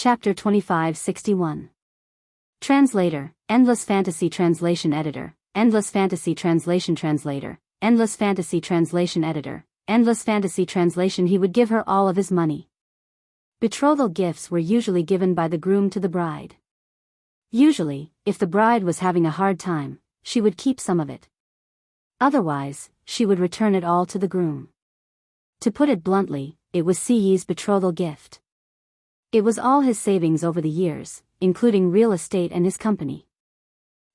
Chapter 2561. Translator, Endless Fantasy Translation Editor, Endless Fantasy Translation Translator, Endless Fantasy Translation Editor, Endless Fantasy Translation. He would give her all of his money. Betrothal gifts were usually given by the groom to the bride. Usually, if the bride was having a hard time, she would keep some of it. Otherwise, she would return it all to the groom. To put it bluntly, it was Siyi's betrothal gift. It was all his savings over the years, including real estate and his company.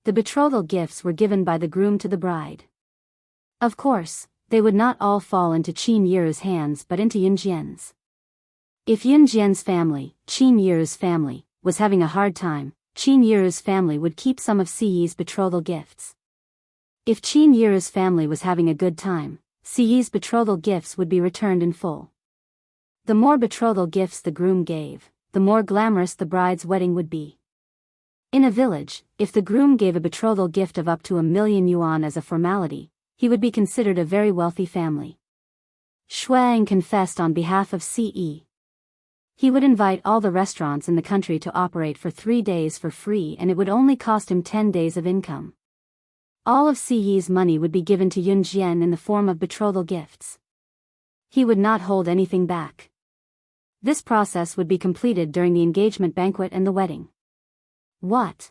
The betrothal gifts were given by the groom to the bride. Of course, they would not all fall into Qin Yiru's hands but into Yunjian's. If Yunjian's family, Qin Yiru's family, was having a hard time, Qin Yiru's family would keep some of Siyi's betrothal gifts. If Qin Yiru's family was having a good time, Siyi's betrothal gifts would be returned in full. The more betrothal gifts the groom gave, the more glamorous the bride's wedding would be. In a village, if the groom gave a betrothal gift of up to 1,000,000 yuan as a formality, he would be considered a very wealthy family. Shuang confessed on behalf of Ce. He would invite all the restaurants in the country to operate for 3 days for free, and it would only cost him 10 days of income. All of Ce's money would be given to Yunjian in the form of betrothal gifts. He would not hold anything back. This process would be completed during the engagement banquet and the wedding. What?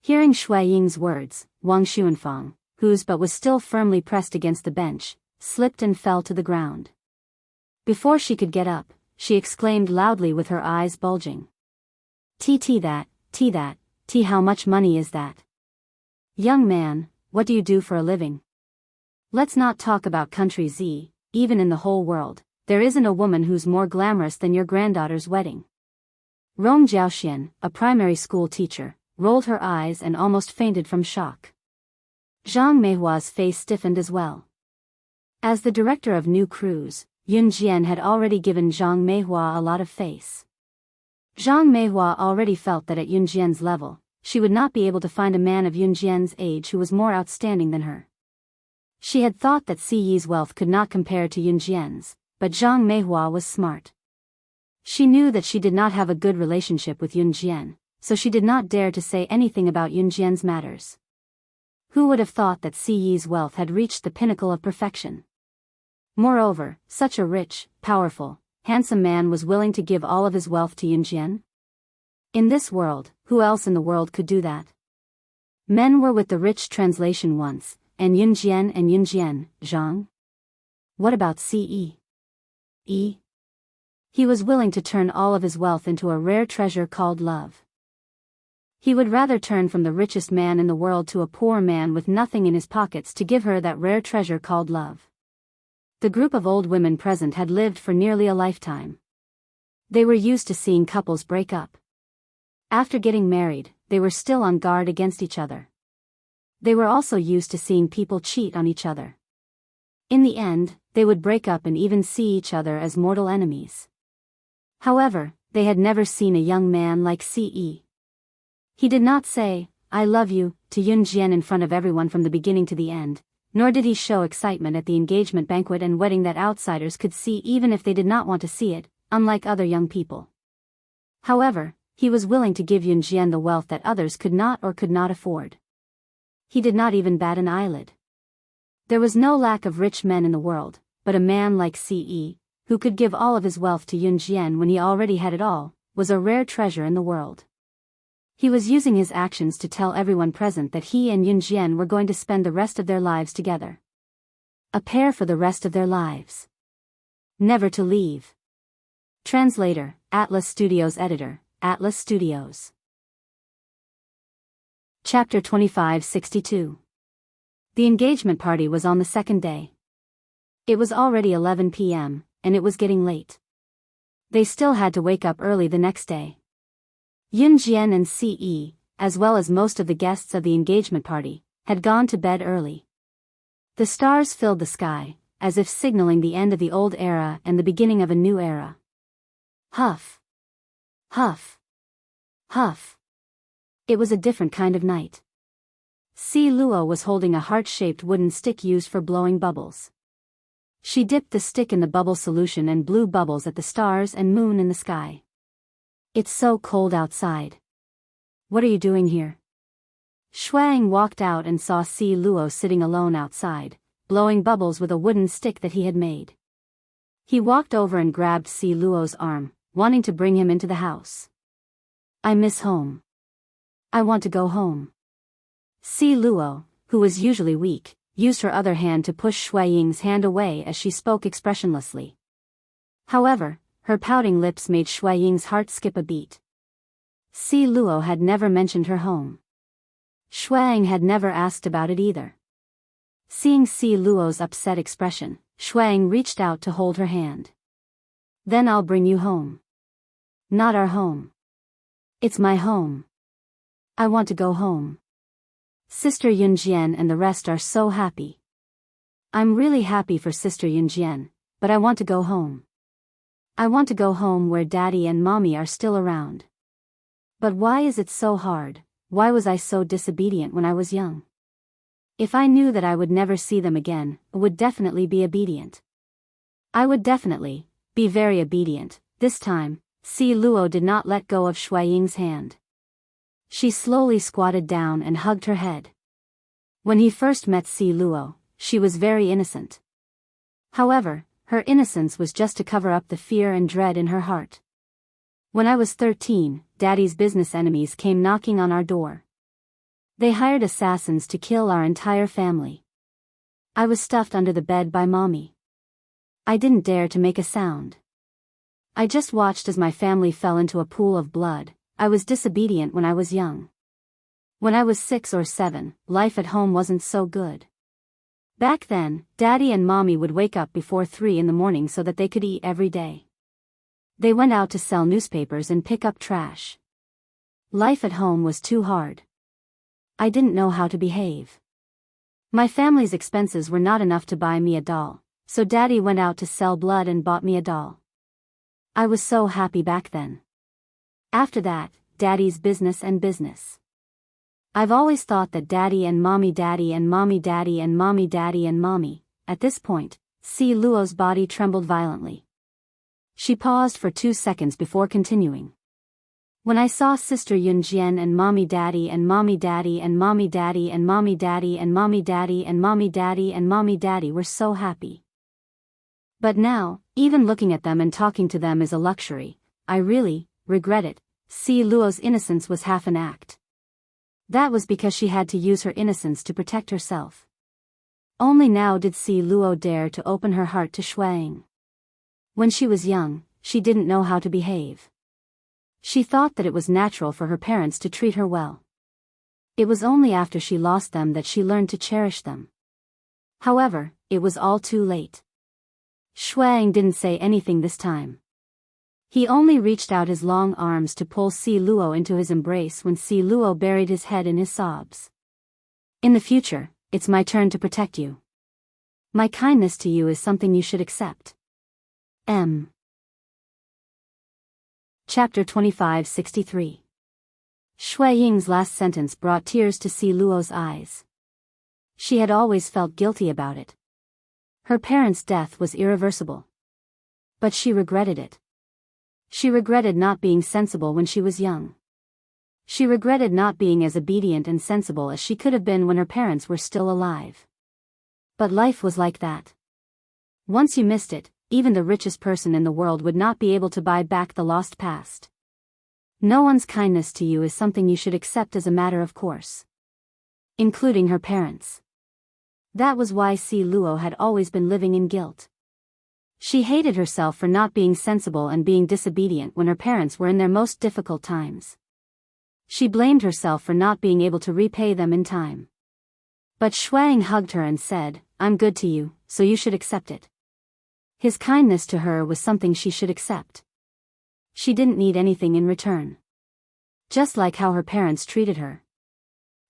Hearing Shui Ying's words, Wang Xuanfang, whose butt was still firmly pressed against the bench, slipped and fell to the ground. Before she could get up, she exclaimed loudly with her eyes bulging. That, how much money is that? Young man, what do you do for a living? Let's not talk about country Z, even in the whole world, there isn't a woman who's more glamorous than your granddaughter's wedding. Rong Jiaoxian, a primary school teacher, rolled her eyes and almost fainted from shock. Zhang Meihua's face stiffened as well. As the director of new crews, Yun Jian had already given Zhang Meihua a lot of face. Zhang Meihua already felt that at Yun Jian's level, she would not be able to find a man of Yun Jian's age who was more outstanding than her. She had thought that Siyi's wealth could not compare to Yun Jian's, but Zhang Meihua was smart. She knew that she did not have a good relationship with Yun Jian, so she did not dare to say anything about Yun Jian's matters. Who would have thought that Siyi's wealth had reached the pinnacle of perfection? Moreover, such a rich, powerful, handsome man was willing to give all of his wealth to Yun Jian? In this world, who else in the world could do that? Men were with the rich translation once, and Yun Jian, Zhang? What about Ce? He was willing to turn all of his wealth into a rare treasure called love. He would rather turn from the richest man in the world to a poor man with nothing in his pockets to give her that rare treasure called love. The group of old women present had lived for nearly a lifetime. They were used to seeing couples break up. After getting married, they were still on guard against each other. They were also used to seeing people cheat on each other. In the end, they would break up and even see each other as mortal enemies. However, they had never seen a young man like Ce. He did not say, "I love you," to Yun Jian in front of everyone from the beginning to the end, nor did he show excitement at the engagement banquet and wedding that outsiders could see even if they did not want to see it, unlike other young people. However, he was willing to give Yun Jian the wealth that others could not afford. He did not even bat an eyelid. There was no lack of rich men in the world, but a man like Ce, who could give all of his wealth to Yun Jian when he already had it all, was a rare treasure in the world. He was using his actions to tell everyone present that he and Yun Jian were going to spend the rest of their lives together. A pair for the rest of their lives. Never to leave. Translator, Atlas Studios Editor, Atlas Studios. Chapter 2562. The engagement party was on the second day. It was already 11 p.m., and it was getting late. They still had to wake up early the next day. Yun Jian and Ce, as well as most of the guests of the engagement party, had gone to bed early. The stars filled the sky, as if signaling the end of the old era and the beginning of a new era. Huff. Huff. Huff. It was a different kind of night. Si Luo was holding a heart-shaped wooden stick used for blowing bubbles. She dipped the stick in the bubble solution and blew bubbles at the stars and moon in the sky. It's so cold outside. What are you doing here? Shuang walked out and saw Si Luo sitting alone outside, blowing bubbles with a wooden stick that he had made. He walked over and grabbed Si Luo's arm, wanting to bring him into the house. I miss home. I want to go home. Si Luo, who was usually weak, used her other hand to push Shui Ying's hand away as she spoke expressionlessly. However, her pouting lips made Shui Ying's heart skip a beat. Si Luo had never mentioned her home. Shuang had never asked about it either. Seeing Si Luo's upset expression, Shuang reached out to hold her hand. Then I'll bring you home. Not our home. It's my home. I want to go home. Sister Yunjian and the rest are so happy. I'm really happy for Sister Yunjian, but I want to go home. I want to go home where Daddy and Mommy are still around. But why is it so hard? Why was I so disobedient when I was young? If I knew that I would never see them again, I would definitely be obedient. I would definitely be very obedient. This time, Si Luo did not let go of Shui Ying's hand. She slowly squatted down and hugged her head. When he first met Si Luo, she was very innocent. However, her innocence was just to cover up the fear and dread in her heart. When I was 13, Daddy's business enemies came knocking on our door. They hired assassins to kill our entire family. I was stuffed under the bed by Mommy. I didn't dare to make a sound. I just watched as my family fell into a pool of blood. I was disobedient when I was young. When I was 6 or 7, life at home wasn't so good. Back then, Daddy and Mommy would wake up before 3 in the morning so that they could eat every day. They went out to sell newspapers and pick up trash. Life at home was too hard. I didn't know how to behave. My family's expenses were not enough to buy me a doll, so Daddy went out to sell blood and bought me a doll. I was so happy back then. After that, Daddy's business and business. I've always thought that Daddy and Mommy, Daddy and Mommy, Daddy and Mommy, Daddy and Mommy. At this point, Si Luo's body trembled violently. She paused for 2 seconds before continuing. When I saw Sister Yunjian and Mommy, Daddy and Mommy, Daddy and Mommy, Daddy and Mommy, Daddy and Mommy, Daddy and Mommy, Daddy and Mommy, Daddy were so happy. But now, even looking at them and talking to them is a luxury. I really regret it. Si Luo's innocence was half an act. That was because she had to use her innocence to protect herself. Only now did Si Luo dare to open her heart to Shuang. When she was young, she didn't know how to behave. She thought that it was natural for her parents to treat her well. It was only after she lost them that she learned to cherish them. However, it was all too late. Shuang didn't say anything this time. He only reached out his long arms to pull Si Luo into his embrace when Si Luo buried his head in his sobs. In the future, it's my turn to protect you. My kindness to you is something you should accept. M. Chapter 2563. Shui Ying's last sentence brought tears to Si Luo's eyes. She had always felt guilty about it. Her parents' death was irreversible. But she regretted it. She regretted not being sensible when she was young. She regretted not being as obedient and sensible as she could have been when her parents were still alive. But life was like that. Once you missed it, even the richest person in the world would not be able to buy back the lost past. No one's kindness to you is something you should accept as a matter of course. Including her parents. That was why Si Luo had always been living in guilt. She hated herself for not being sensible and being disobedient when her parents were in their most difficult times. She blamed herself for not being able to repay them in time. But Shuang hugged her and said, I'm good to you, so you should accept it. His kindness to her was something she should accept. She didn't need anything in return. Just like how her parents treated her.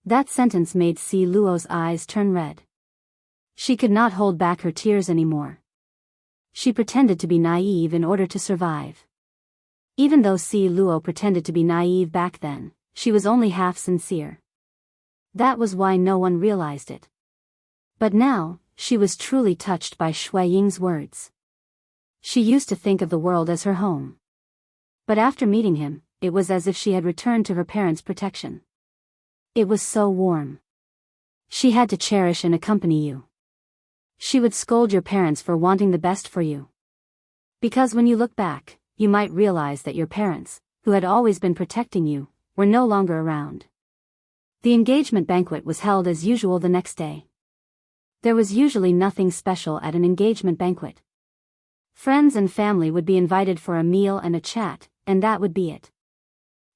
That sentence made Si Luo's eyes turn red. She could not hold back her tears anymore. She pretended to be naive in order to survive. Even though Si Luo pretended to be naive back then, she was only half sincere. That was why no one realized it. But now, she was truly touched by Shui Ying's words. She used to think of the world as her home. But after meeting him, it was as if she had returned to her parents' protection. It was so warm. She had to cherish and accompany you. She would scold your parents for wanting the best for you. Because when you look back, you might realize that your parents, who had always been protecting you, were no longer around. The engagement banquet was held as usual the next day. There was usually nothing special at an engagement banquet. Friends and family would be invited for a meal and a chat, and that would be it.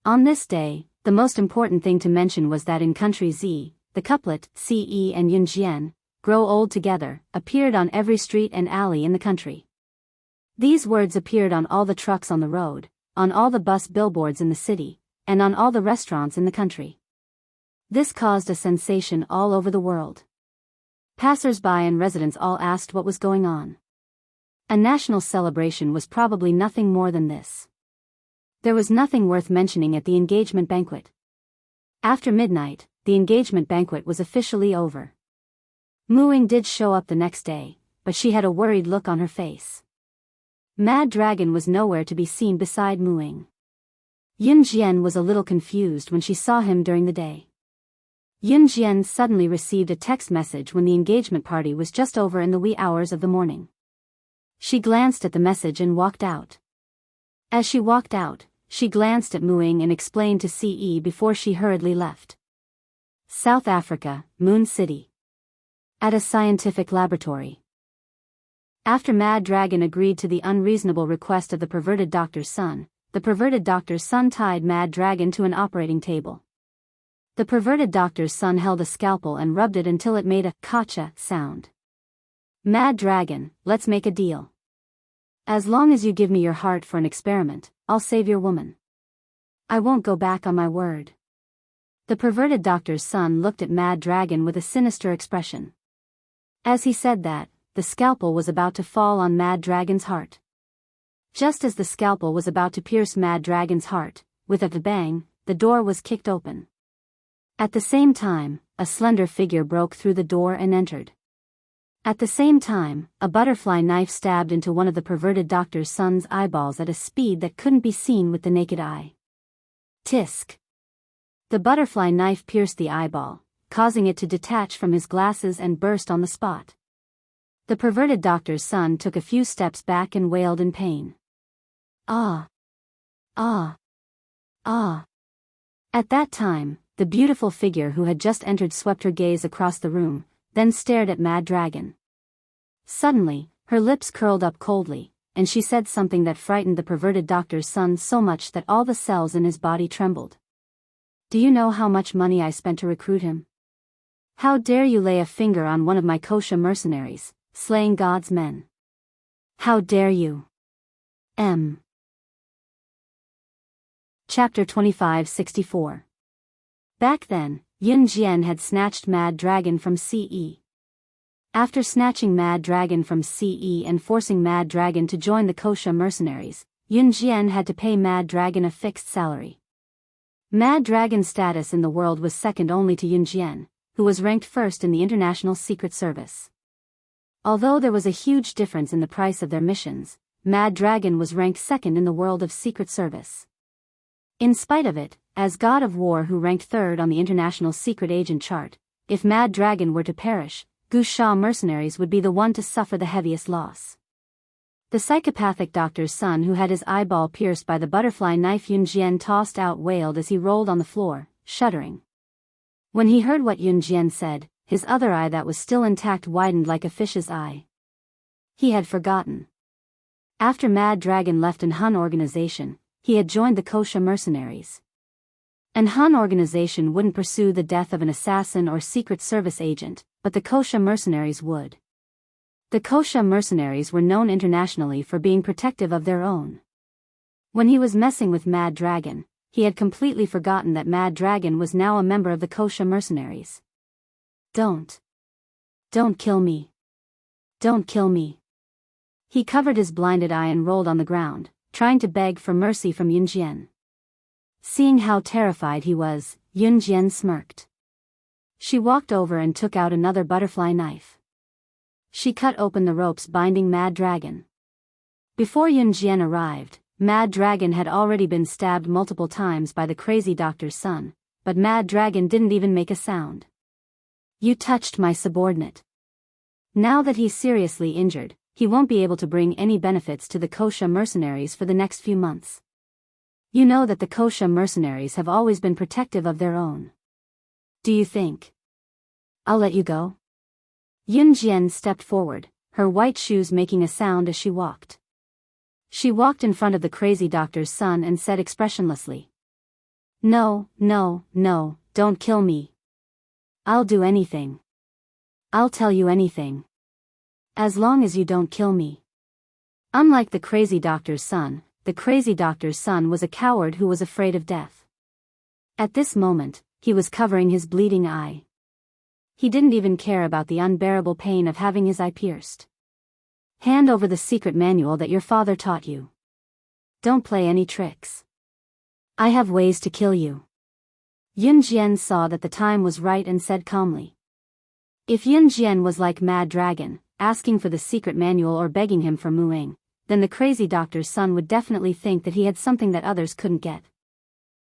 On this day, the most important thing to mention was that in Country Z, the couplet, Ce and Yunjian, grow old together, appeared on every street and alley in the country. These words appeared on all the trucks on the road, on all the bus billboards in the city, and on all the restaurants in the country. This caused a sensation all over the world. Passers-by and residents all asked what was going on. A national celebration was probably nothing more than this. There was nothing worth mentioning at the engagement banquet. After midnight, the engagement banquet was officially over. Muing did show up the next day, but she had a worried look on her face. Mad Dragon was nowhere to be seen beside Muing. Yunjian was a little confused when she saw him during the day. Yunjian suddenly received a text message when the engagement party was just over in the wee hours of the morning. She glanced at the message and walked out. As she walked out, she glanced at Muing and explained to Ce before she hurriedly left. South Africa, Moon City. At a scientific laboratory. After Mad Dragon agreed to the unreasonable request of the perverted doctor's son, the perverted doctor's son tied Mad Dragon to an operating table. The perverted doctor's son held a scalpel and rubbed it until it made a "kacha" sound. Mad Dragon, let's make a deal. As long as you give me your heart for an experiment, I'll save your woman. I won't go back on my word. The perverted doctor's son looked at Mad Dragon with a sinister expression. As he said that, the scalpel was about to fall on Mad Dragon's heart. Just as the scalpel was about to pierce Mad Dragon's heart, with a bang, the door was kicked open. At the same time, a slender figure broke through the door and entered. At the same time, a butterfly knife stabbed into one of the perverted doctor's son's eyeballs at a speed that couldn't be seen with the naked eye. Tisk! The butterfly knife pierced the eyeball, causing it to detach from his glasses and burst on the spot. The perverted doctor's son took a few steps back and wailed in pain. Ah! Ah! Ah! At that time, the beautiful figure who had just entered swept her gaze across the room, then stared at Mad Dragon. Suddenly, her lips curled up coldly, and she said something that frightened the perverted doctor's son so much that all the cells in his body trembled. Do you know how much money I spent to recruit him? How dare you lay a finger on one of my kosher mercenaries, slaying God's men? How dare you? Chapter 2564. Back then, Yun Jian had snatched Mad Dragon from Ce. After snatching Mad Dragon from Ce and forcing Mad Dragon to join the kosher mercenaries, Yun Jian had to pay Mad Dragon a fixed salary. Mad Dragon's status in the world was second only to Yun Jian, who was ranked first in the International Secret Service. Although there was a huge difference in the price of their missions, Mad Dragon was ranked second in the world of Secret Service. In spite of it, as God of War who ranked third on the International Secret Agent chart, if Mad Dragon were to perish, Wuxia mercenaries would be the one to suffer the heaviest loss. The psychopathic doctor's son who had his eyeball pierced by the butterfly knife Yun Jian tossed out wailed as he rolled on the floor, shuddering. When he heard what Yun Jian said, his other eye that was still intact widened like a fish's eye. He had forgotten. After Mad Dragon left an Hun organization, he had joined the kosher mercenaries. An Hun organization wouldn't pursue the death of an assassin or Secret Service agent, but the kosher mercenaries would. The kosher mercenaries were known internationally for being protective of their own. When he was messing with Mad Dragon, he had completely forgotten that Mad Dragon was now a member of the kosher mercenaries. Don't kill me. Don't kill me. He covered his blinded eye and rolled on the ground, trying to beg for mercy from Yun Jian. Seeing how terrified he was, Yun Jian smirked. She walked over and took out another butterfly knife. She cut open the ropes binding Mad Dragon. Before Yun Jian arrived, Mad Dragon had already been stabbed multiple times by the crazy doctor's son, but Mad Dragon didn't even make a sound. You touched my subordinate. Now that he's seriously injured, he won't be able to bring any benefits to the Kosha mercenaries for the next few months. You know that the Kosha mercenaries have always been protective of their own. Do you think I'll let you go? Yun Jian stepped forward, her white shoes making a sound as she walked. She walked in front of the crazy doctor's son and said expressionlessly, "No, no, no, don't kill me. I'll do anything. I'll tell you anything. As long as you don't kill me." Unlike the crazy doctor's son, the crazy doctor's son was a coward who was afraid of death. At this moment, he was covering his bleeding eye. He didn't even care about the unbearable pain of having his eye pierced. Hand over the secret manual that your father taught you. Don't play any tricks. I have ways to kill you. Yun Jian saw that the time was right and said calmly. If Yun Jian was like Mad Dragon, asking for the secret manual or begging him for Muing, then the crazy doctor's son would definitely think that he had something that others couldn't get.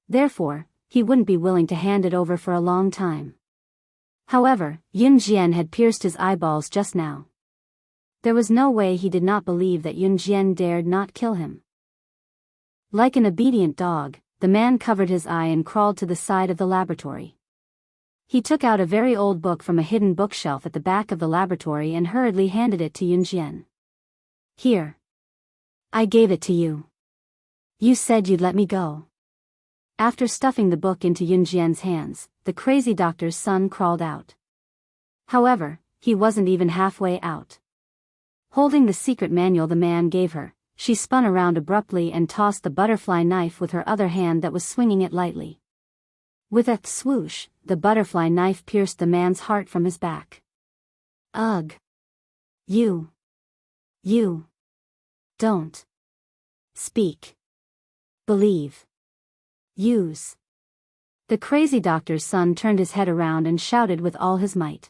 Therefore, he wouldn't be willing to hand it over for a long time. However, Yun Jian had pierced his eyeballs just now. There was no way he did not believe that Yun Jian dared not kill him. Like an obedient dog, the man covered his eye and crawled to the side of the laboratory. He took out a very old book from a hidden bookshelf at the back of the laboratory and hurriedly handed it to Yun Jian. Here. I gave it to you. You said you'd let me go. After stuffing the book into Yun Jian's hands, the crazy doctor's son crawled out. However, he wasn't even halfway out. Holding the secret manual the man gave her, she spun around abruptly and tossed the butterfly knife with her other hand that was swinging it lightly. With a swoosh, the butterfly knife pierced the man's heart from his back. Ugh. You. Don't. Speak. Believe. Use. The crazy doctor's son turned his head around and shouted with all his might.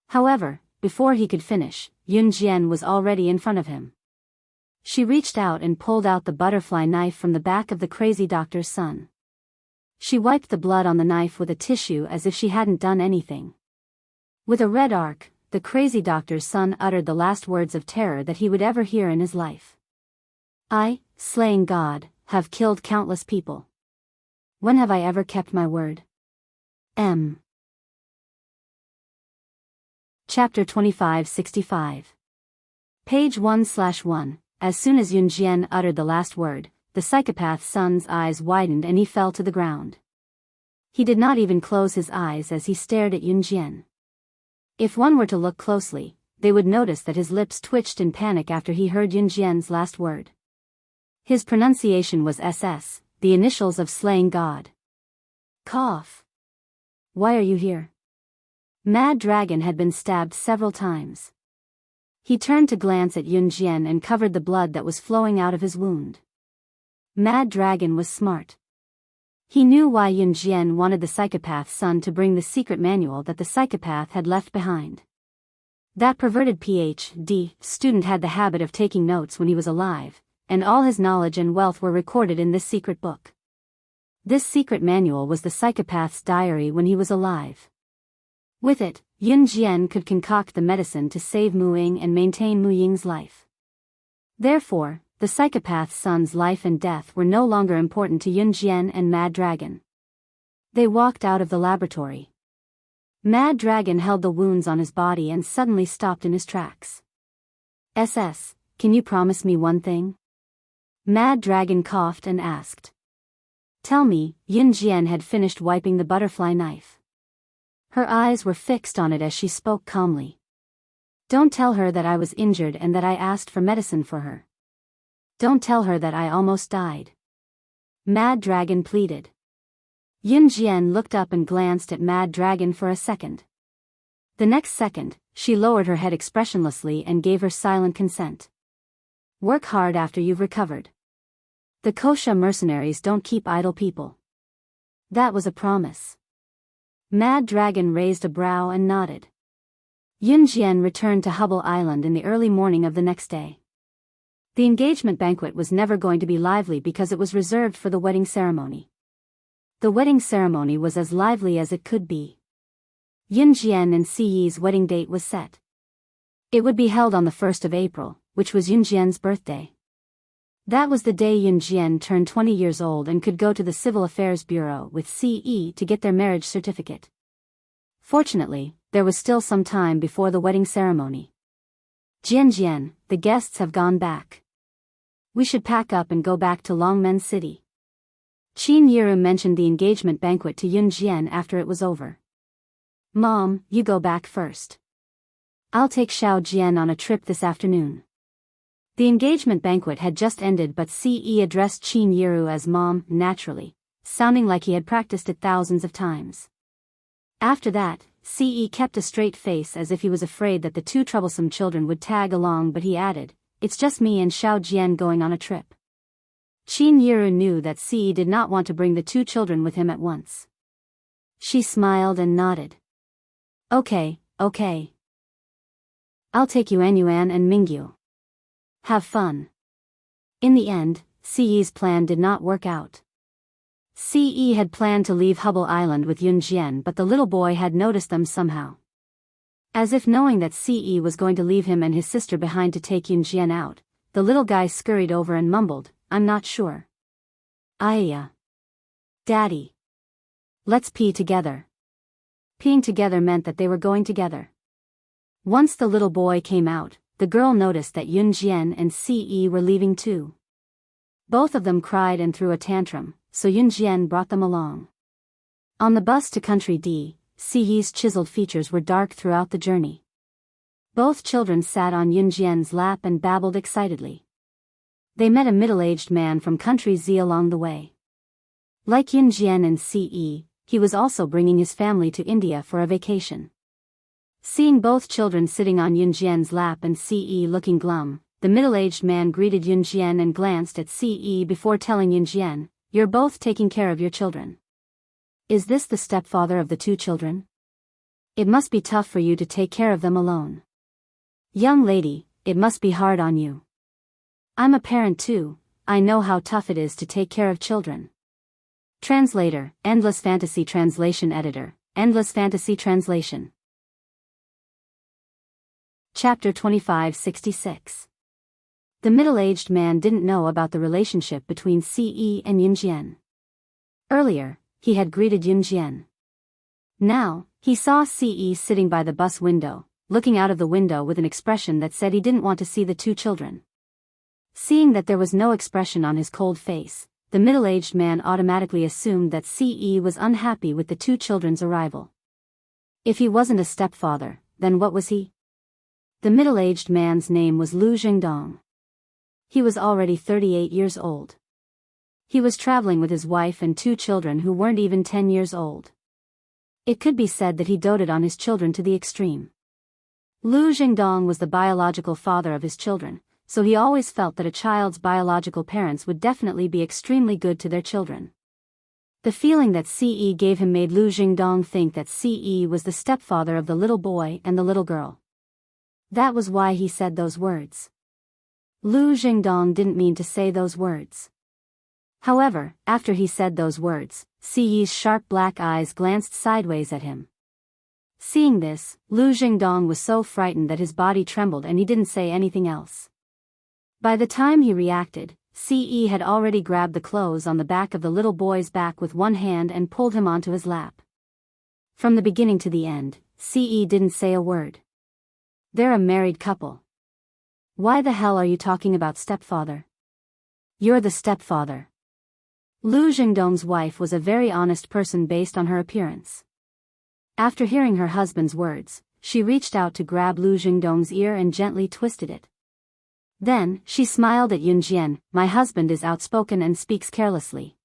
However, before he could finish, Yun Jian was already in front of him. She reached out and pulled out the butterfly knife from the back of the crazy doctor's son. She wiped the blood on the knife with a tissue as if she hadn't done anything. With a red arc, the crazy doctor's son uttered the last words of terror that he would ever hear in his life. I, slaying God, have killed countless people. When have I ever kept my word? Chapter 2565. Page 1/1. As soon as Yun Jian uttered the last word, the psychopath's son's eyes widened and he fell to the ground. He did not even close his eyes as he stared at Yun Jian. If one were to look closely, they would notice that his lips twitched in panic after he heard Yun Jian's last word. His pronunciation was SS, the initials of slaying God. Cough. Why are you here? Mad Dragon had been stabbed several times. He turned to glance at Yun Jian and covered the blood that was flowing out of his wound. Mad Dragon was smart. He knew why Yun Jian wanted the psychopath's son to bring the secret manual that the psychopath had left behind. That perverted PhD student had the habit of taking notes when he was alive, and all his knowledge and wealth were recorded in this secret book. This secret manual was the psychopath's diary when he was alive. With it, Yun Jian could concoct the medicine to save Muing and maintain Muying's life. Therefore, the psychopath's son's life and death were no longer important to Yun Jian and Mad Dragon. They walked out of the laboratory. Mad Dragon held the wounds on his body and suddenly stopped in his tracks. SS, can you promise me one thing? Mad Dragon coughed and asked. Tell me. Yun Jian had finished wiping the butterfly knife. Her eyes were fixed on it as she spoke calmly. Don't tell her that I was injured and that I asked for medicine for her. Don't tell her that I almost died. Mad Dragon pleaded. Yun Jian looked up and glanced at Mad Dragon for a second. The next second, she lowered her head expressionlessly and gave her silent consent. Work hard after you've recovered. The Kosha mercenaries don't keep idle people. That was a promise. Mad Dragon raised a brow and nodded. Yun Jian returned to Hubble Island in the early morning of the next day. The engagement banquet was never going to be lively because it was reserved for the wedding ceremony. The wedding ceremony was as lively as it could be. Yunjian and Siyi's wedding date was set. It would be held on the 1st of April, which was Yunjian's birthday. That was the day Yunjian turned 20 years old and could go to the Civil Affairs Bureau with Ciyi to get their marriage certificate. Fortunately, there was still some time before the wedding ceremony. Jian, the guests have gone back. We should pack up and go back to Longmen City. Qin Yiru mentioned the engagement banquet to Yunjian after it was over. Mom, you go back first. I'll take Xiao Jian on a trip this afternoon. The engagement banquet had just ended, but Ciyi addressed Qin Yiru as Mom, naturally, sounding like he had practiced it thousands of times. After that, Ciyi kept a straight face as if he was afraid that the two troublesome children would tag along, but he added, "It's just me and Xiao Jian going on a trip." Qin Yiru knew that Ciyi did not want to bring the two children with him at once. She smiled and nodded. Okay. I'll take Yuan and Mingyu. Have fun. In the end, Ciyi's plan did not work out. Ciyi had planned to leave Hubble Island with Yunjian, but the little boy had noticed them somehow. As if knowing that Ciyi was going to leave him and his sister behind to take Yunjian out, the little guy scurried over and mumbled, "I'm not sure." "Ayya. Daddy. Let's pee together." Peeing together meant that they were going together. Once the little boy came out, the girl noticed that Yunjian and Ciyi were leaving too. Both of them cried and threw a tantrum, so Yunjian brought them along. On the bus to Country D, Ciyi's chiseled features were dark throughout the journey. Both children sat on Yunjian's lap and babbled excitedly. They met a middle-aged man from Country Z along the way. Like Yunjian and Ciyi, he was also bringing his family to India for a vacation. Seeing both children sitting on Yunjian's lap and Ciyi looking glum, the middle-aged man greeted Yunjian and glanced at Ciyi before telling Yunjian, "You're both taking care of your children. Is this the stepfather of the two children? It must be tough for you to take care of them alone. Young lady, it must be hard on you. I'm a parent too, I know how tough it is to take care of children." Translator, Endless Fantasy Translation Editor, Endless Fantasy Translation. Chapter 2566. The middle-aged man didn't know about the relationship between Ciyi and Yunjian. Earlier, he had greeted Yunjian. Now, he saw Ciyi sitting by the bus window, looking out of the window with an expression that said he didn't want to see the two children. Seeing that there was no expression on his cold face, the middle-aged man automatically assumed that Ciyi was unhappy with the two children's arrival. If he wasn't a stepfather, then what was he? The middle-aged man's name was Lu Jingdong. He was already 38 years old. He was traveling with his wife and two children who weren't even 10 years old. It could be said that he doted on his children to the extreme. Lu Jingdong was the biological father of his children, so he always felt that a child's biological parents would definitely be extremely good to their children. The feeling that Ciyi gave him made Lu Jingdong think that Ciyi was the stepfather of the little boy and the little girl. That was why he said those words. Lu Jingdong didn't mean to say those words. However, after he said those words, Ciyi's sharp black eyes glanced sideways at him. Seeing this, Lu Jingdong was so frightened that his body trembled and he didn't say anything else. By the time he reacted, Ciyi had already grabbed the clothes on the back of the little boy's back with one hand and pulled him onto his lap. From the beginning to the end, Ciyi didn't say a word. They're a married couple. Why the hell are you talking about stepfather? You're the stepfather. Lu Jingdong's wife was a very honest person based on her appearance. After hearing her husband's words, she reached out to grab Lu Jingdong's ear and gently twisted it. Then, she smiled at Yunjian. "My husband is outspoken and speaks carelessly.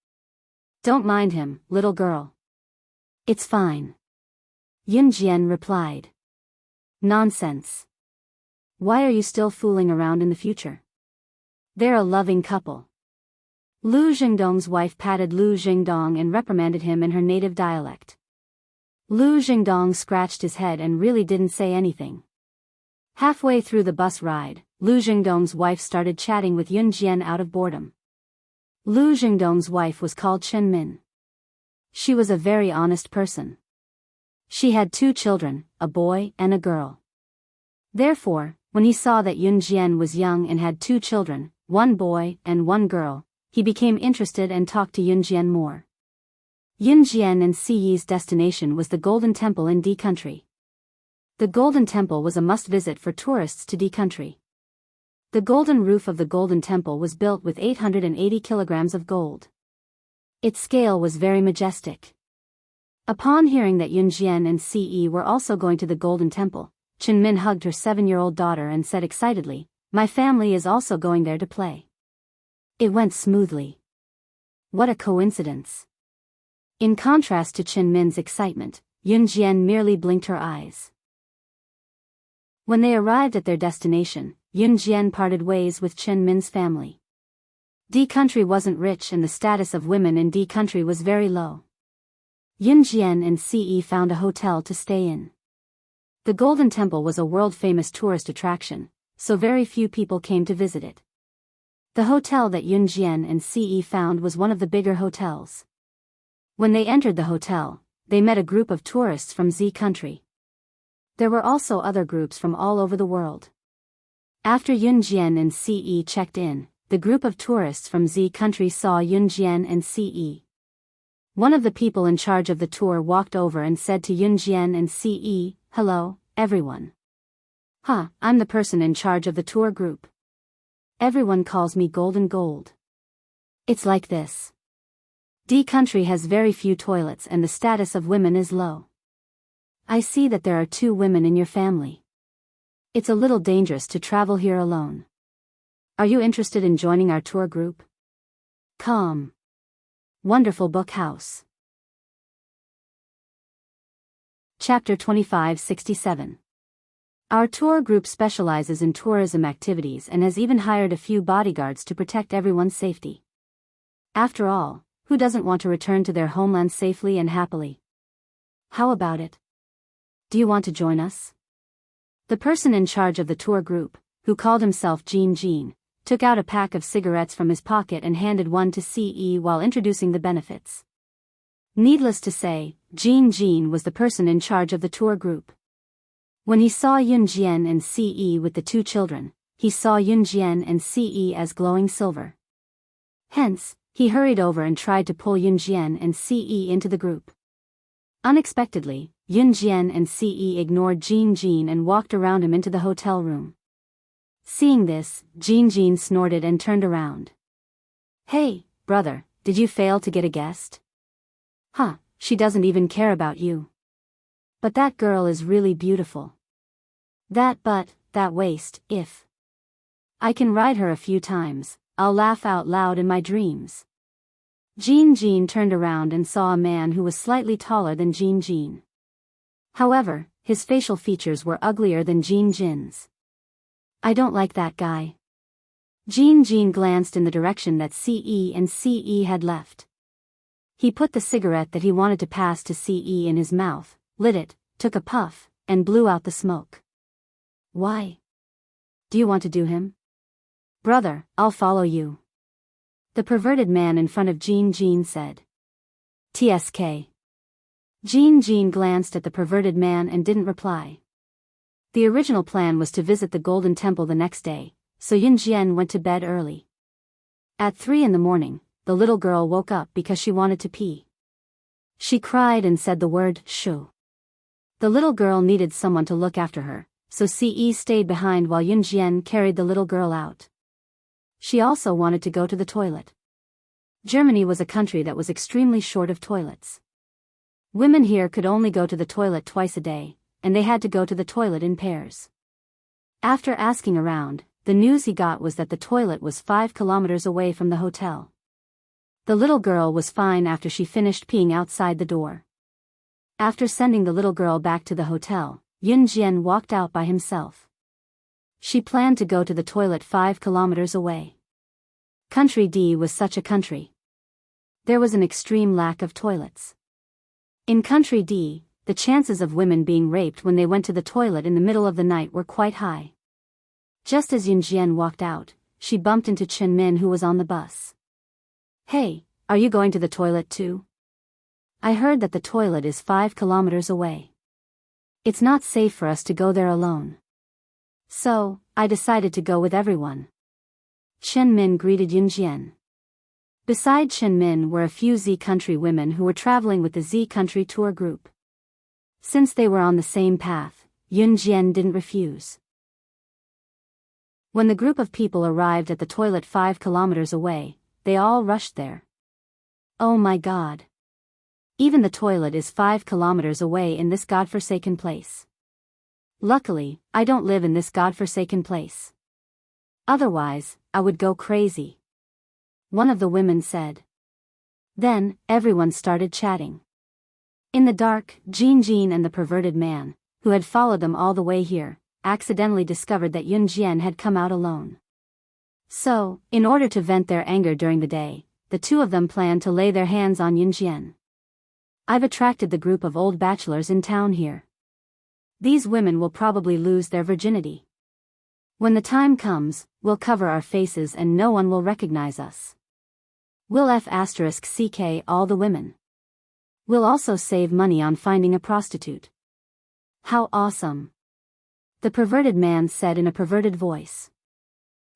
Don't mind him, little girl. It's fine." Yunjian replied. "Nonsense. Why are you still fooling around in the future? They're a loving couple." Lu Jingdong's wife patted Lu Jingdong and reprimanded him in her native dialect. Lu Jingdong scratched his head and really didn't say anything. Halfway through the bus ride, Lu Jingdong's wife started chatting with Yun Jian out of boredom. Lu Jingdong's wife was called Chen Min. She was a very honest person. She had 2 children, a boy and a girl. Therefore, when he saw that Yun Jian was young and had 2 children, 1 boy and 1 girl, he became interested and talked to Yun Jian more. Yun Jian and Siyi's destination was the Golden Temple in D country. The Golden Temple was a must-visit for tourists to D country. The golden roof of the Golden Temple was built with 880 kilograms of gold. Its scale was very majestic. Upon hearing that Yun Jian and Ce were also going to the Golden Temple, Chen Min hugged her 7-year-old daughter and said excitedly, "My family is also going there to play." It went smoothly. What a coincidence. In contrast to Chen Min's excitement, Yun Jian merely blinked her eyes. When they arrived at their destination, Yun Jian parted ways with Chen Min's family. D country wasn't rich and the status of women in D country was very low. Yun Jian and Ce found a hotel to stay in. The Golden Temple was a world-famous tourist attraction, so very few people came to visit it. The hotel that Yun Jian and Ce found was one of the bigger hotels. When they entered the hotel, they met a group of tourists from Z country. There were also other groups from all over the world. After Yun Jian and Ce checked in, the group of tourists from Z country saw Yun Jian and Ce. One of the people in charge of the tour walked over and said to Yun Jian and Ce, "Hello, everyone." I'm the person in charge of the tour group. Everyone calls me Golden Gold. It's like this. D country has very few toilets and the status of women is low. I see that there are 2 women in your family. It's a little dangerous to travel here alone. Are you interested in joining our tour group? Come. Wonderful Book House. Chapter 2567. Our tour group specializes in tourism activities and has even hired a few bodyguards to protect everyone's safety. After all, who doesn't want to return to their homeland safely and happily? How about it? Do you want to join us? The person in charge of the tour group, who called himself Jean, took out a pack of cigarettes from his pocket and handed one to Ce while introducing the benefits. Needless to say, Jean was the person in charge of the tour group. When he saw Yun Jian and Ce with the 2 children, he saw Yun Jian and Ce as glowing silver. Hence, he hurried over and tried to pull Yun Jian and Ce into the group. Unexpectedly, Yun Jian and Ce ignored Jean and walked around him into the hotel room. Seeing this, Jean snorted and turned around. "Hey, brother, did you fail to get a guest?" She doesn't even care about you. But that girl is really beautiful. That butt, that waist, if I can ride her a few times, I'll laugh out loud in my dreams. Jean turned around and saw a man who was slightly taller than Jean. However, his facial features were uglier than Jean's. "I don't like that guy." Jean glanced in the direction that Ce had left. He put the cigarette that he wanted to pass to Ce in his mouth, lit it, took a puff, and blew out the smoke. "Why? Do you want to do him?" "Brother, I'll follow you." The perverted man in front of Jean said. "TSK." Jean glanced at the perverted man and didn't reply. The original plan was to visit the Golden Temple the next day, so Yun Jian went to bed early. At 3 in the morning, the little girl woke up because she wanted to pee. She cried and said the word "shoo." The little girl needed someone to look after her, so Ce stayed behind while Yun Jian carried the little girl out. She also wanted to go to the toilet. Germany was a country that was extremely short of toilets. Women here could only go to the toilet twice a day, and they had to go to the toilet in pairs. After asking around, the news he got was that the toilet was 5 kilometers away from the hotel. The little girl was fine after she finished peeing outside the door. After sending the little girl back to the hotel, Yun Jian walked out by himself. She planned to go to the toilet 5 kilometers away. Country D was such a country. There was an extreme lack of toilets. In Country D, the chances of women being raped when they went to the toilet in the middle of the night were quite high. Just as Yunjian walked out, she bumped into Chen Min, who was on the bus. "Hey, are you going to the toilet too? I heard that the toilet is 5 kilometers away. It's not safe for us to go there alone. So, I decided to go with everyone." Chen Min greeted Yunjian. Beside Chen Min were a few Z Country women who were traveling with the Z Country tour group. Since they were on the same path, Yunjian didn't refuse. When the group of people arrived at the toilet 5 kilometers away, they all rushed there. Oh my God! Even the toilet is 5 kilometers away in this godforsaken place. Luckily, I don't live in this godforsaken place. Otherwise, I would go crazy. One of the women said. Then, everyone started chatting. In the dark, Jean and the perverted man, who had followed them all the way here, accidentally discovered that Yunjian had come out alone. So, in order to vent their anger during the day, the two of them planned to lay their hands on Yunjian. I've attracted the group of old bachelors in town here. These women will probably lose their virginity. When the time comes, we'll cover our faces and no one will recognize us. We'll *CK all the women. We'll also save money on finding a prostitute. How awesome! The perverted man said in a perverted voice.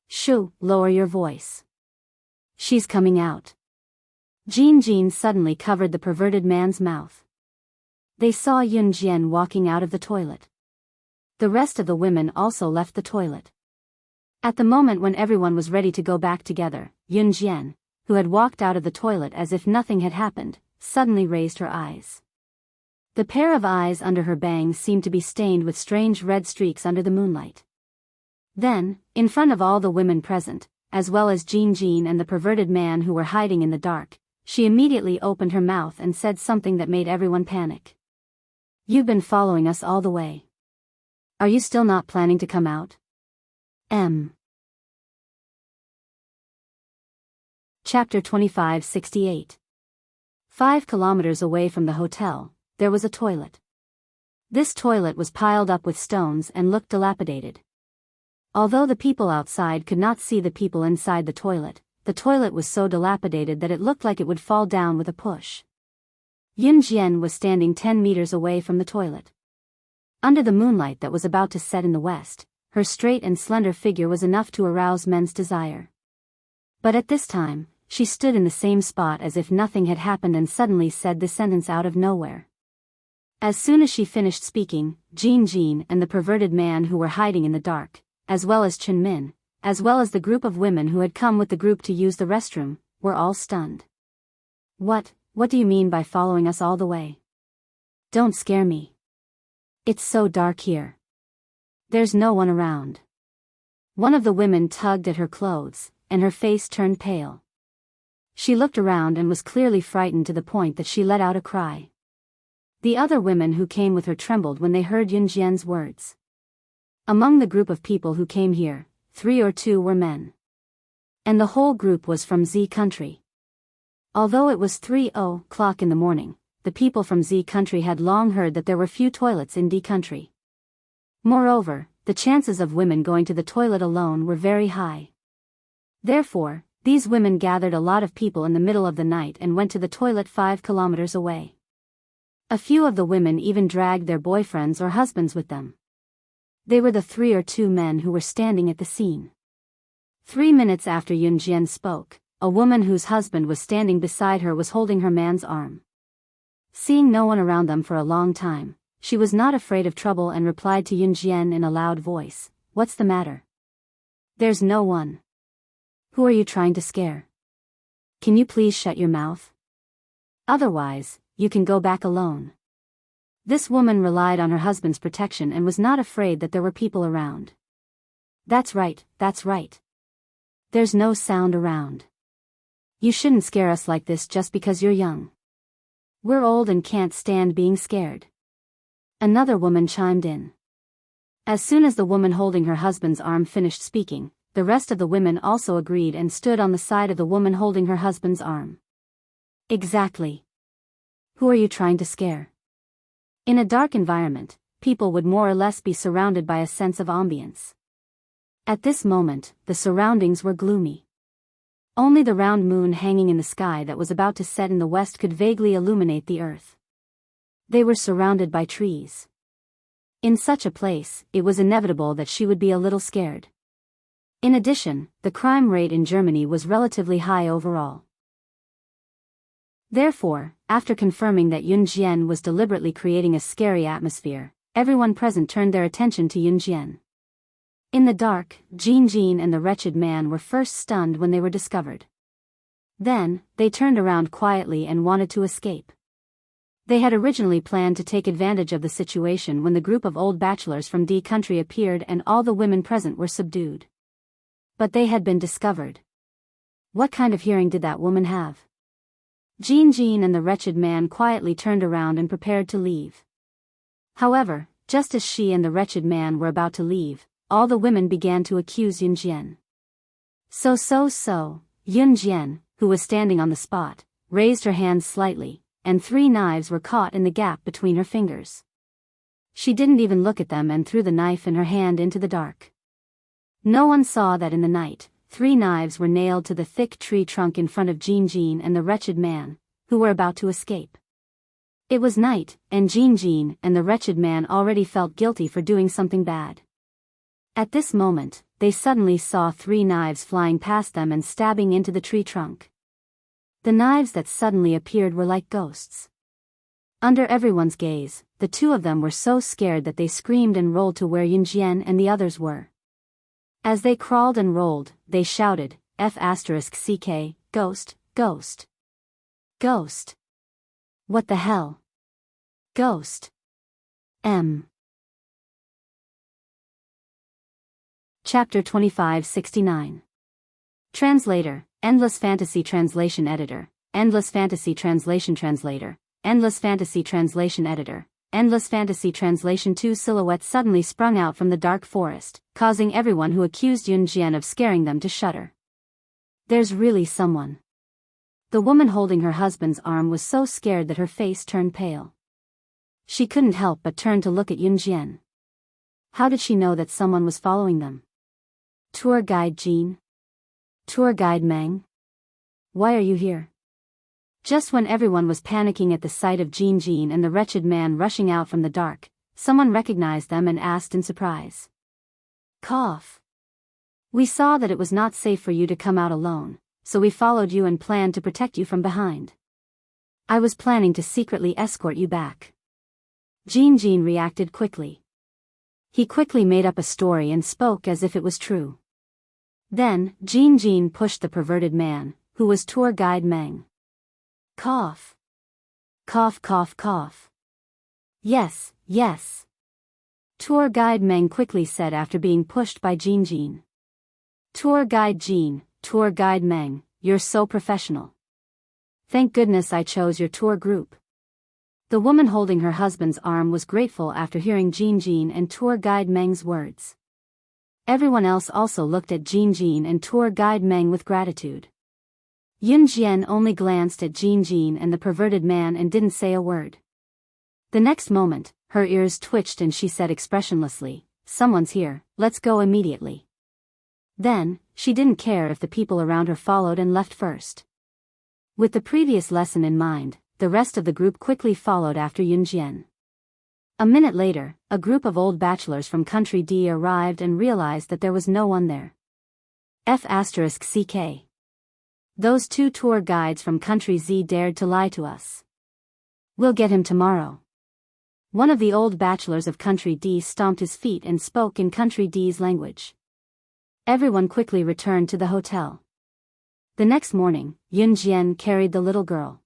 Shoo, lower your voice. She's coming out. Jean suddenly covered the perverted man's mouth. They saw Yunjian walking out of the toilet. The rest of the women also left the toilet. At the moment when everyone was ready to go back together, Yunjian, who had walked out of the toilet as if nothing had happened, suddenly raised her eyes. The pair of eyes under her bangs seemed to be stained with strange red streaks under the moonlight. Then, in front of all the women present, as well as Jean and the perverted man who were hiding in the dark, she immediately opened her mouth and said something that made everyone panic. You've been following us all the way. Are you still not planning to come out? Chapter 2568. 5 kilometers away from the hotel, there was a toilet. This toilet was piled up with stones and looked dilapidated. Although the people outside could not see the people inside the toilet was so dilapidated that it looked like it would fall down with a push. Yunjian was standing 10 meters away from the toilet. Under the moonlight that was about to set in the west, her straight and slender figure was enough to arouse men's desire. But at this time, she stood in the same spot as if nothing had happened and suddenly said this sentence out of nowhere. As soon as she finished speaking, Jean and the perverted man who were hiding in the dark, as well as Chen Min, as well as the group of women who had come with the group to use the restroom, were all stunned. What do you mean by following us all the way? Don't scare me. It's so dark here. There's no one around. One of the women tugged at her clothes, and her face turned pale. She looked around and was clearly frightened to the point that she let out a cry. The other women who came with her trembled when they heard Yunjian's words. Among the group of people who came here, 3 or 2 were men. And the whole group was from Z Country. Although it was 3:00 in the morning, the people from Z Country had long heard that there were few toilets in D Country. Moreover, the chances of women going to the toilet alone were very high. Therefore, these women gathered a lot of people in the middle of the night and went to the toilet 5 kilometers away. A few of the women even dragged their boyfriends or husbands with them. They were the 3 or 2 men who were standing at the scene. 3 minutes after Yunjian spoke, a woman whose husband was standing beside her was holding her man's arm. Seeing no one around them for a long time, she was not afraid of trouble and replied to Yunjian in a loud voice, "What's the matter?" "There's no one." "Who are you trying to scare? Can you please shut your mouth? Otherwise, you can go back alone." This woman relied on her husband's protection and was not afraid that there were people around. That's right. There's no sound around. You shouldn't scare us like this just because you're young. We're old and can't stand being scared. Another woman chimed in. As soon as the woman holding her husband's arm finished speaking, the rest of the women also agreed and stood on the side of the woman holding her husband's arm. Exactly. Who are you trying to scare? In a dark environment, people would more or less be surrounded by a sense of ambience. At this moment, the surroundings were gloomy. Only the round moon hanging in the sky that was about to set in the west could vaguely illuminate the earth. They were surrounded by trees. In such a place, it was inevitable that she would be a little scared. In addition, the crime rate in Germany was relatively high overall. Therefore, after confirming that Yun Jian was deliberately creating a scary atmosphere, everyone present turned their attention to Yun Jian. In the dark, Jin and the wretched man were first stunned when they were discovered. Then, they turned around quietly and wanted to escape. They had originally planned to take advantage of the situation when the group of old bachelors from D country appeared and all the women present were subdued. But they had been discovered. What kind of hearing did that woman have? Jin and the wretched man quietly turned around and prepared to leave. However, just as she and the wretched man were about to leave, all the women began to accuse Yun Jian. Yun Jian, who was standing on the spot, raised her hands slightly, and 3 knives were caught in the gap between her fingers. She didn't even look at them and threw the knife in her hand into the dark. No one saw that in the night, 3 knives were nailed to the thick tree trunk in front of Jin and the wretched man, who were about to escape. It was night, and Jin and the wretched man already felt guilty for doing something bad. At this moment, they suddenly saw 3 knives flying past them and stabbing into the tree trunk. The knives that suddenly appeared were like ghosts. Under everyone's gaze, the 2 of them were so scared that they screamed and rolled to where Yun Jian and the others were. As they crawled and rolled, they shouted, F***ck, ghost, ghost. Ghost. What the hell? Ghost. Chapter 2569. Translator, Endless Fantasy Translation Editor, Endless Fantasy Translation Translator, Endless Fantasy Translation Editor, Endless Fantasy Translation. 2 silhouettes suddenly sprung out from the dark forest, causing everyone who accused Yun Jian of scaring them to shudder. There's really someone. The woman holding her husband's arm was so scared that her face turned pale. She couldn't help but turn to look at Yun Jian. How did she know that someone was following them? Tour guide Jean? Tour guide Meng? Why are you here? Just when everyone was panicking at the sight of Jin and the wretched man rushing out from the dark, someone recognized them and asked in surprise. Cough. We saw that it was not safe for you to come out alone, so we followed you and planned to protect you from behind. I was planning to secretly escort you back. Jin reacted quickly. He quickly made up a story and spoke as if it was true. Then, Jin pushed the perverted man, who was tour guide Meng. Cough. Cough cough cough. Yes, yes. Tour guide Meng quickly said after being pushed by Jin. Tour guide Jean, tour guide Meng, you're so professional. Thank goodness I chose your tour group. The woman holding her husband's arm was grateful after hearing Jin and tour guide Meng's words. Everyone else also looked at Jin and tour guide Meng with gratitude. Yun Jian only glanced at Jin and the perverted man and didn't say a word. The next moment, her ears twitched and she said expressionlessly, "Someone's here, let's go immediately." Then, she didn't care if the people around her followed and left first. With the previous lesson in mind, the rest of the group quickly followed after Yun Jian. A minute later, a group of old bachelors from Country D arrived and realized that there was no one there. F***ck. Those 2 tour guides from Country Z dared to lie to us. We'll get him tomorrow. One of the old bachelors of Country D stomped his feet and spoke in Country D's language. Everyone quickly returned to the hotel. The next morning, Yun Jian carried the little girl.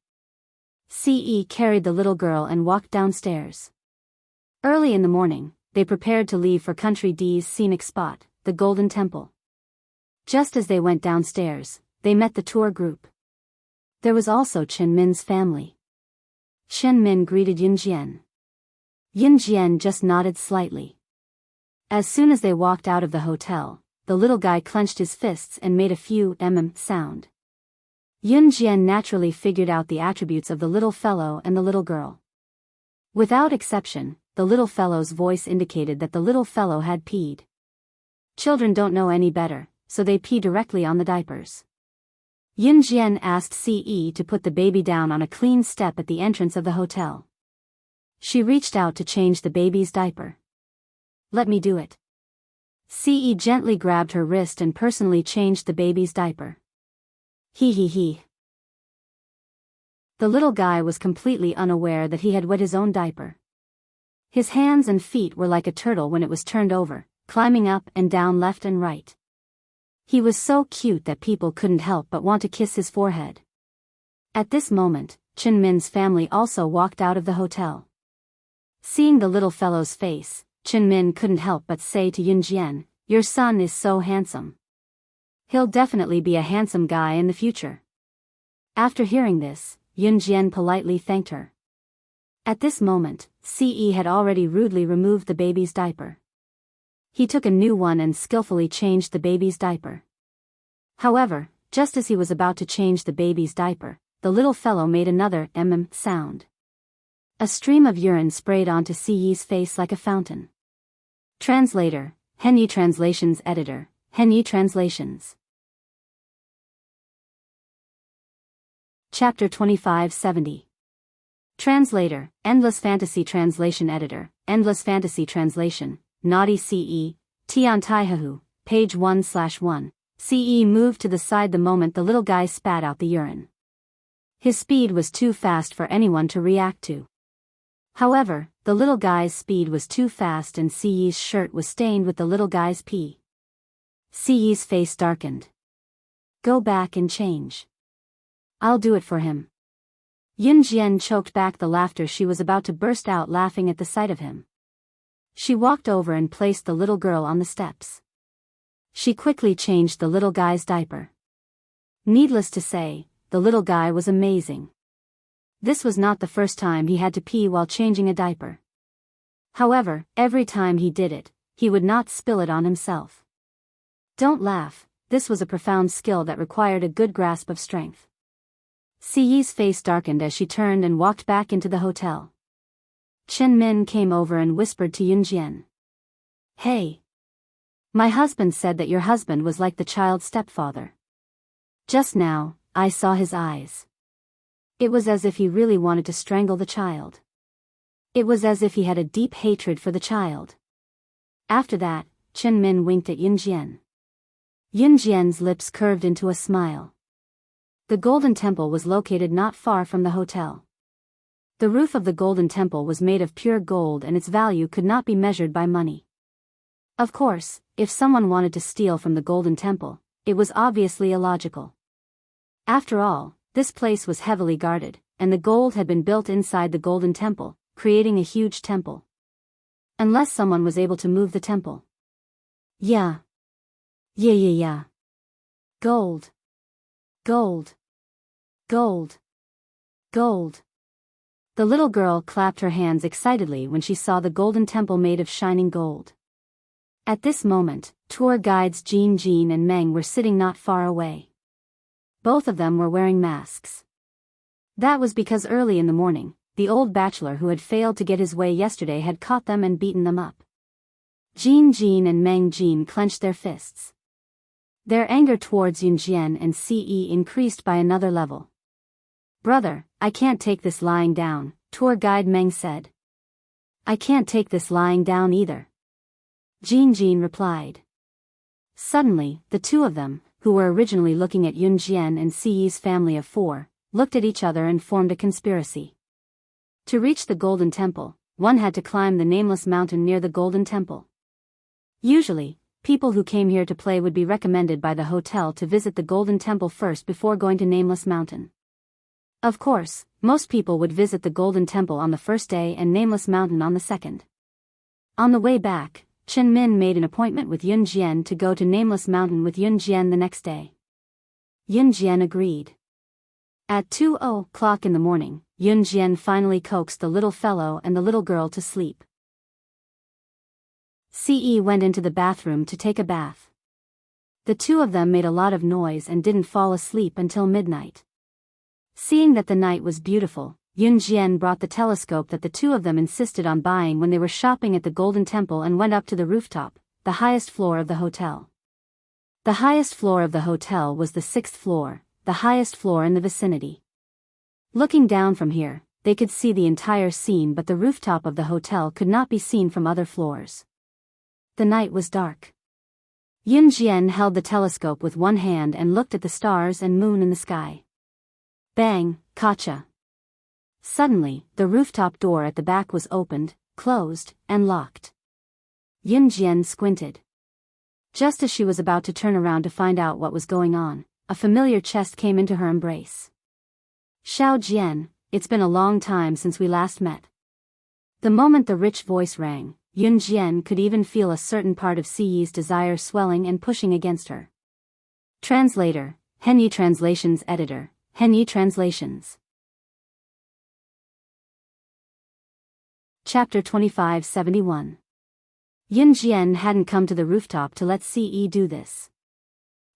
Ce carried the little girl and walked downstairs. Early in the morning, they prepared to leave for Country D's scenic spot, the Golden Temple. Just as they went downstairs, they met the tour group. There was also Chen Min's family. Chen Min greeted Yun Jian. Yun Jian just nodded slightly. As soon as they walked out of the hotel, the little guy clenched his fists and made a few sound. Yun Jian naturally figured out the attributes of the little fellow and the little girl. Without exception, the little fellow's voice indicated that the little fellow had peed. Children don't know any better, so they pee directly on the diapers. Yunjian asked Ce to put the baby down on a clean step at the entrance of the hotel. She reached out to change the baby's diaper. Let me do it. Ce gently grabbed her wrist and personally changed the baby's diaper. He. The little guy was completely unaware that he had wet his own diaper. His hands and feet were like a turtle when it was turned over, climbing up and down left and right. He was so cute that people couldn't help but want to kiss his forehead. At this moment, Chen Min's family also walked out of the hotel. Seeing the little fellow's face, Chen Min couldn't help but say to Yunjian, "Your son is so handsome. He'll definitely be a handsome guy in the future." After hearing this, Yunjian politely thanked her. At this moment, Ce had already rudely removed the baby's diaper. He took a new one and skillfully changed the baby's diaper. However, just as he was about to change the baby's diaper, the little fellow made another sound. A stream of urine sprayed onto Ce's face like a fountain. Translator, Henyi Translations Editor, Henyi Translations. Chapter 2570. Translator, Endless Fantasy Translation Editor, Endless Fantasy Translation, Naughty Ce, Tian Taihahu, page 1/1. Ce moved to the side the moment the little guy spat out the urine. His speed was too fast for anyone to react to. However, the little guy's speed was too fast and Ce's shirt was stained with the little guy's pee. Ce's face darkened. Go back and change. I'll do it for him. Yunjian choked back the laughter she was about to burst out laughing at the sight of him. She walked over and placed the little girl on the steps. She quickly changed the little guy's diaper. Needless to say, the little guy was amazing. This was not the first time he had to pee while changing a diaper. However, every time he did it, he would not spill it on himself. Don't laugh, this was a profound skill that required a good grasp of strength. Ce's face darkened as she turned and walked back into the hotel. Chen Min came over and whispered to Yunjian. Hey! My husband said that your husband was like the child's stepfather. Just now, I saw his eyes. It was as if he really wanted to strangle the child. It was as if he had a deep hatred for the child. After that, Chen Min winked at Yunjian. Yunjian's lips curved into a smile. The Golden Temple was located not far from the hotel. The roof of the Golden Temple was made of pure gold and its value could not be measured by money. Of course, if someone wanted to steal from the Golden Temple, it was obviously illogical. After all, this place was heavily guarded, and the gold had been built inside the Golden Temple, creating a huge temple. Unless someone was able to move the temple. Yeah. Gold. Gold. Gold. Gold. The little girl clapped her hands excitedly when she saw the Golden Temple made of shining gold. At this moment, tour guides Jean and Meng were sitting not far away. Both of them were wearing masks. That was because early in the morning, the old bachelor who had failed to get his way yesterday had caught them and beaten them up. Jean and Meng clenched their fists. Their anger towards Yunjian and Ce increased by another level. Brother, I can't take this lying down, tour guide Meng said. I can't take this lying down either. Jean replied. Suddenly, the two of them, who were originally looking at Yunjian and Ce's family of 4, looked at each other and formed a conspiracy. To reach the Golden Temple, one had to climb the nameless mountain near the Golden Temple. Usually, people who came here to play would be recommended by the hotel to visit the Golden Temple first before going to Nameless Mountain. Of course, most people would visit the Golden Temple on the first day and Nameless Mountain on the second. On the way back, Chen Min made an appointment with Yunjian to go to Nameless Mountain with Yunjian the next day. Yunjian agreed. At 2:00 in the morning, Yunjian finally coaxed the little fellow and the little girl to sleep. Ce went into the bathroom to take a bath. The two of them made a lot of noise and didn't fall asleep until midnight. Seeing that the night was beautiful, Yun Jian brought the telescope that the two of them insisted on buying when they were shopping at the Golden Temple and went up to the rooftop, the highest floor of the hotel. The highest floor of the hotel was the 6th floor, the highest floor in the vicinity. Looking down from here, they could see the entire scene, but the rooftop of the hotel could not be seen from other floors. The night was dark. Yun Jian held the telescope with one hand and looked at the stars and moon in the sky. Bang, gotcha. Suddenly, the rooftop door at the back was opened, closed, and locked. Yun Jian squinted. Just as she was about to turn around to find out what was going on, a familiar chest came into her embrace. Xiao Jian, it's been a long time since we last met. The moment the rich voice rang, Yun Jian could even feel a certain part of Siyi's desire swelling and pushing against her. Translator, Henyi Translations Editor, Henyi Translations. Chapter 2571. Yun Jian hadn't come to the rooftop to let Ce do this.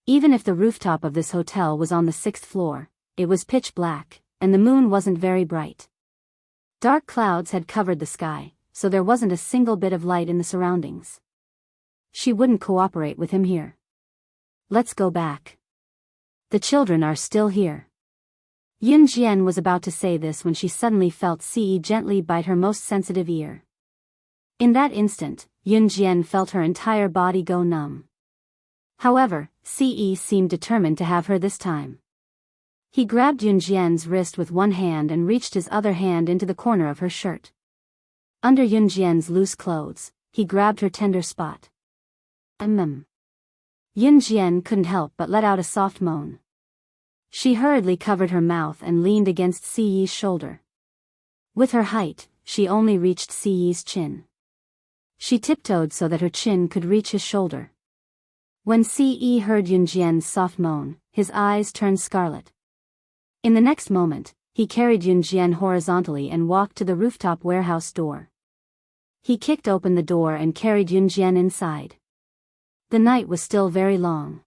Even if the rooftop of this hotel was on the 6th floor, it was pitch black, and the moon wasn't very bright. Dark clouds had covered the sky, so there wasn't a single bit of light in the surroundings. She wouldn't cooperate with him here. Let's go back. The children are still here. Yun Jian was about to say this when she suddenly felt Ce gently bite her most sensitive ear. In that instant, Yun Jian felt her entire body go numb. However, Ce seemed determined to have her this time. He grabbed Yun Jian's wrist with one hand and reached his other hand into the corner of her shirt. Under Yun Jian's loose clothes, he grabbed her tender spot. Yun Jian couldn't help but let out a soft moan. She hurriedly covered her mouth and leaned against Ce's shoulder. With her height, she only reached Ce's chin. She tiptoed so that her chin could reach his shoulder. When Ce heard Yun Jian's soft moan, his eyes turned scarlet. In the next moment, he carried Yun Jian horizontally and walked to the rooftop warehouse door. He kicked open the door and carried Yun Jian inside. The night was still very long.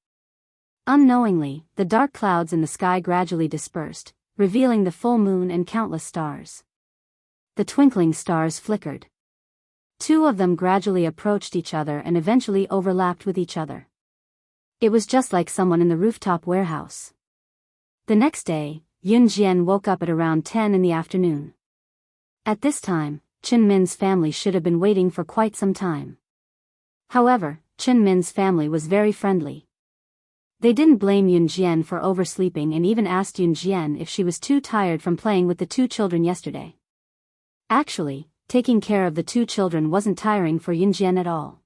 Unknowingly, the dark clouds in the sky gradually dispersed, revealing the full moon and countless stars. The twinkling stars flickered. Two of them gradually approached each other and eventually overlapped with each other. It was just like someone in the rooftop warehouse. The next day, Yun Jian woke up at around 10 in the afternoon. At this time, Chen Min's family should have been waiting for quite some time. However, Chen Min's family was very friendly. They didn't blame Yun Jian for oversleeping and even asked Yun Jian if she was too tired from playing with the two children yesterday. Actually, taking care of the two children wasn't tiring for Yun Jian at all.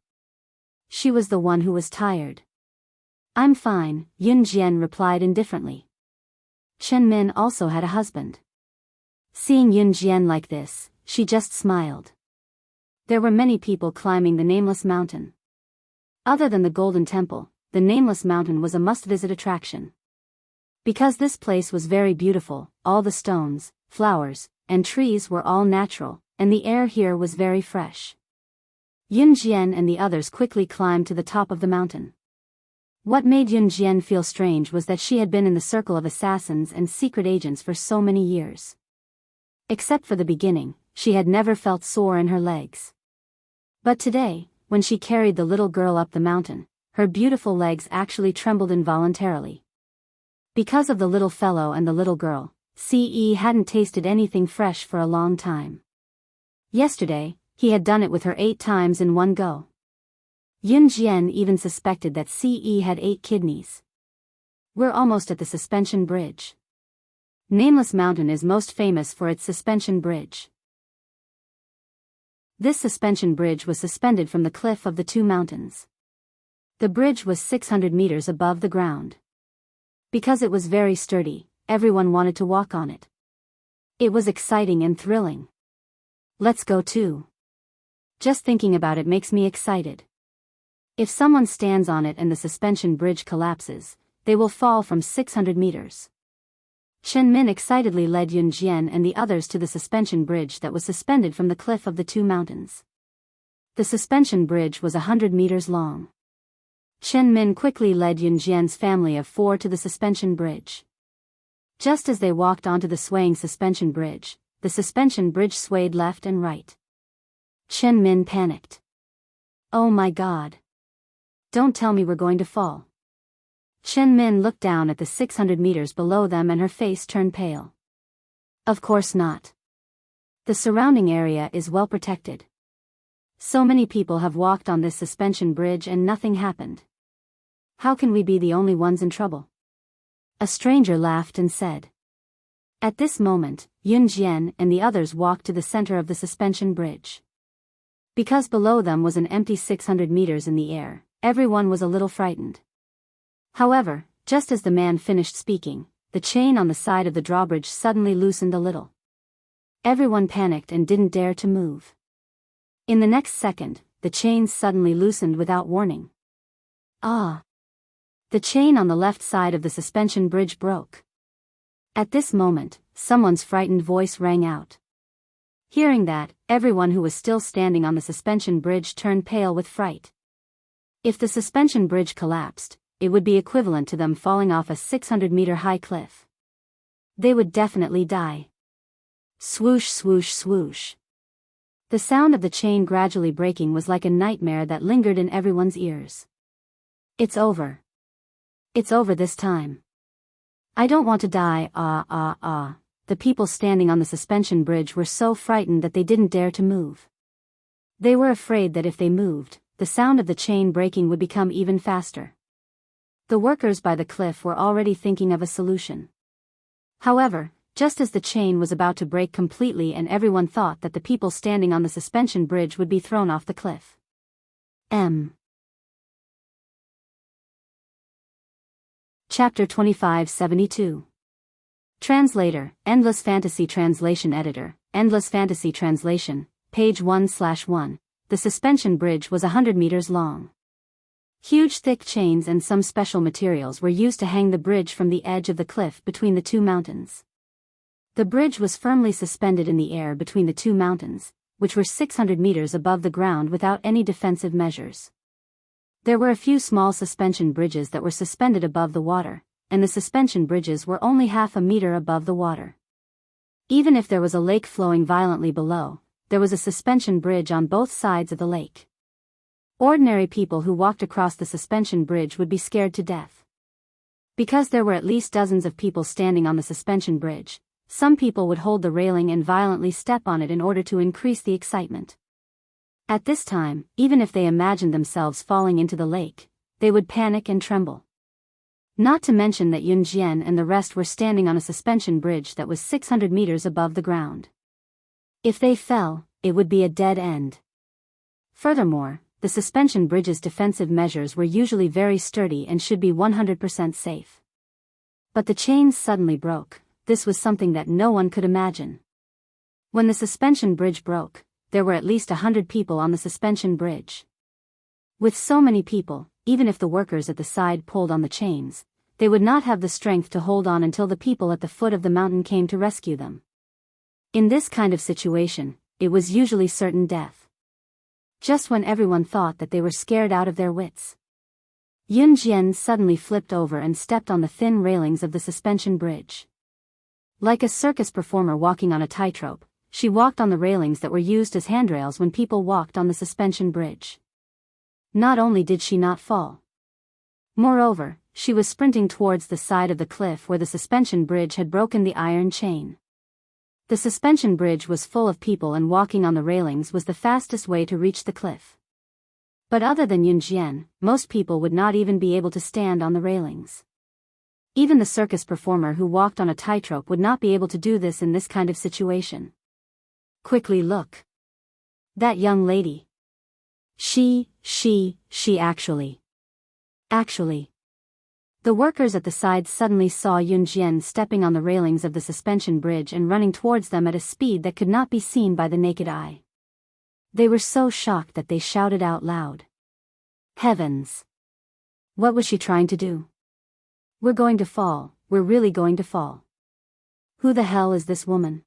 She was the one who was tired. I'm fine, Yun Jian replied indifferently. Chen Min also had a husband. Seeing Yun Jian like this, she just smiled. There were many people climbing the Nameless Mountain. Other than the Golden Temple, the Nameless Mountain was a must-visit attraction. Because this place was very beautiful, all the stones, flowers, and trees were all natural, and the air here was very fresh. Yun Jian and the others quickly climbed to the top of the mountain. What made Yun Jian feel strange was that she had been in the circle of assassins and secret agents for so many years. Except for the beginning, she had never felt sore in her legs. But today, when she carried the little girl up the mountain, her beautiful legs actually trembled involuntarily. Because of the little fellow and the little girl, Ce hadn't tasted anything fresh for a long time. Yesterday, he had done it with her 8 times in one go. Yun Jian even suspected that Ce had 8 kidneys. We're almost at the suspension bridge. Nameless Mountain is most famous for its suspension bridge. This suspension bridge was suspended from the cliff of the two mountains. The bridge was 600 meters above the ground. Because it was very sturdy, everyone wanted to walk on it. It was exciting and thrilling. Let's go too. Just thinking about it makes me excited. If someone stands on it and the suspension bridge collapses, they will fall from 600 meters. Chen Min excitedly led Yun Jian and the others to the suspension bridge that was suspended from the cliff of the two mountains. The suspension bridge was 100 meters long. Chen Min quickly led Yun Jian's family of 4 to the suspension bridge. Just as they walked onto the swaying suspension bridge, the suspension bridge swayed left and right. Chen Min panicked. Oh my God. Don't tell me we're going to fall. Chen Min looked down at the 600 meters below them and her face turned pale. Of course not. The surrounding area is well protected. So many people have walked on this suspension bridge and nothing happened. How can we be the only ones in trouble? A stranger laughed and said. At this moment, Yun Jian and the others walked to the center of the suspension bridge. Because below them was an empty 600 meters in the air, everyone was a little frightened. However, just as the man finished speaking, the chain on the side of the drawbridge suddenly loosened a little. Everyone panicked and didn't dare to move. In the next second, the chain suddenly loosened without warning. Ah! The chain on the left side of the suspension bridge broke. At this moment, someone's frightened voice rang out. Hearing that, everyone who was still standing on the suspension bridge turned pale with fright. If the suspension bridge collapsed, it would be equivalent to them falling off a 600-meter-high cliff. They would definitely die. Swoosh, swoosh, swoosh. The sound of the chain gradually breaking was like a nightmare that lingered in everyone's ears. It's over. It's over this time. I don't want to die, The people standing on the suspension bridge were so frightened that they didn't dare to move. They were afraid that if they moved, the sound of the chain breaking would become even faster. The workers by the cliff were already thinking of a solution. However, just as the chain was about to break completely and everyone thought that the people standing on the suspension bridge would be thrown off the cliff. Chapter 2572. Translator, Endless Fantasy Translation Editor, Endless Fantasy Translation, page 1/1. The suspension bridge was 100 meters long. Huge thick chains and some special materials were used to hang the bridge from the edge of the cliff between the two mountains. The bridge was firmly suspended in the air between the two mountains, which were 600 meters above the ground without any defensive measures. There were a few small suspension bridges that were suspended above the water, and the suspension bridges were only half a meter above the water. Even if there was a lake flowing violently below, there was a suspension bridge on both sides of the lake. Ordinary people who walked across the suspension bridge would be scared to death. Because there were at least dozens of people standing on the suspension bridge, some people would hold the railing and violently step on it in order to increase the excitement. At this time, even if they imagined themselves falling into the lake, they would panic and tremble. Not to mention that Yun Jian and the rest were standing on a suspension bridge that was 600 meters above the ground. If they fell, it would be a dead end. Furthermore, the suspension bridge's defensive measures were usually very sturdy and should be 100% safe. But the chains suddenly broke. This was something that no one could imagine. When the suspension bridge broke, there were at least 100 people on the suspension bridge. With so many people, even if the workers at the side pulled on the chains, they would not have the strength to hold on until the people at the foot of the mountain came to rescue them. In this kind of situation, it was usually certain death. Just when everyone thought that they were scared out of their wits, Yun Jian suddenly flipped over and stepped on the thin railings of the suspension bridge. Like a circus performer walking on a tightrope, she walked on the railings that were used as handrails when people walked on the suspension bridge. Not only did she not fall. Moreover, she was sprinting towards the side of the cliff where the suspension bridge had broken the iron chain. The suspension bridge was full of people and walking on the railings was the fastest way to reach the cliff. But other than Yun Jian, most people would not even be able to stand on the railings. Even the circus performer who walked on a tightrope would not be able to do this in this kind of situation. Quickly look. That young lady. She actually. The workers at the side suddenly saw Yun Jian stepping on the railings of the suspension bridge and running towards them at a speed that could not be seen by the naked eye. They were so shocked that they shouted out loud. Heavens! What was she trying to do? We're going to fall, we're really going to fall. Who the hell is this woman?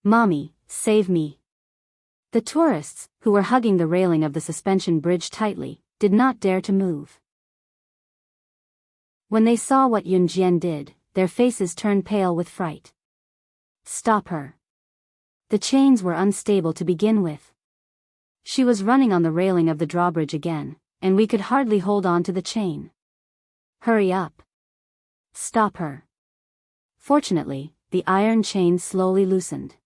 Mommy, save me. The tourists, who were hugging the railing of the suspension bridge tightly, did not dare to move. When they saw what Yun Jian did, their faces turned pale with fright. Stop her. The chains were unstable to begin with. She was running on the railing of the drawbridge again, and we could hardly hold on to the chain. Hurry up. Stop her. Fortunately, the iron chain slowly loosened.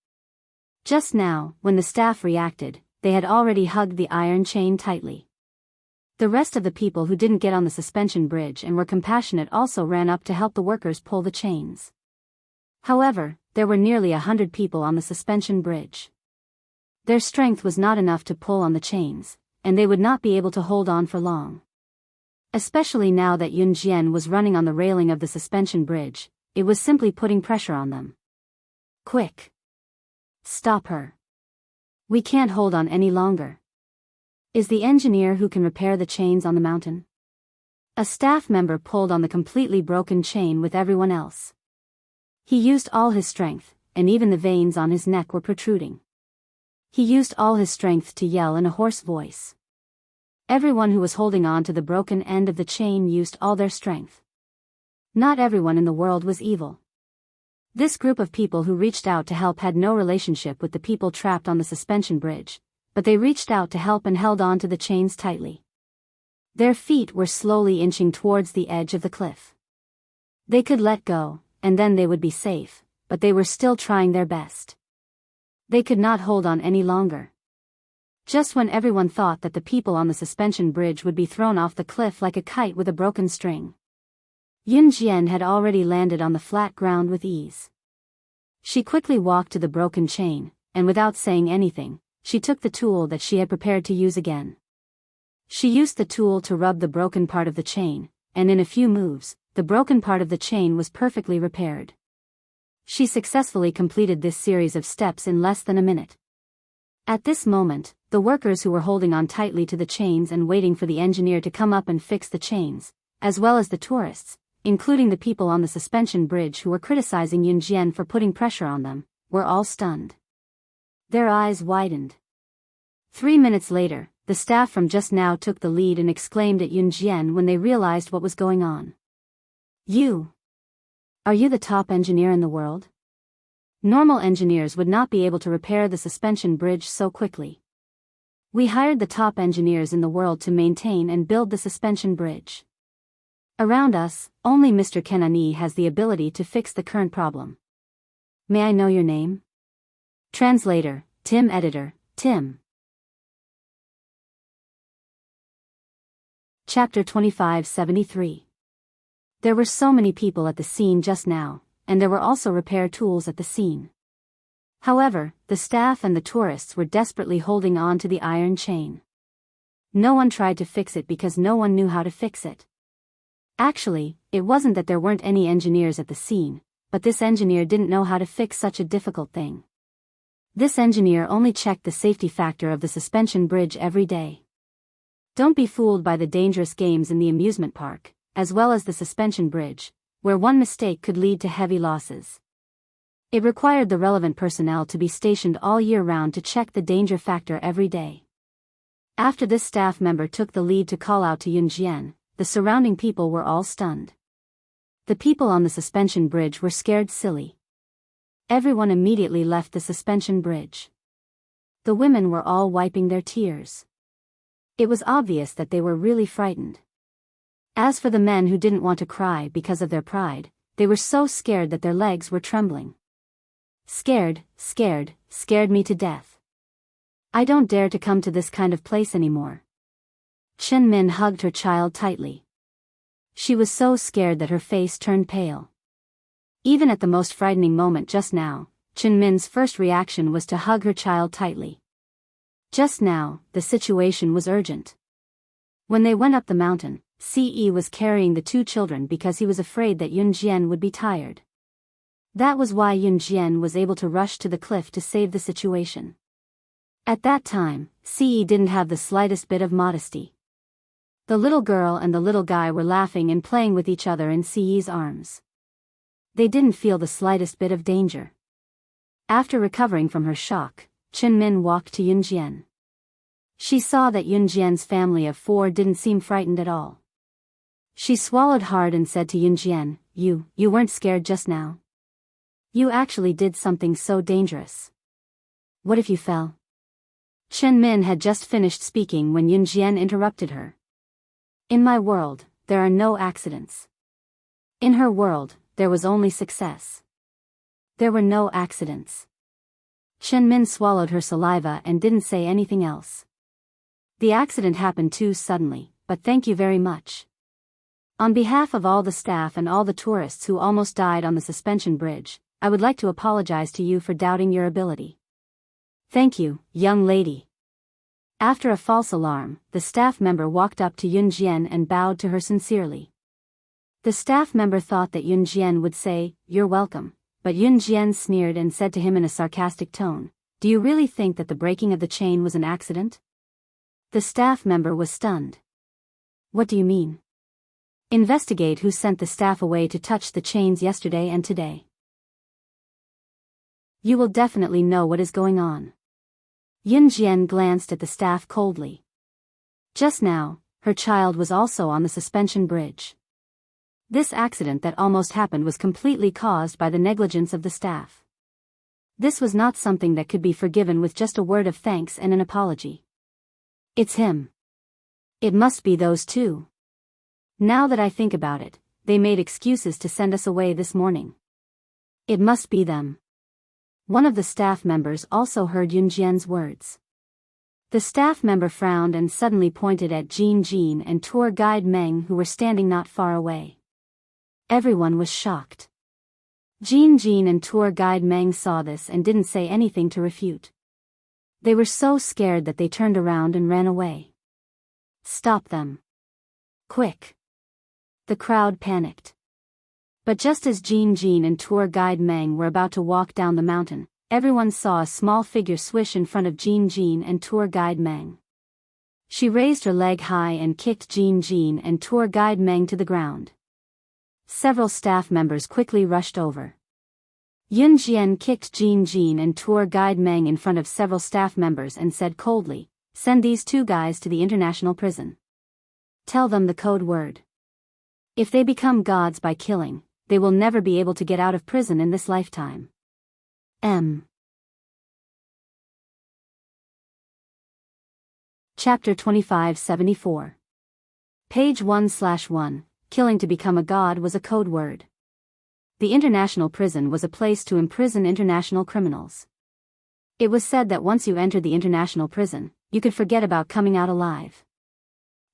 Just now, when the staff reacted, they had already hugged the iron chain tightly. The rest of the people who didn't get on the suspension bridge and were compassionate also ran up to help the workers pull the chains. However, there were nearly 100 people on the suspension bridge. Their strength was not enough to pull on the chains, and they would not be able to hold on for long. Especially now that Yun Jian was running on the railing of the suspension bridge, it was simply putting pressure on them. Quick! Stop her. We can't hold on any longer. Is the engineer who can repair the chains on the mountain? A staff member pulled on the completely broken chain with everyone else. He used all his strength, and even the veins on his neck were protruding. He used all his strength to yell in a hoarse voice. Everyone who was holding on to the broken end of the chain used all their strength. Not everyone in the world was evil. This group of people who reached out to help had no relationship with the people trapped on the suspension bridge, but they reached out to help and held on to the chains tightly. Their feet were slowly inching towards the edge of the cliff. They could let go, and then they would be safe, but they were still trying their best. They could not hold on any longer. Just when everyone thought that the people on the suspension bridge would be thrown off the cliff like a kite with a broken string, Yun Jian had already landed on the flat ground with ease. She quickly walked to the broken chain, and without saying anything, she took the tool that she had prepared to use again. She used the tool to rub the broken part of the chain, and in a few moves, the broken part of the chain was perfectly repaired. She successfully completed this series of steps in less than a minute. At this moment, the workers who were holding on tightly to the chains and waiting for the engineer to come up and fix the chains, as well as the tourists, including the people on the suspension bridge who were criticizing Yun Jian for putting pressure on them, were all stunned. Their eyes widened. 3 minutes later, the staff from just now took the lead and exclaimed at Yun Jian when they realized what was going on. Are you the top engineer in the world? Normal engineers would not be able to repair the suspension bridge so quickly. We hired the top engineers in the world to maintain and build the suspension bridge. Around us, only Mr. Kenani has the ability to fix the current problem. May I know your name? Translator, Tim. Editor, Tim. Chapter 2573. There were so many people at the scene just now, and there were also repair tools at the scene. However, the staff and the tourists were desperately holding on to the iron chain. No one tried to fix it because no one knew how to fix it. Actually, it wasn't that there weren't any engineers at the scene, but this engineer didn't know how to fix such a difficult thing. This engineer only checked the safety factor of the suspension bridge every day. Don't be fooled by the dangerous games in the amusement park, as well as the suspension bridge, where one mistake could lead to heavy losses. It required the relevant personnel to be stationed all year round to check the danger factor every day. After this staff member took the lead to call out to Yun Jian, the surrounding people were all stunned. The people on the suspension bridge were scared silly. Everyone immediately left the suspension bridge. The women were all wiping their tears. It was obvious that they were really frightened. As for the men who didn't want to cry because of their pride, they were so scared that their legs were trembling. Scared me to death. I don't dare to come to this kind of place anymore. Chen Min hugged her child tightly. She was so scared that her face turned pale. Even at the most frightening moment just now, Chen Min's first reaction was to hug her child tightly. Just now, the situation was urgent. When they went up the mountain, Ce was carrying the two children because he was afraid that Yun Jian would be tired. That was why Yun Jian was able to rush to the cliff to save the situation. At that time, Ce didn't have the slightest bit of modesty. The little girl and the little guy were laughing and playing with each other in Ce's arms. They didn't feel the slightest bit of danger. After recovering from her shock, Chen Min walked to Yun Jian. She saw that Yun Jian's family of 4 didn't seem frightened at all. She swallowed hard and said to Yun Jian, You weren't scared just now? You actually did something so dangerous. What if you fell? Chen Min had just finished speaking when Yun Jian interrupted her. In my world, there are no accidents. In her world, there was only success. There were no accidents. Chen Min swallowed her saliva and didn't say anything else. The accident happened too suddenly, but thank you very much. On behalf of all the staff and all the tourists who almost died on the suspension bridge, I would like to apologize to you for doubting your ability. Thank you, young lady. After a false alarm, the staff member walked up to Yun Jian and bowed to her sincerely. The staff member thought that Yun Jian would say, "You're welcome," but Yun Jian sneered and said to him in a sarcastic tone, "Do you really think that the breaking of the chain was an accident?" The staff member was stunned. What do you mean? Investigate who sent the staff away to touch the chains yesterday and today. You will definitely know what is going on. Yun Jian glanced at the staff coldly. Just now, her child was also on the suspension bridge. This accident that almost happened was completely caused by the negligence of the staff. This was not something that could be forgiven with just a word of thanks and an apology. It's him. It must be those two. Now that I think about it, they made excuses to send us away this morning. It must be them. One of the staff members also heard Yun Jian's words. The staff member frowned and suddenly pointed at Jin and tour guide Meng, who were standing not far away. Everyone was shocked. Jin and tour guide Meng saw this and didn't say anything to refute. They were so scared that they turned around and ran away. Stop them. Quick. The crowd panicked. But just as Jin and tour guide Meng were about to walk down the mountain, everyone saw a small figure swish in front of Jin and tour guide Meng. She raised her leg high and kicked Jin and tour guide Meng to the ground. Several staff members quickly rushed over. Yun Jian kicked Jin and tour guide Meng in front of several staff members and said coldly, "Send these two guys to the international prison. Tell them the code word. If they become gods by killing, they will never be able to get out of prison in this lifetime." Chapter 2574. Page 1/1. Killing to become a god was a code word. The international prison was a place to imprison international criminals. It was said that once you entered the international prison, you could forget about coming out alive.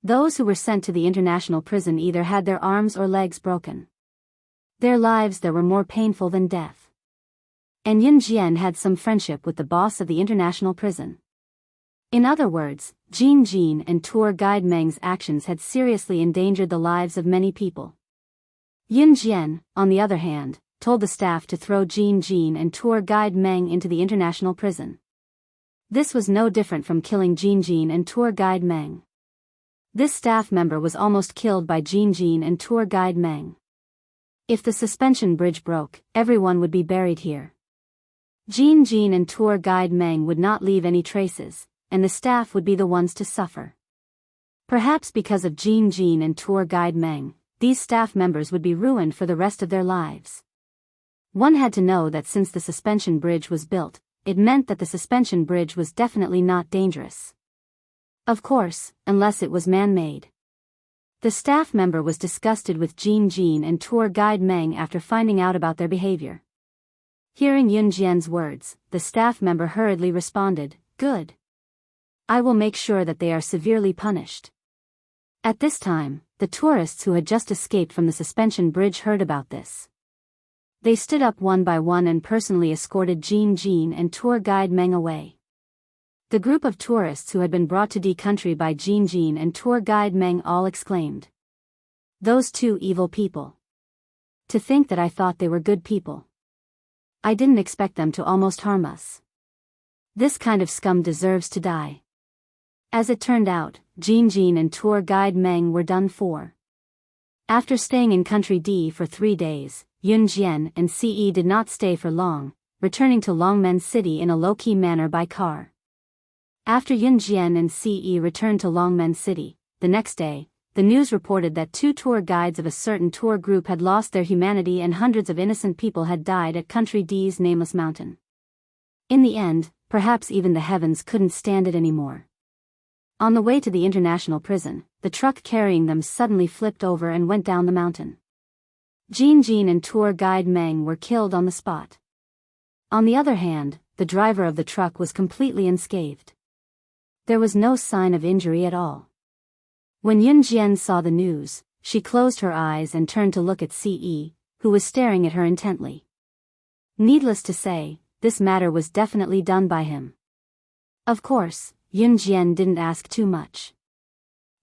Those who were sent to the international prison either had their arms or legs broken. Their lives there were more painful than death. And Yun Jian had some friendship with the boss of the international prison. In other words, Jin and tour guide Meng's actions had seriously endangered the lives of many people. Yun Jian, on the other hand, told the staff to throw Jin and tour guide Meng into the international prison. This was no different from killing Jin and tour guide Meng. This staff member was almost killed by Jin and tour guide Meng. If the suspension bridge broke, everyone would be buried here. Jin and tour guide Meng would not leave any traces, and the staff would be the ones to suffer. Perhaps because of Jin and tour guide Meng, these staff members would be ruined for the rest of their lives. One had to know that since the suspension bridge was built, it meant that the suspension bridge was definitely not dangerous. Of course, unless it was man-made. The staff member was disgusted with Jin and tour guide Meng after finding out about their behavior. Hearing Yun Jian's words, the staff member hurriedly responded, "Good. I will make sure that they are severely punished." At this time, the tourists who had just escaped from the suspension bridge heard about this. They stood up one by one and personally escorted Jin and tour guide Meng away. The group of tourists who had been brought to D country by Jin and tour guide Meng all exclaimed, "Those two evil people. To think that I thought they were good people. I didn't expect them to almost harm us. This kind of scum deserves to die." As it turned out, Jin and tour guide Meng were done for. After staying in country D for 3 days, Yun Jian and Ce did not stay for long, returning to Longmen City in a low-key manner by car. After Yun Jian and Ce returned to Longmen City, the next day, the news reported that 2 tour guides of a certain tour group had lost their humanity and hundreds of innocent people had died at Country D's nameless mountain. In the end, perhaps even the heavens couldn't stand it anymore. On the way to the international prison, the truck carrying them suddenly flipped over and went down the mountain. Jin and tour guide Meng were killed on the spot. On the other hand, the driver of the truck was completely unscathed. There was no sign of injury at all. When Yunjian saw the news, she closed her eyes and turned to look at Ce, who was staring at her intently. Needless to say, this matter was definitely done by him. Of course, Yunjian didn't ask too much.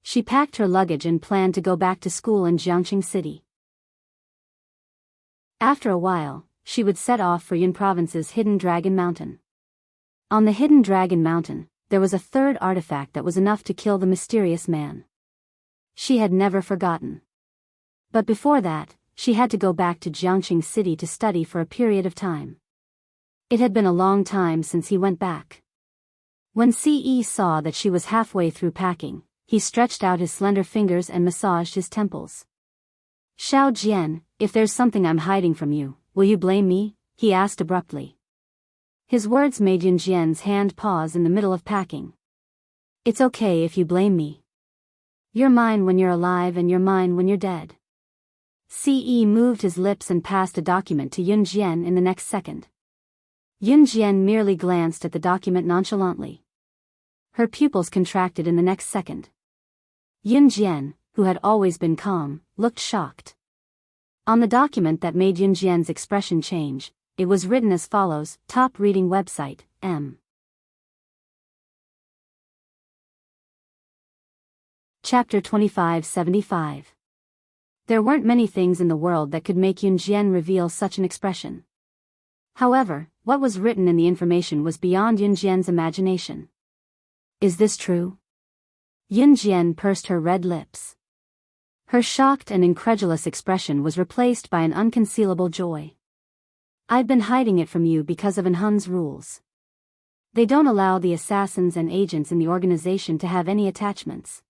She packed her luggage and planned to go back to school in Jiangxing City. After a while, she would set off for Yun Province's Hidden Dragon Mountain. On the Hidden Dragon Mountain, there was a third artifact that was enough to kill the mysterious man. She had never forgotten. But before that, she had to go back to Jiangxing City to study for a period of time. It had been a long time since he went back. When Ce saw that she was halfway through packing, he stretched out his slender fingers and massaged his temples. "Xiao Jian, if there's something I'm hiding from you, will you blame me?" he asked abruptly. His words made Yunjian's hand pause in the middle of packing. "It's okay if you blame me. You're mine when you're alive and you're mine when you're dead." Ce moved his lips and passed a document to Yunjian in the next second. Yunjian merely glanced at the document nonchalantly. Her pupils contracted in the next second. Yunjian, who had always been calm, looked shocked. On the document that made Yunjian's expression change, it was written as follows: Top reading website, M. Chapter 2575. There weren't many things in the world that could make Yunjian reveal such an expression. However, what was written in the information was beyond Yunjian's imagination. Is this true? Yunjian pursed her red lips. Her shocked and incredulous expression was replaced by an unconcealable joy. "I've been hiding it from you because of Enhun's rules. They don't allow the assassins and agents in the organization to have any attachments.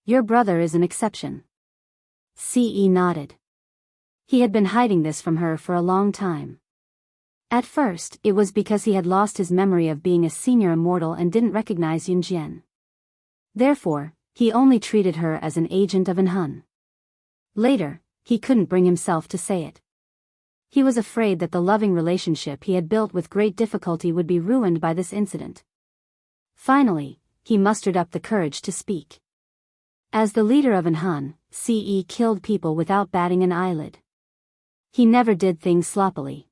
Your brother is an exception." Ce nodded. He had been hiding this from her for a long time. At first, it was because he had lost his memory of being a senior immortal and didn't recognize Yunjian. Therefore, he only treated her as an agent of Enhun. Later, he couldn't bring himself to say it. He was afraid that the loving relationship he had built with great difficulty would be ruined by this incident. Finally, he mustered up the courage to speak. As the leader of Enhun, Ce killed people without batting an eyelid. He never did things sloppily.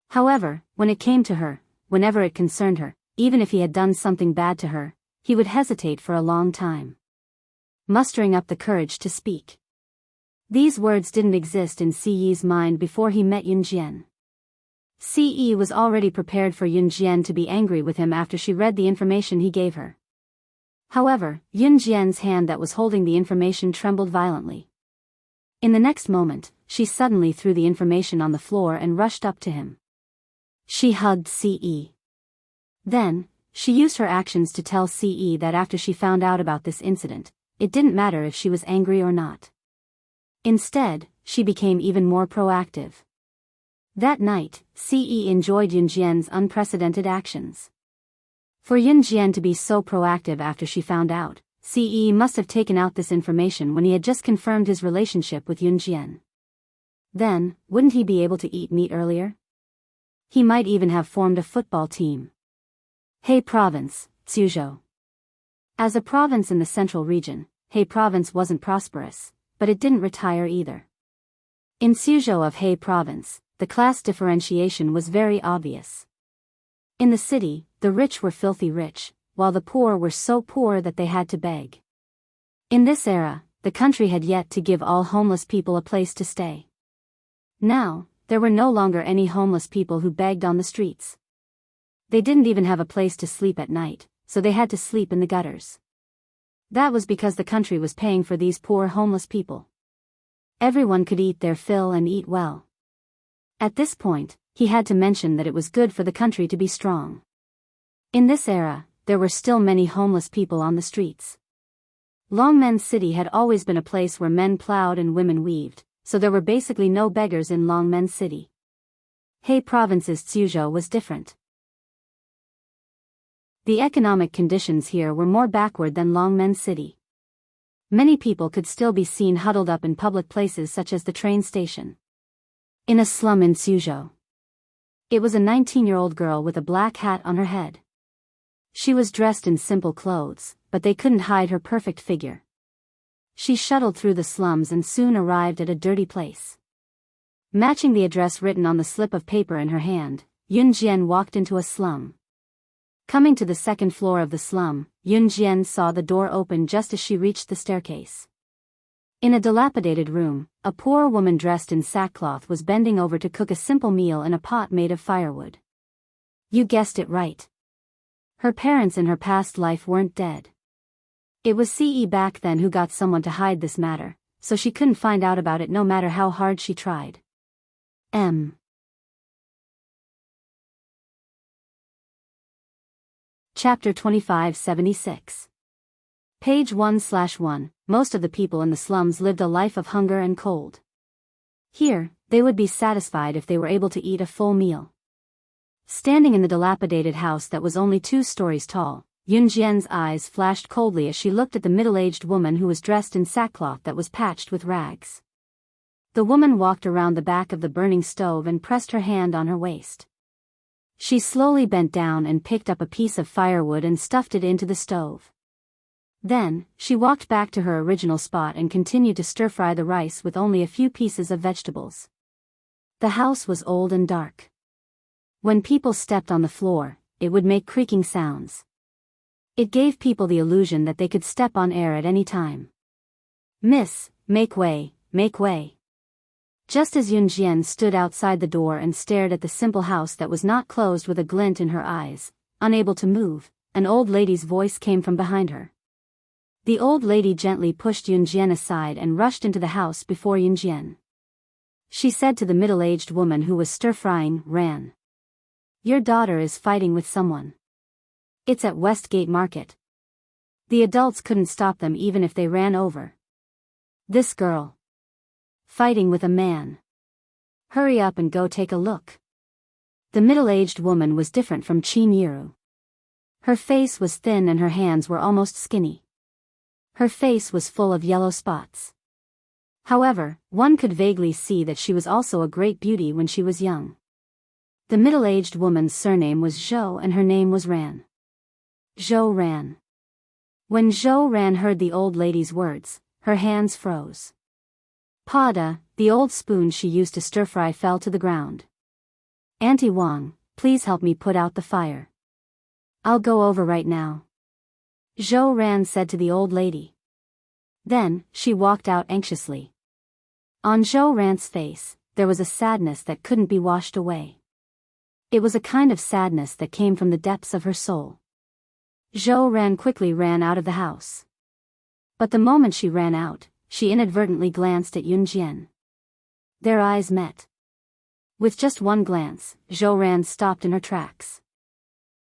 However, when it came to her, whenever it concerned her, even if he had done something bad to her, he would hesitate for a long time, mustering up the courage to speak. These words didn't exist in Ce's mind before he met Yunjian. Ce was already prepared for Yunjian to be angry with him after she read the information he gave her. However, Yunjian's hand that was holding the information trembled violently. In the next moment, she suddenly threw the information on the floor and rushed up to him. She hugged Ce. Then, she used her actions to tell Ce that after she found out about this incident, it didn't matter if she was angry or not. Instead, she became even more proactive. That night, Ce enjoyed Yunjian's unprecedented actions. For Yunjian to be so proactive after she found out, Ce must have taken out this information when he had just confirmed his relationship with Yunjian. Then, wouldn't he be able to eat meat earlier? He might even have formed a football team. He Province, Suzhou. As a province in the central region, He Province wasn't prosperous, but it didn't retire either. In Suzhou of He Province, the class differentiation was very obvious. In the city, the rich were filthy rich, while the poor were so poor that they had to beg. In this era, the country had yet to give all homeless people a place to stay. Now, there were no longer any homeless people who begged on the streets. They didn't even have a place to sleep at night, so they had to sleep in the gutters. That was because the country was paying for these poor homeless people. Everyone could eat their fill and eat well. At this point, he had to mention that it was good for the country to be strong. In this era, there were still many homeless people on the streets. Longmen City had always been a place where men plowed and women weaved, so there were basically no beggars in Longmen City. He Province's Suzhou was different. The economic conditions here were more backward than Longmen City. Many people could still be seen huddled up in public places such as the train station. In a slum in Suzhou. It was a 19-year-old girl with a black hat on her head. She was dressed in simple clothes, but they couldn't hide her perfect figure. She shuttled through the slums and soon arrived at a dirty place. Matching the address written on the slip of paper in her hand, Yun Jian walked into a slum. Coming to the second floor of the slum, Yun Jian saw the door open just as she reached the staircase. In a dilapidated room, a poor woman dressed in sackcloth was bending over to cook a simple meal in a pot made of firewood. You guessed it right. Her parents in her past life weren't dead. It was Ce back then who got someone to hide this matter, so she couldn't find out about it no matter how hard she tried. Chapter 2576. Page 1/1. Most of the people in the slums lived a life of hunger and cold. Here, they would be satisfied if they were able to eat a full meal. Standing in the dilapidated house that was only 2 stories tall, Yun Jian's eyes flashed coldly as she looked at the middle-aged woman who was dressed in sackcloth that was patched with rags. The woman walked around the back of the burning stove and pressed her hand on her waist. She slowly bent down and picked up a piece of firewood and stuffed it into the stove. Then, she walked back to her original spot and continued to stir-fry the rice with only a few pieces of vegetables. The house was old and dark. When people stepped on the floor, it would make creaking sounds. It gave people the illusion that they could step on air at any time. "Miss, make way, make way." Just as Yun Jian stood outside the door and stared at the simple house that was not closed with a glint in her eyes, unable to move, an old lady's voice came from behind her. The old lady gently pushed Yun Jian aside and rushed into the house before Yun Jian. She said to the middle-aged woman who was stir-frying, "Ran. Your daughter is fighting with someone. It's at Westgate Market." The adults couldn't stop them even if they ran over. "This girl. Fighting with a man. Hurry up and go take a look." The middle-aged woman was different from Qin Yiru. Her face was thin and her hands were almost skinny. Her face was full of yellow spots. However, one could vaguely see that she was also a great beauty when she was young. The middle-aged woman's surname was Zhou and her name was Ran. Zhou Ran. When Zhou Ran heard the old lady's words, her hands froze. Pada, the old spoon she used to stir-fry, fell to the ground. "Auntie Wang, please help me put out the fire. I'll go over right now," Zhou Ran said to the old lady. Then, she walked out anxiously. On Zhou Ran's face, there was a sadness that couldn't be washed away. It was a kind of sadness that came from the depths of her soul. Zhou Ran quickly ran out of the house. But the moment she ran out, she inadvertently glanced at Yun Jian. Their eyes met. With just one glance, Zhou Ran stopped in her tracks.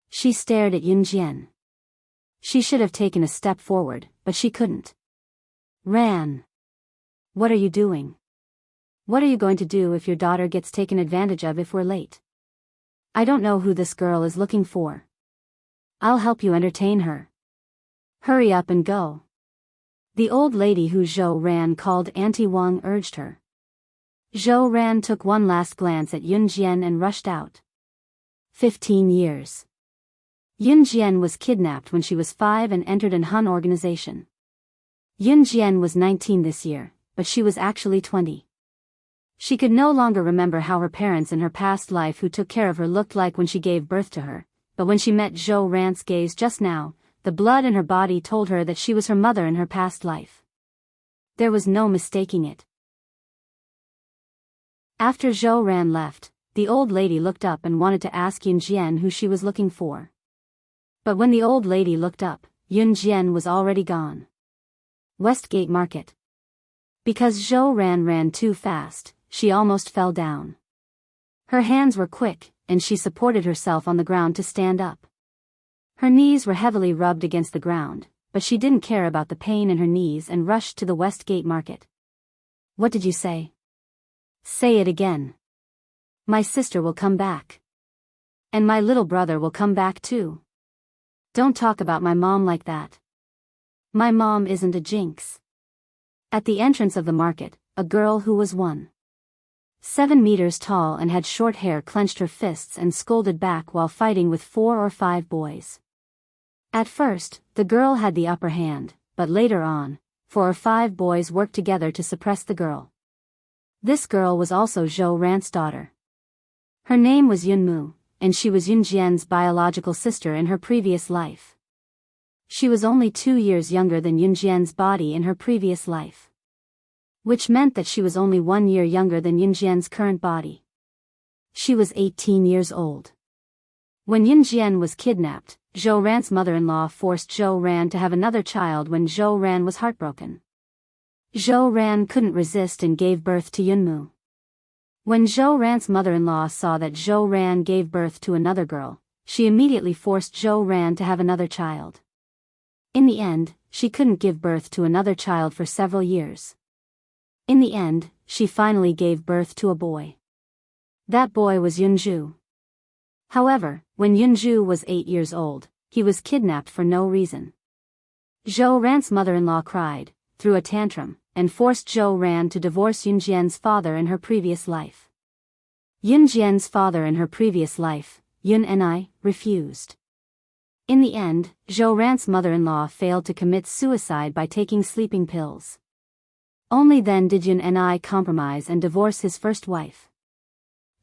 She stared at Yun Jian. She should have taken a step forward, but she couldn't. "Ran. What are you doing? What are you going to do if your daughter gets taken advantage of if we're late? I don't know who this girl is looking for. I'll help you entertain her. Hurry up and go." The old lady who Zhou Ran called Auntie Wang urged her. Zhou Ran took one last glance at Yun Jian and rushed out. 15 years. Yun Jian was kidnapped when she was 5 and entered an Han organization. Yun Jian was 19 this year, but she was actually 20. She could no longer remember how her parents in her past life who took care of her looked like when she gave birth to her, but when she met Zhou Ran's gaze just now, the blood in her body told her that she was her mother in her past life. There was no mistaking it. After Zhou Ran left, the old lady looked up and wanted to ask Yun Jian who she was looking for. But when the old lady looked up, Yun Jian was already gone. Westgate Market. Because Zhou Ran ran too fast, she almost fell down. Her hands were quick, and she supported herself on the ground to stand up. Her knees were heavily rubbed against the ground, but she didn't care about the pain in her knees and rushed to the Westgate Market. "What did you say?" "Say it again." "My sister will come back. And my little brother will come back too." Don't talk about my mom like that. My mom isn't a jinx. At the entrance of the market, a girl who was 1.7 meters tall and had short hair clenched her fists and scolded back while fighting with 4 or 5 boys. At first, the girl had the upper hand, but later on, 4 or 5 boys worked together to suppress the girl. This girl was also Zhou Ran's daughter. Her name was Yunmu, and she was Yun Jian's biological sister in her previous life. She was only 2 years younger than Yun Jian's body in her previous life, which meant that she was only 1 year younger than Yun Jian's current body. She was 18 years old. When Yun Jian was kidnapped, Zhou Ran's mother-in-law forced Zhou Ran to have another child when Zhou Ran was heartbroken. Zhou Ran couldn't resist and gave birth to Yunmu. When Zhou Ran's mother-in-law saw that Zhou Ran gave birth to another girl, she immediately forced Zhou Ran to have another child. In the end, she couldn't give birth to another child for several years. In the end, she finally gave birth to a boy. That boy was Yunju. However, when Yunju was 8 years old, he was kidnapped for no reason. Zhou Ran's mother-in-law cried, threw a tantrum, and forced Zhou Ran to divorce Yun Jian's father in her previous life. Yun Jian's father in her previous life, Yun Ni, refused. In the end, Zhou Ran's mother-in-law failed to commit suicide by taking sleeping pills. Only then did Yun Ni compromise and divorce his first wife.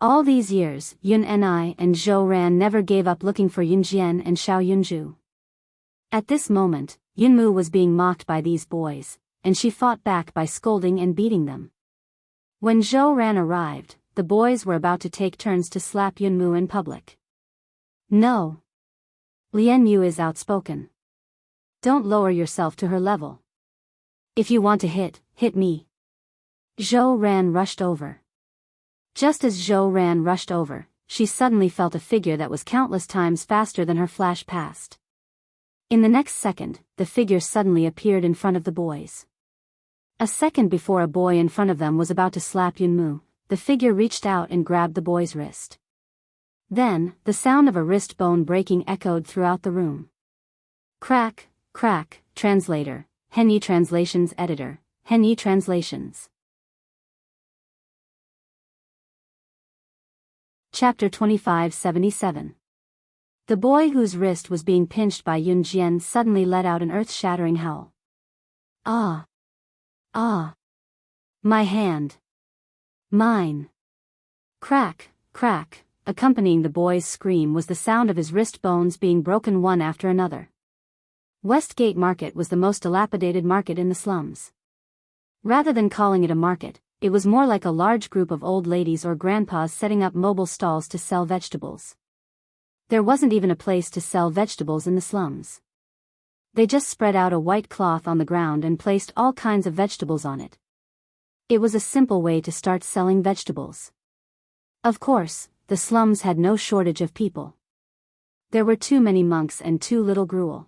All these years, Yun Ni and Zhou Ran never gave up looking for Yun Jian and Xiao Yunju. At this moment, Yunmu was being mocked by these boys, and she fought back by scolding and beating them. When Zhou Ran arrived, the boys were about to take turns to slap Yunmu in public. No. Lian Yu is outspoken. Don't lower yourself to her level. If you want to hit me. Zhou Ran rushed over. Just as Zhou Ran rushed over, she suddenly felt a figure that was countless times faster than her flash past. In the next second, the figure suddenly appeared in front of the boys. A second before a boy in front of them was about to slap Yunmu, the figure reached out and grabbed the boy's wrist. Then, the sound of a wrist bone breaking echoed throughout the room. Crack, crack, translator, Henyi Translations editor, Henyi Translations. Chapter 2577. The boy whose wrist was being pinched by Yun Jian suddenly let out an earth-shattering howl. Ah! Ah! My hand! Mine! Crack, crack, accompanying the boy's scream was the sound of his wrist bones being broken one after another. Westgate Market was the most dilapidated market in the slums. Rather than calling it a market, it was more like a large group of old ladies or grandpas setting up mobile stalls to sell vegetables. There wasn't even a place to sell vegetables in the slums. They just spread out a white cloth on the ground and placed all kinds of vegetables on it. It was a simple way to start selling vegetables. Of course, the slums had no shortage of people. There were too many monks and too little gruel.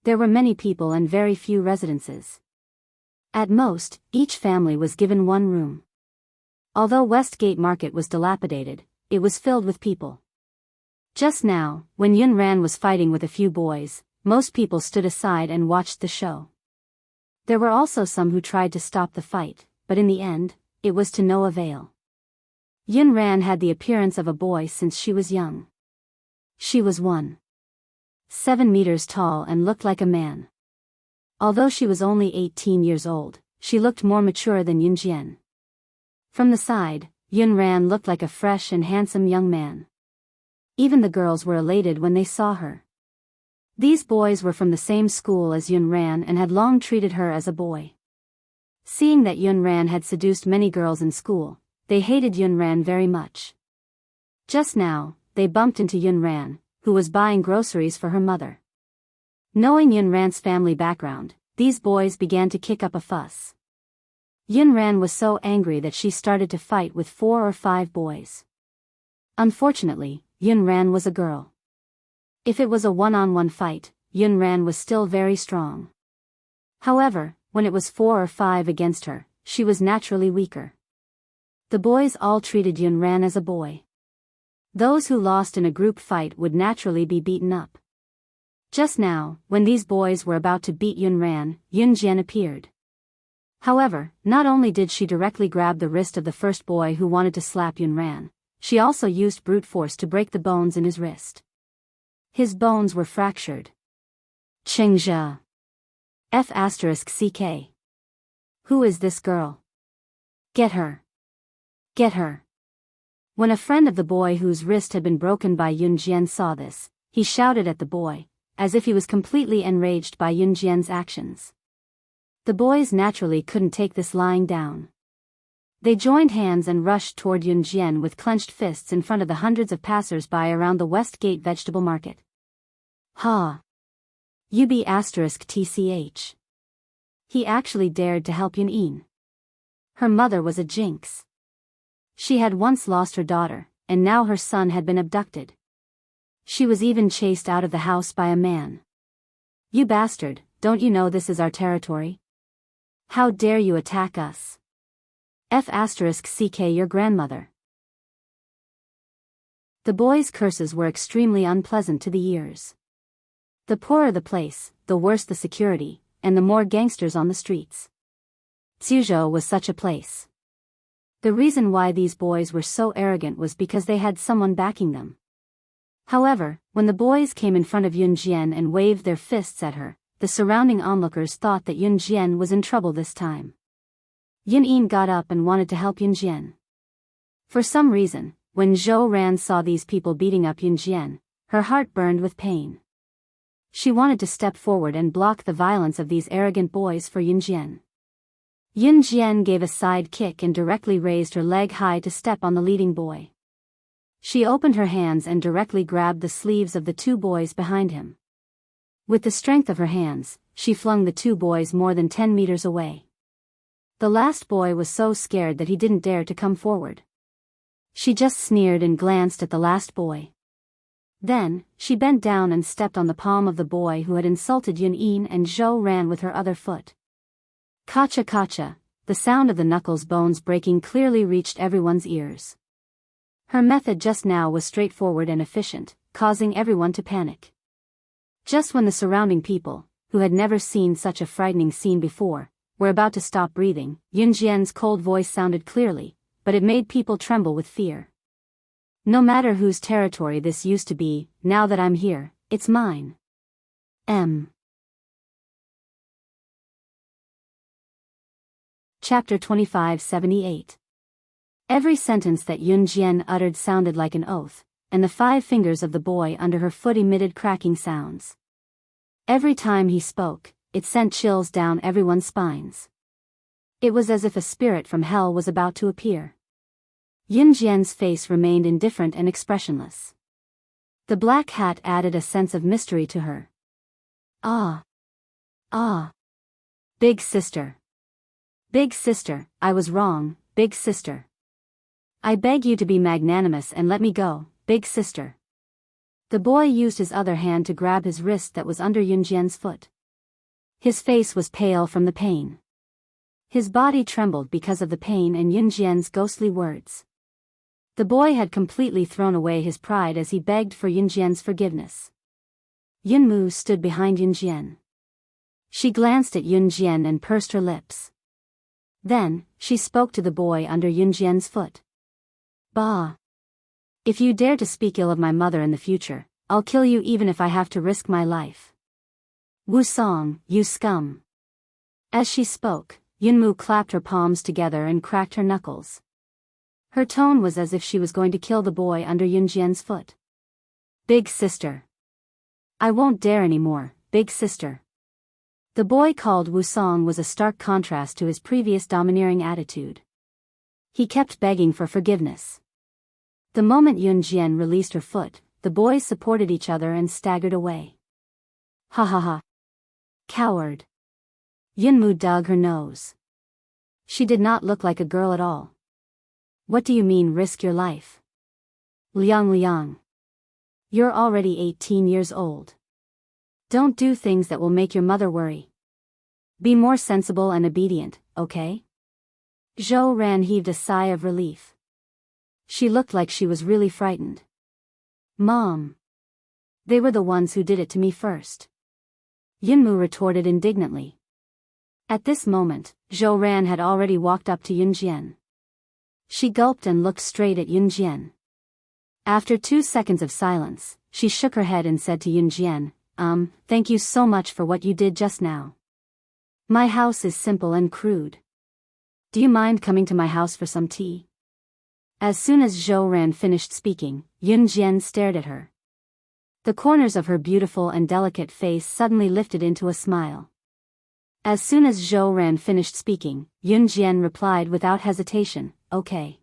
There were many people and very few residences. At most, each family was given one room. Although Westgate Market was dilapidated, it was filled with people. Just now, when Yun Ran was fighting with a few boys, most people stood aside and watched the show. There were also some who tried to stop the fight, but in the end, it was to no avail. Yun Ran had the appearance of a boy since she was young. She was 1.7 meters tall and looked like a man. Although she was only 18 years old, she looked more mature than Yun Jian. From the side, Yun Ran looked like a fresh and handsome young man. Even the girls were elated when they saw her. These boys were from the same school as Yun Ran and had long treated her as a boy. Seeing that Yun Ran had seduced many girls in school, they hated Yun Ran very much. Just now, they bumped into Yun Ran, who was buying groceries for her mother. Knowing Yun Ran's family background, these boys began to kick up a fuss. Yun Ran was so angry that she started to fight with 4 or 5 boys. Unfortunately, Yun Ran was a girl. If it was a one-on-one fight, Yun Ran was still very strong. However, when it was 4 or 5 against her, she was naturally weaker. The boys all treated Yun Ran as a boy. Those who lost in a group fight would naturally be beaten up. Just now, when these boys were about to beat Yun Ran, Yun Jian appeared. However, not only did she directly grab the wrist of the first boy who wanted to slap Yun Ran, she also used brute force to break the bones in his wrist. His bones were fractured. Chengzhe. F***CK. Who is this girl? Get her. Get her. When a friend of the boy whose wrist had been broken by Yun Jian saw this, he shouted at the boy, as if he was completely enraged by Yun Jian's actions. The boys naturally couldn't take this lying down. They joined hands and rushed toward Yun Jian with clenched fists in front of the hundreds of passers-by around the West Gate vegetable market. Ha! UB*TCH. He actually dared to help Yun Yin. Her mother was a jinx. She had once lost her daughter, and now her son had been abducted. She was even chased out of the house by a man. You bastard, don't you know this is our territory? How dare you attack us? F***CK your grandmother. The boys' curses were extremely unpleasant to the ears. The poorer the place, the worse the security, and the more gangsters on the streets. Suzhou was such a place. The reason why these boys were so arrogant was because they had someone backing them. However, when the boys came in front of Yun Jian and waved their fists at her, the surrounding onlookers thought that Yun Jian was in trouble this time. Yun Yin got up and wanted to help Yun Jian. For some reason, when Zhou Ran saw these people beating up Yun Jian, her heart burned with pain. She wanted to step forward and block the violence of these arrogant boys for Yun Jian. Yun Jian gave a side kick and directly raised her leg high to step on the leading boy. She opened her hands and directly grabbed the sleeves of the two boys behind him. With the strength of her hands, she flung the two boys more than 10 meters away. The last boy was so scared that he didn't dare to come forward. She just sneered and glanced at the last boy. Then, she bent down and stepped on the palm of the boy who had insulted Yun Yin, and Zhou Ran with her other foot. Kacha kacha, the sound of the knuckles bones breaking clearly reached everyone's ears. Her method just now was straightforward and efficient, causing everyone to panic. Just when the surrounding people, who had never seen such a frightening scene before, were about to stop breathing, Yun Jian's cold voice sounded clearly, but it made people tremble with fear. No matter whose territory this used to be, now that I'm here, it's mine. Chapter 2578. Every sentence that Yun Jian uttered sounded like an oath, and the 5 fingers of the boy under her foot emitted cracking sounds. Every time he spoke, it sent chills down everyone's spines. It was as if a spirit from hell was about to appear. Yun Jian's face remained indifferent and expressionless. The black hat added a sense of mystery to her. Ah. Big sister. Big sister, I was wrong, big sister. I beg you to be magnanimous and let me go, big sister. The boy used his other hand to grab his wrist that was under Yun Jian's foot. His face was pale from the pain. His body trembled because of the pain and Yun Jian's ghostly words. The boy had completely thrown away his pride as he begged for Yun Jian's forgiveness. Yun Mu stood behind Yun Jian. She glanced at Yun Jian and pursed her lips. Then, she spoke to the boy under Yun Jian's foot. Bah! If you dare to speak ill of my mother in the future, I'll kill you even if I have to risk my life. Wu Song, you scum! As she spoke, Yun Mu clapped her palms together and cracked her knuckles. Her tone was as if she was going to kill the boy under Yun Jian's foot. Big sister. I won't dare anymore, big sister. The boy called Wu Song was a stark contrast to his previous domineering attitude. He kept begging for forgiveness. The moment Yun Jian released her foot, the boys supported each other and staggered away. Ha ha ha. Coward. Yun Mu dug her nose. She did not look like a girl at all. What do you mean risk your life? Liang. You're already 18 years old. Don't do things that will make your mother worry. Be more sensible and obedient, okay? Zhou Ran heaved a sigh of relief. She looked like she was really frightened. Mom. They were the ones who did it to me first. Yunmu retorted indignantly. At this moment, Zhou Ran had already walked up to Yunjian. She gulped and looked straight at Yunjian. After 2 seconds of silence, she shook her head and said to Yunjian, thank you so much for what you did just now. My house is simple and crude. Do you mind coming to my house for some tea? As soon as Zhou Ran finished speaking, Yunjian stared at her. The corners of her beautiful and delicate face suddenly lifted into a smile. As soon as Zhou Ran finished speaking, Yunjian replied without hesitation, okay.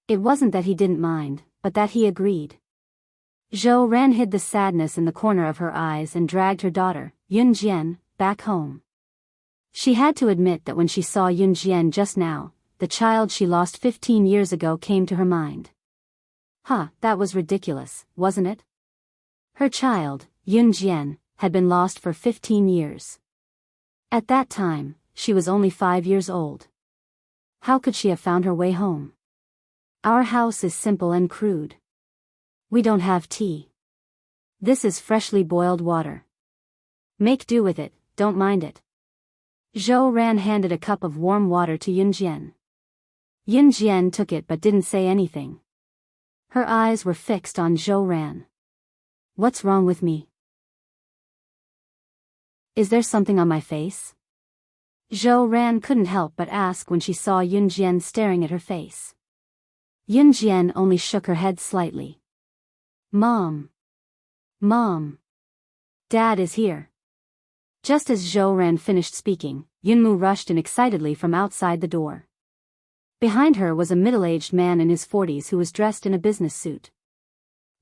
It wasn't that he didn't mind, but that he agreed. Zhou Ran hid the sadness in the corner of her eyes and dragged her daughter, Yunjian, back home. She had to admit that when she saw Yunjian just now, the child she lost 15 years ago came to her mind. That was ridiculous, wasn't it? Her child, Yunjian, had been lost for 15 years. At that time, she was only 5 years old. How could she have found her way home? Our house is simple and crude. We don't have tea. This is freshly boiled water. Make do with it, don't mind it. Zhou Ran handed a cup of warm water to Yunjian. Yunjian took it but didn't say anything. Her eyes were fixed on Zhou Ran. What's wrong with me? Is there something on my face? Zhou Ran couldn't help but ask when she saw Yunjian staring at her face. Yunjian only shook her head slightly. Mom. Dad is here. Just as Zhou Ran finished speaking, Yunmu rushed in excitedly from outside the door. Behind her was a middle-aged man in his 40s who was dressed in a business suit.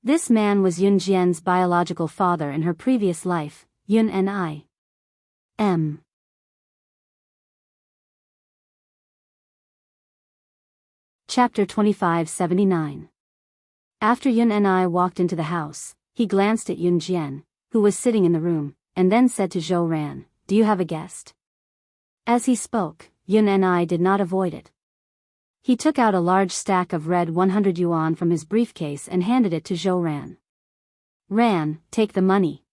This man was Yunjian's biological father in her previous life, Yun and I. Chapter 2579. After Yun and I walked into the house, he glanced at Yunjian, who was sitting in the room, and then said to Zhou Ran, "Do you have a guest?" As he spoke, Yun and I did not avoid it. He took out a large stack of red 100 yuan from his briefcase and handed it to Zhou Ran. "Ran, take the money."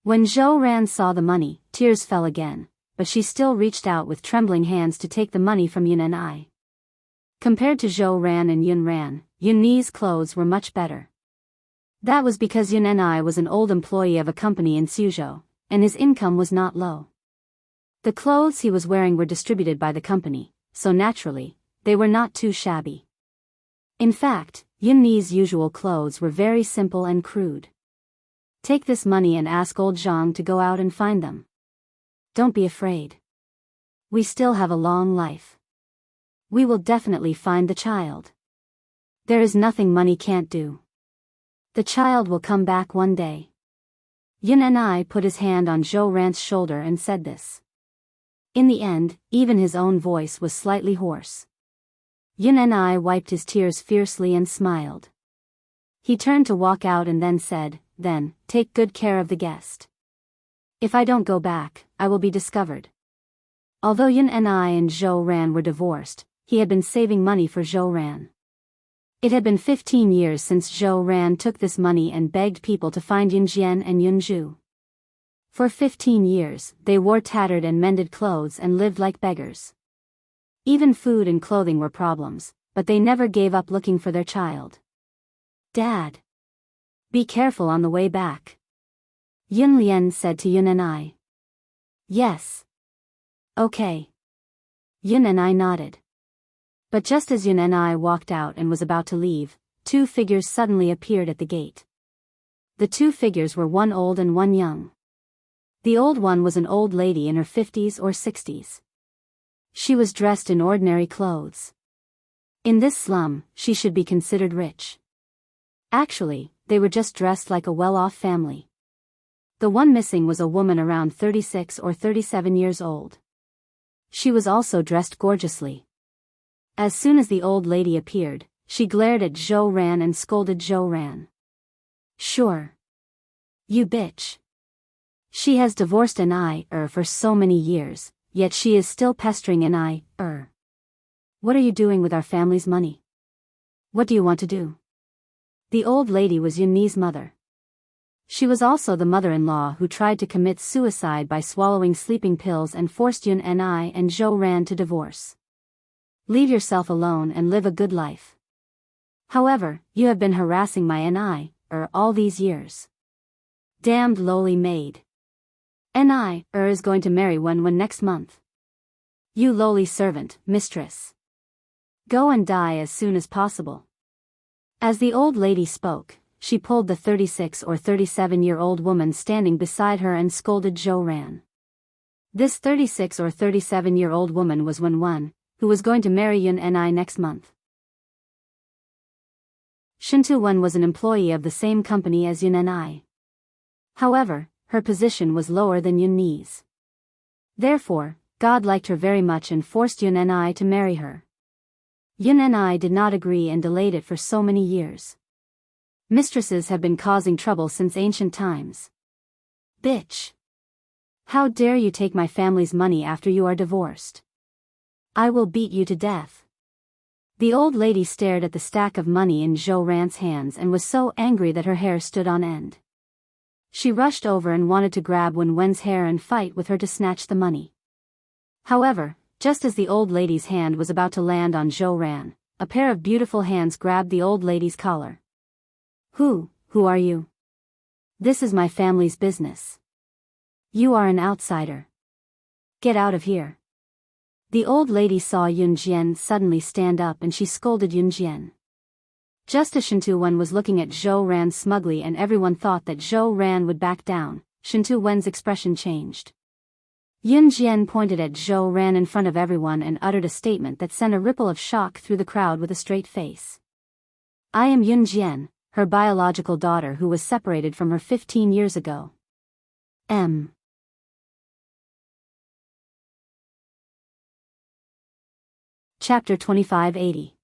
When Zhou Ran saw the money, tears fell again, but she still reached out with trembling hands to take the money from Yun and I. Compared to Zhou Ran and Yun Ran, Yun's clothes were much better. That was because Yun and I was an old employee of a company in Suzhou, and his income was not low. The clothes he was wearing were distributed by the company, so naturally, they were not too shabby. In fact, Yun's usual clothes were very simple and crude. Take this money and ask old Zhang to go out and find them. Don't be afraid. We still have a long life. We will definitely find the child. There is nothing money can't do. The child will come back one day. Yun and I put his hand on Zhou Ran's shoulder and said this. In the end, even his own voice was slightly hoarse. Yun and I wiped his tears fiercely and smiled. He turned to walk out and then said, "Then, take good care of the guest. If I don't go back, I will be discovered." Although Yun and I and Zhou Ran were divorced, he had been saving money for Zhou Ran. It had been 15 years since Zhou Ran took this money and begged people to find Yunjian and Yunju. For 15 years, they wore tattered and mended clothes and lived like beggars. Even food and clothing were problems, but they never gave up looking for their child. "Dad. Be careful on the way back," Yun Lian said to Yun and I. "Yes. Okay." Yun and I nodded. But just as Yun and I walked out and was about to leave, 2 figures suddenly appeared at the gate. The 2 figures were one old and one young. The old one was an old lady in her 50s or 60s. She was dressed in ordinary clothes. In this slum, she should be considered rich. Actually, they were just dressed like a well-off family. The one missing was a woman around 36 or 37 years old. She was also dressed gorgeously. As soon as the old lady appeared, she glared at Zhou Ran and scolded Zhou Ran. "Sure. You bitch. She has divorced an I, for so many years, yet she is still pestering an I, What are you doing with our family's money? What do you want to do?" The old lady was Yun's mother. She was also the mother-in-law who tried to commit suicide by swallowing sleeping pills and forced Yun Ni and Zhou Ran to divorce. Leave yourself alone and live a good life. However, you have been harassing my Ni, all these years. Damned lowly maid. Ni, is going to marry Wen next month. You lowly servant, mistress. Go and die as soon as possible. As the old lady spoke, she pulled the 36 or 37-year-old woman standing beside her and scolded Zhou Ran. This 36 or 37-year-old woman was Wen, who was going to marry Yun Ni next month. Shintu Wen was an employee of the same company as Yun Ni. However, her position was lower than Yun Ni's. Therefore, God liked her very much and forced Yun Ni to marry her. Yun Ni did not agree and delayed it for so many years. Mistresses have been causing trouble since ancient times. Bitch! How dare you take my family's money after you are divorced? I will beat you to death. The old lady stared at the stack of money in Zhou Ran's hands and was so angry that her hair stood on end. She rushed over and wanted to grab Wen's hair and fight with her to snatch the money. However, just as the old lady's hand was about to land on Zhou Ran, a pair of beautiful hands grabbed the old lady's collar. Who are you? This is my family's business. You are an outsider. Get out of here. The old lady saw Yun Jian suddenly stand up and she scolded Yun Jian. Just as Shintu Wen was looking at Zhou Ran smugly and everyone thought that Zhou Ran would back down, Shintu Wen's expression changed. Yun Jian pointed at Zhou Ran in front of everyone and uttered a statement that sent a ripple of shock through the crowd with a straight face. I am Yun Jian, her biological daughter who was separated from her 15 years ago. Chapter 2580.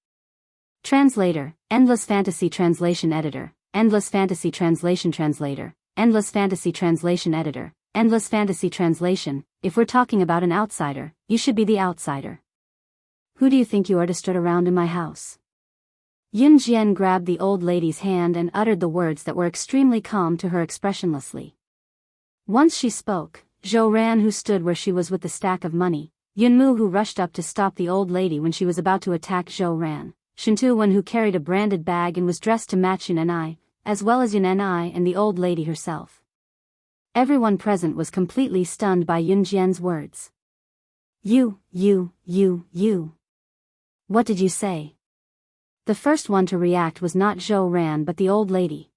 Translator, Endless Fantasy Translation Editor, Endless Fantasy Translation Translator, Endless Fantasy Translation Editor, Endless Fantasy Translation. If we're talking about an outsider, you should be the outsider. Who do you think you are to strut around in my house? Yun Jian grabbed the old lady's hand and uttered the words that were extremely calm to her expressionlessly. Once she spoke, Zhou Ran, who stood where she was with the stack of money, Yun Mu, who rushed up to stop the old lady when she was about to attack Zhou Ran, Shintu Wen, who carried a branded bag and was dressed to match Yun Ni, as well as Yun Ni and the old lady herself. Everyone present was completely stunned by Yun Jian's words. You. What did you say? The first one to react was not Zhou Ran but the old lady.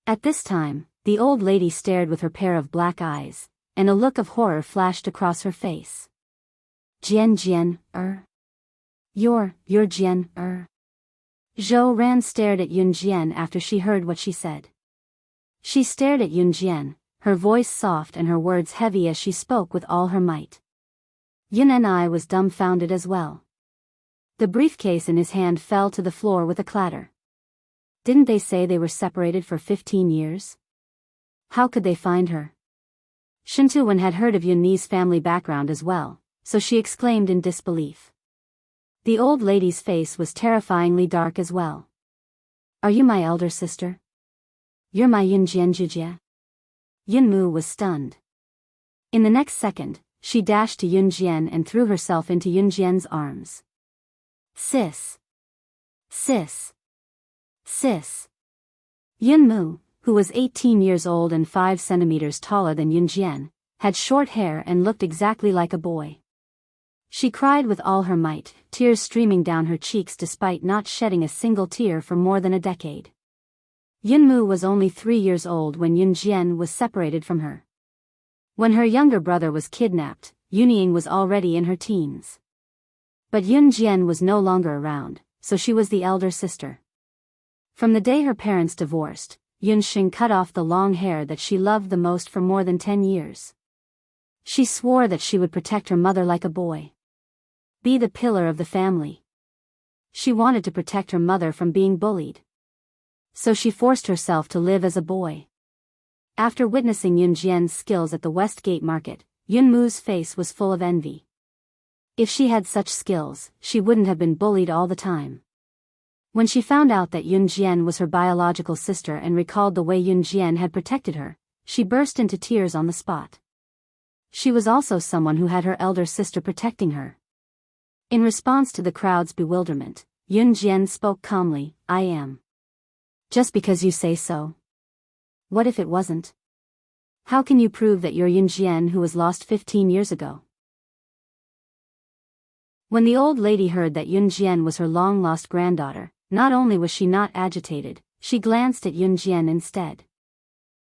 At this time, the old lady stared with her pair of black eyes, and a look of horror flashed across her face. Jian, You're Jian, Zhou Ran stared at Yun Jian after she heard what she said. She stared at Yun Jian, her voice soft and her words heavy as she spoke with all her might. Yun Ni was dumbfounded as well. The briefcase in his hand fell to the floor with a clatter. Didn't they say they were separated for 15 years? How could they find her? Shintu Wen had heard of Yun Ni's family background as well, so she exclaimed in disbelief. The old lady's face was terrifyingly dark as well. Are you my elder sister? You're my Yun Jian Jujie? Yun Mu was stunned. In the next second, she dashed to Yun Jian and threw herself into Yun Jian's arms. Sis. Yun Mu, who was 18 years old and 5 centimeters taller than Yun Jian, had short hair and looked exactly like a boy. She cried with all her might, tears streaming down her cheeks despite not shedding a single tear for more than a decade. Yun Mu was only 3 years old when Yun Jian was separated from her. When her younger brother was kidnapped, Yun Ying was already in her teens. But Yun Jian was no longer around, so she was the elder sister. From the day her parents divorced, Yun Xing cut off the long hair that she loved the most for more than 10 years. She swore that she would protect her mother like a boy. Be the pillar of the family. She wanted to protect her mother from being bullied. So she forced herself to live as a boy. After witnessing Yun Jian's skills at the Westgate Market, Yun Mu's face was full of envy. If she had such skills, she wouldn't have been bullied all the time. When she found out that Yun Jian was her biological sister and recalled the way Yun Jian had protected her, she burst into tears on the spot. She was also someone who had her elder sister protecting her. In response to the crowd's bewilderment, Yun Jian spoke calmly, "I am. Just because you say so. What if it wasn't? How can you prove that you're Yun Jian who was lost 15 years ago?" When the old lady heard that Yun Jian was her long-lost granddaughter, not only was she not agitated, she glanced at Yun Jian instead.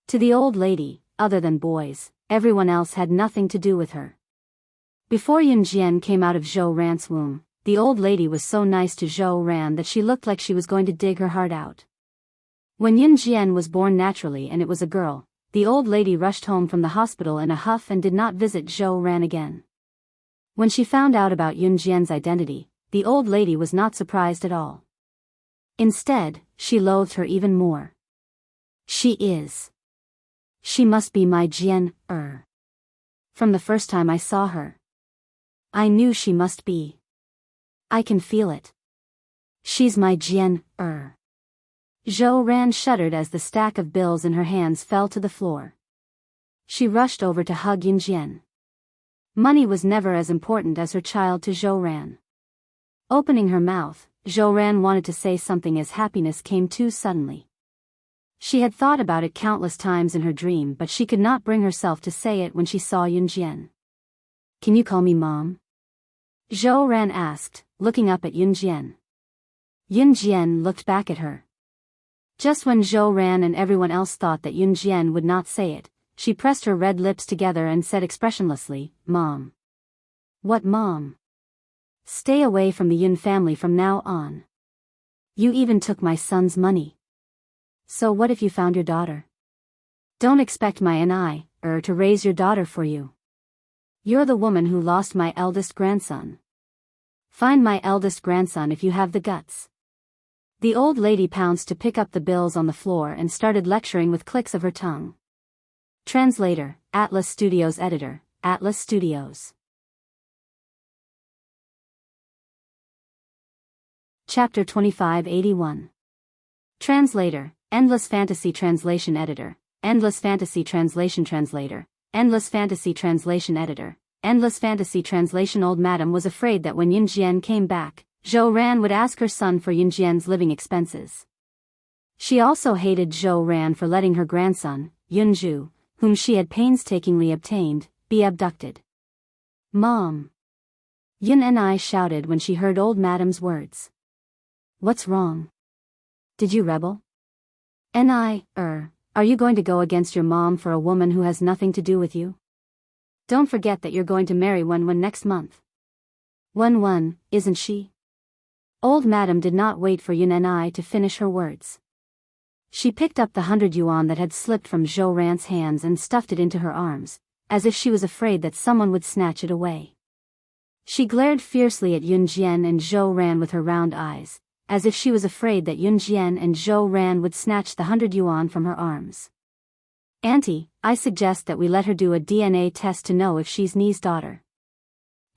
To the old lady, other than boys, everyone else had nothing to do with her. Before Yun Jian came out of Zhou Ran's womb, the old lady was so nice to Zhou Ran that she looked like she was going to dig her heart out. When Yun Jian was born naturally and it was a girl, the old lady rushed home from the hospital in a huff and did not visit Zhou Ran again. When she found out about Yun Jian's identity, the old lady was not surprised at all. Instead, she loathed her even more. She must be my Jian. From the first time I saw her, I knew she must be. I can feel it. She's my Jian. Zhou Ran shuddered as the stack of bills in her hands fell to the floor. She rushed over to hug Yun Jian. Money was never as important as her child to Zhou Ran. Opening her mouth, Zhou Ran wanted to say something as happiness came too suddenly. She had thought about it countless times in her dream, but she could not bring herself to say it when she saw Yun Jian. "Can you call me Mom?" Zhou Ran asked, looking up at Yun Jian. Yun Jian looked back at her. Just when Zhou Ran and everyone else thought that Yun Jian would not say it, she pressed her red lips together and said expressionlessly, "Mom." "What, Mom?" "Stay away from the Yun family from now on. You even took my son's money. So what if you found your daughter? Don't expect my to raise your daughter for you. You're the woman who lost my eldest grandson. Find my eldest grandson if you have the guts." The old lady pounced to pick up the bills on the floor and started lecturing with clicks of her tongue. Translator, Atlas Studios Editor, Atlas Studios. Chapter 2581. Translator, Endless Fantasy Translation Editor, Endless Fantasy Translation Translator, Endless Fantasy Translation Editor, Endless Fantasy Translation. Old Madam was afraid that when Yun Jian came back, Zhou Ran would ask her son for Yun Jian's living expenses. She also hated Zhou Ran for letting her grandson, Yun Zhu, whom she had painstakingly obtained, be abducted. "Mom!" Yun Ni shouted when she heard Old Madam's words. "What's wrong? Did you rebel? Are you going to go against your mom for a woman who has nothing to do with you? Don't forget that you're going to marry Wen next month. Wen, isn't she?" Old Madam did not wait for Yun Ni to finish her words. She picked up the 100 yuan that had slipped from Zhou Ran's hands and stuffed it into her arms, as if she was afraid that someone would snatch it away. She glared fiercely at Yun Jian and Zhou Ran with her round eyes, as if she was afraid that Yun Jian and Zhou Ran would snatch the 100 yuan from her arms. "Auntie, I suggest that we let her do a DNA test to know if she's Ni's daughter.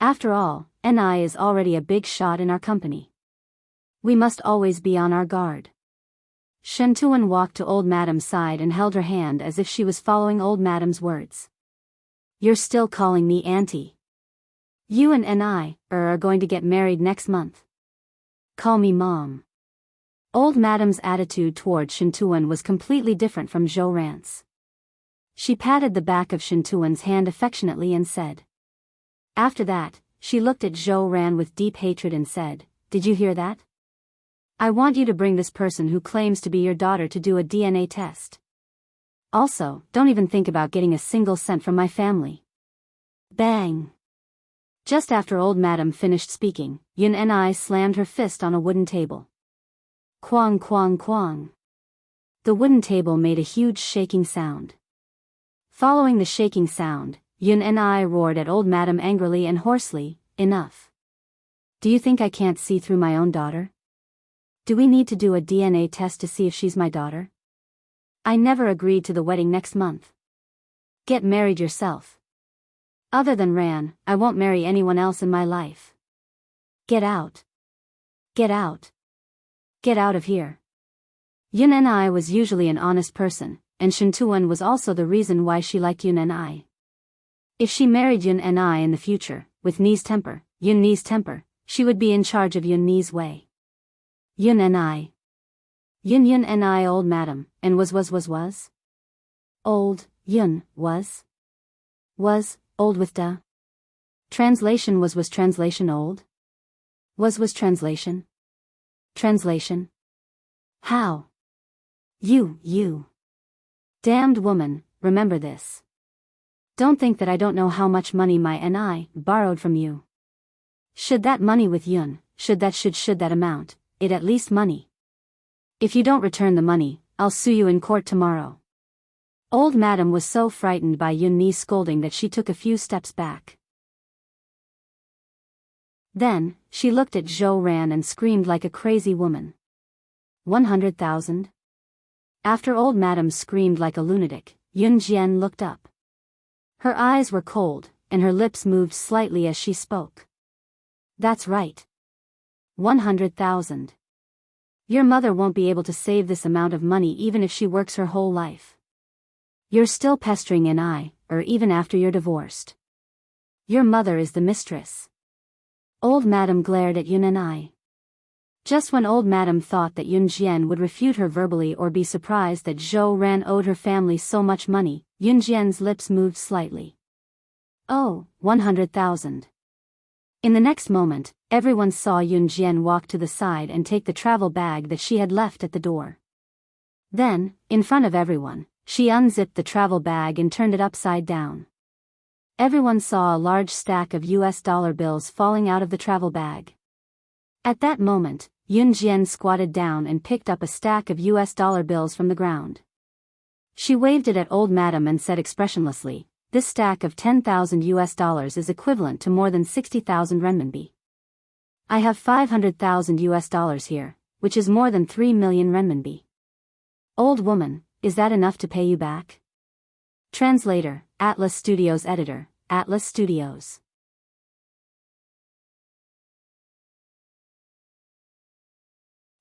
After all, Ni is already a big shot in our company. We must always be on our guard." Shen Tuan walked to Old Madam's side and held her hand as if she was following Old Madam's words. "You're still calling me Auntie. You and Ni are going to get married next month. Call me Mom." Old Madam's attitude toward Shen Tuan was completely different from Zhou Ran's. She patted the back of Shen Tuan's hand affectionately and said. After that, she looked at Zhou Ran with deep hatred and said, "Did you hear that? I want you to bring this person who claims to be your daughter to do a DNA test. Also, don't even think about getting a single cent from my family." Bang! Just after Old Madam finished speaking, Yun Ni slammed her fist on a wooden table. Quang quang quang. The wooden table made a huge shaking sound. Following the shaking sound, Yun Ni roared at Old Madam angrily and hoarsely, "Enough. Do you think I can't see through my own daughter? Do we need to do a DNA test to see if she's my daughter? I never agreed to the wedding next month. Get married yourself. Other than Ran, I won't marry anyone else in my life. Get out. Get out." Get out of here. Yun and I was usually an honest person, and Shen Tuan was also the reason why she liked Yun and I. If she married Yun and I in the future, with Ni's temper, Yun Ni's temper, she would be in charge of Yun Ni's way. Yun and I. Yun and I old madam, and was. Old, Yun, was, old with da. Translation was translation old? Was translation? Translation? How? You. Damned woman, remember this. Don't think that I don't know how much money my and borrowed from you. Should that money with Yun, should that amount, it at least money. If you don't return the money, I'll sue you in court tomorrow. Old madam was so frightened by Yun Ni's scolding that she took a few steps back. Then, she looked at Zhou Ran and screamed like a crazy woman. 100,000? After old madam screamed like a lunatic, Yun Jian looked up. Her eyes were cold, and her lips moved slightly as she spoke. That's right. 100,000. Your mother won't be able to save this amount of money even if she works her whole life. You're still pestering or even after you're divorced. Your mother is the mistress. Old madam glared at Yun and I. Just when old madam thought that Yun Jian would refute her verbally or be surprised that Zhou Ran owed her family so much money, Yun Jian's lips moved slightly. Oh, 100,000. In the next moment, everyone saw Yun Jian walk to the side and take the travel bag that she had left at the door. Then, in front of everyone, she unzipped the travel bag and turned it upside down. Everyone saw a large stack of US dollar bills falling out of the travel bag. At that moment, Yun Jian squatted down and picked up a stack of US dollar bills from the ground. She waved it at old madam and said expressionlessly, "This stack of 10,000 US dollars is equivalent to more than 60,000 renminbi. I have 500,000 US dollars here, which is more than 3 million renminbi. Old woman, is that enough to pay you back?" Translator, Atlas Studios Editor, Atlas Studios.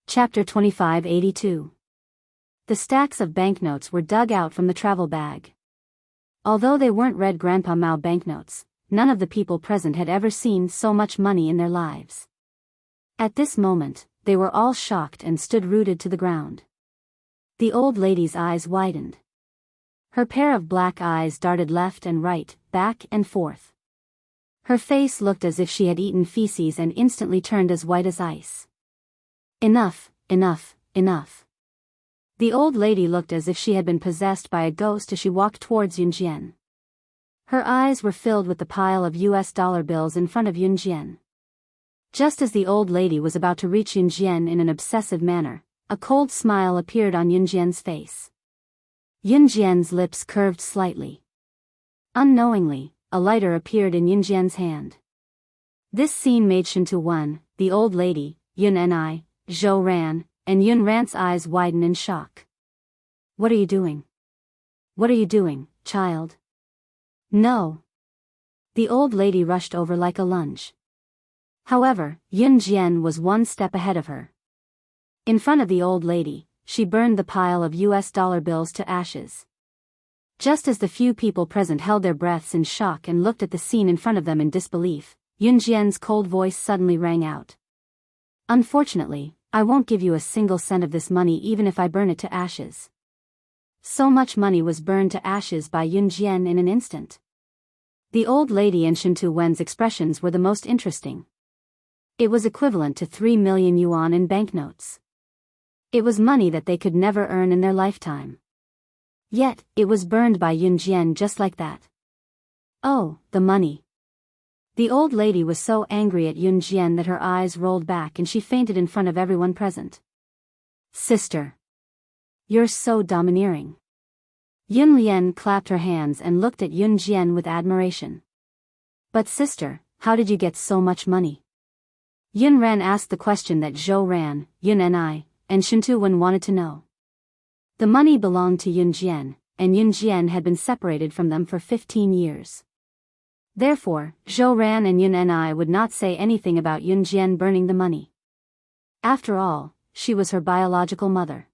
Chapter 2582. The stacks of banknotes were dug out from the travel bag. Although they weren't red Grandpa Mao banknotes, none of the people present had ever seen so much money in their lives. At this moment, they were all shocked and stood rooted to the ground. The old lady's eyes widened. Her pair of black eyes darted left and right, back and forth. Her face looked as if she had eaten feces and instantly turned as white as ice. Enough. The old lady looked as if she had been possessed by a ghost as she walked towards Yun Jian. Her eyes were filled with the pile of US dollar bills in front of Yun Jian. Just as the old lady was about to reach Yun Jian in an obsessive manner, a cold smile appeared on Yun Jian's face. Yun Jian's lips curved slightly. Unknowingly, a lighter appeared in Yun Jian's hand. This scene made Shen Tuan, the old lady, Yun and I, Zhou Ran, and Yun Ran's eyes widen in shock. What are you doing? What are you doing, child? No. The old lady rushed over like a lunge. However, Yun Jian was one step ahead of her. In front of the old lady, she burned the pile of US dollar bills to ashes. Just as the few people present held their breaths in shock and looked at the scene in front of them in disbelief, Yun Jian's cold voice suddenly rang out. Unfortunately, I won't give you a single cent of this money even if I burn it to ashes. So much money was burned to ashes by Yun Jian in an instant. The old lady and Shen Tuwen's expressions were the most interesting. It was equivalent to 3 million yuan in banknotes. It was money that they could never earn in their lifetime. Yet, it was burned by Yun Jian just like that. Oh, the money. The old lady was so angry at Yun Jian that her eyes rolled back and she fainted in front of everyone present. Sister. You're so domineering. Yun Lian clapped her hands and looked at Yun Jian with admiration. But sister, how did you get so much money? Yun Ran asked the question that Zhou Ran, Yun and I, and Shen Tuwen wanted to know. The money belonged to Yun Jian, and Yun Jian had been separated from them for 15 years. Therefore, Zhou Ran and Yun and I would not say anything about Yun Jian burning the money. After all, she was her biological mother.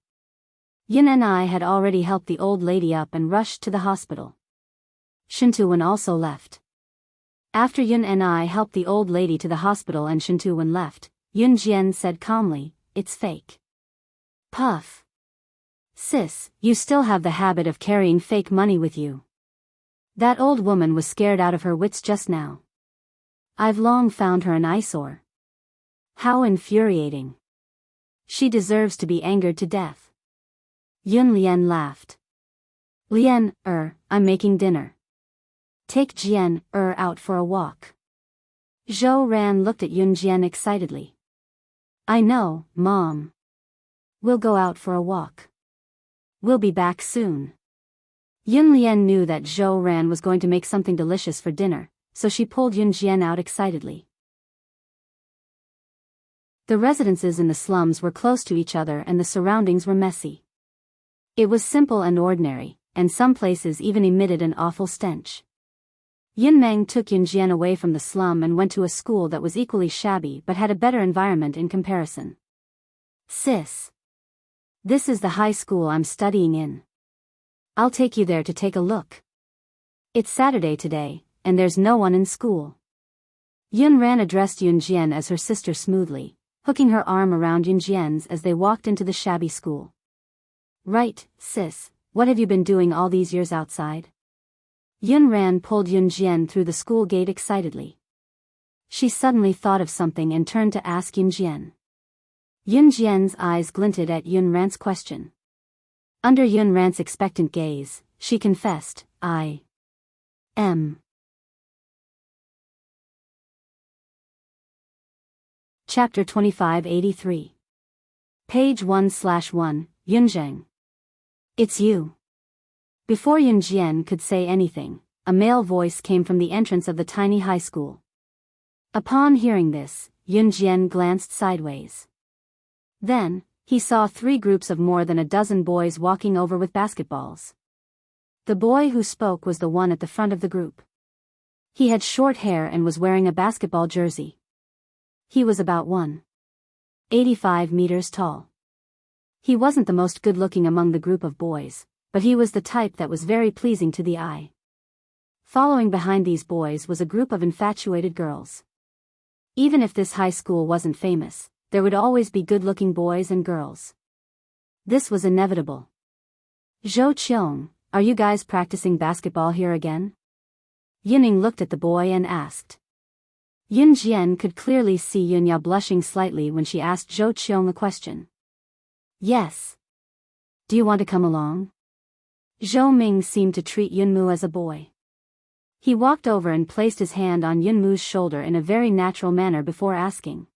Yun and I had already helped the old lady up and rushed to the hospital. Shintuwen also left. After Yun and I helped the old lady to the hospital and Shintuwen left, Yun Jian said calmly, "It's fake." Puff. Sis, you still have the habit of carrying fake money with you. That old woman was scared out of her wits just now. I've long found her an eyesore. How infuriating. She deserves to be angered to death. Yun Lian laughed. Lian, I'm making dinner. Take Jian, out for a walk. Zhou Ran looked at Yun Jian excitedly. I know, Mom. We'll go out for a walk. We'll be back soon. Yun Lian knew that Zhou Ran was going to make something delicious for dinner, so she pulled Yun Jian out excitedly. The residences in the slums were close to each other and the surroundings were messy. It was simple and ordinary, and some places even emitted an awful stench. Yin Meng took Yun Jian away from the slum and went to a school that was equally shabby but had a better environment in comparison. Sis. This is the high school I'm studying in. I'll take you there to take a look. It's Saturday today, and there's no one in school. Yun Ran addressed Yun Jian as her sister smoothly, hooking her arm around Yun Jian's as they walked into the shabby school. Right, sis, what have you been doing all these years outside? Yun Ran pulled Yun Jian through the school gate excitedly. She suddenly thought of something and turned to ask Yun Jian. Yun Jian's eyes glinted at Yun Ran's question. Under Yun Ran's expectant gaze, she confessed, I am. Chapter 2583. Page 1/1, Yunzheng. It's you. Before Yun Jian could say anything, a male voice came from the entrance of the tiny high school. Upon hearing this, Yun Jian glanced sideways. Then, he saw 3 groups of more than a dozen boys walking over with basketballs. The boy who spoke was the one at the front of the group. He had short hair and was wearing a basketball jersey. He was about 1.85 meters tall. He wasn't the most good-looking among the group of boys, but he was the type that was very pleasing to the eye. Following behind these boys was a group of infatuated girls. Even if this high school wasn't famous, there would always be good-looking boys and girls. This was inevitable. Zhou Qiong, are you guys practicing basketball here again? Yunning looked at the boy and asked. Yun Jian could clearly see Yun Yao blushing slightly when she asked Zhou Qiong a question. Yes. Do you want to come along? Zhou Ming seemed to treat Yunmu as a boy. He walked over and placed his hand on Yunmu's shoulder in a very natural manner before asking.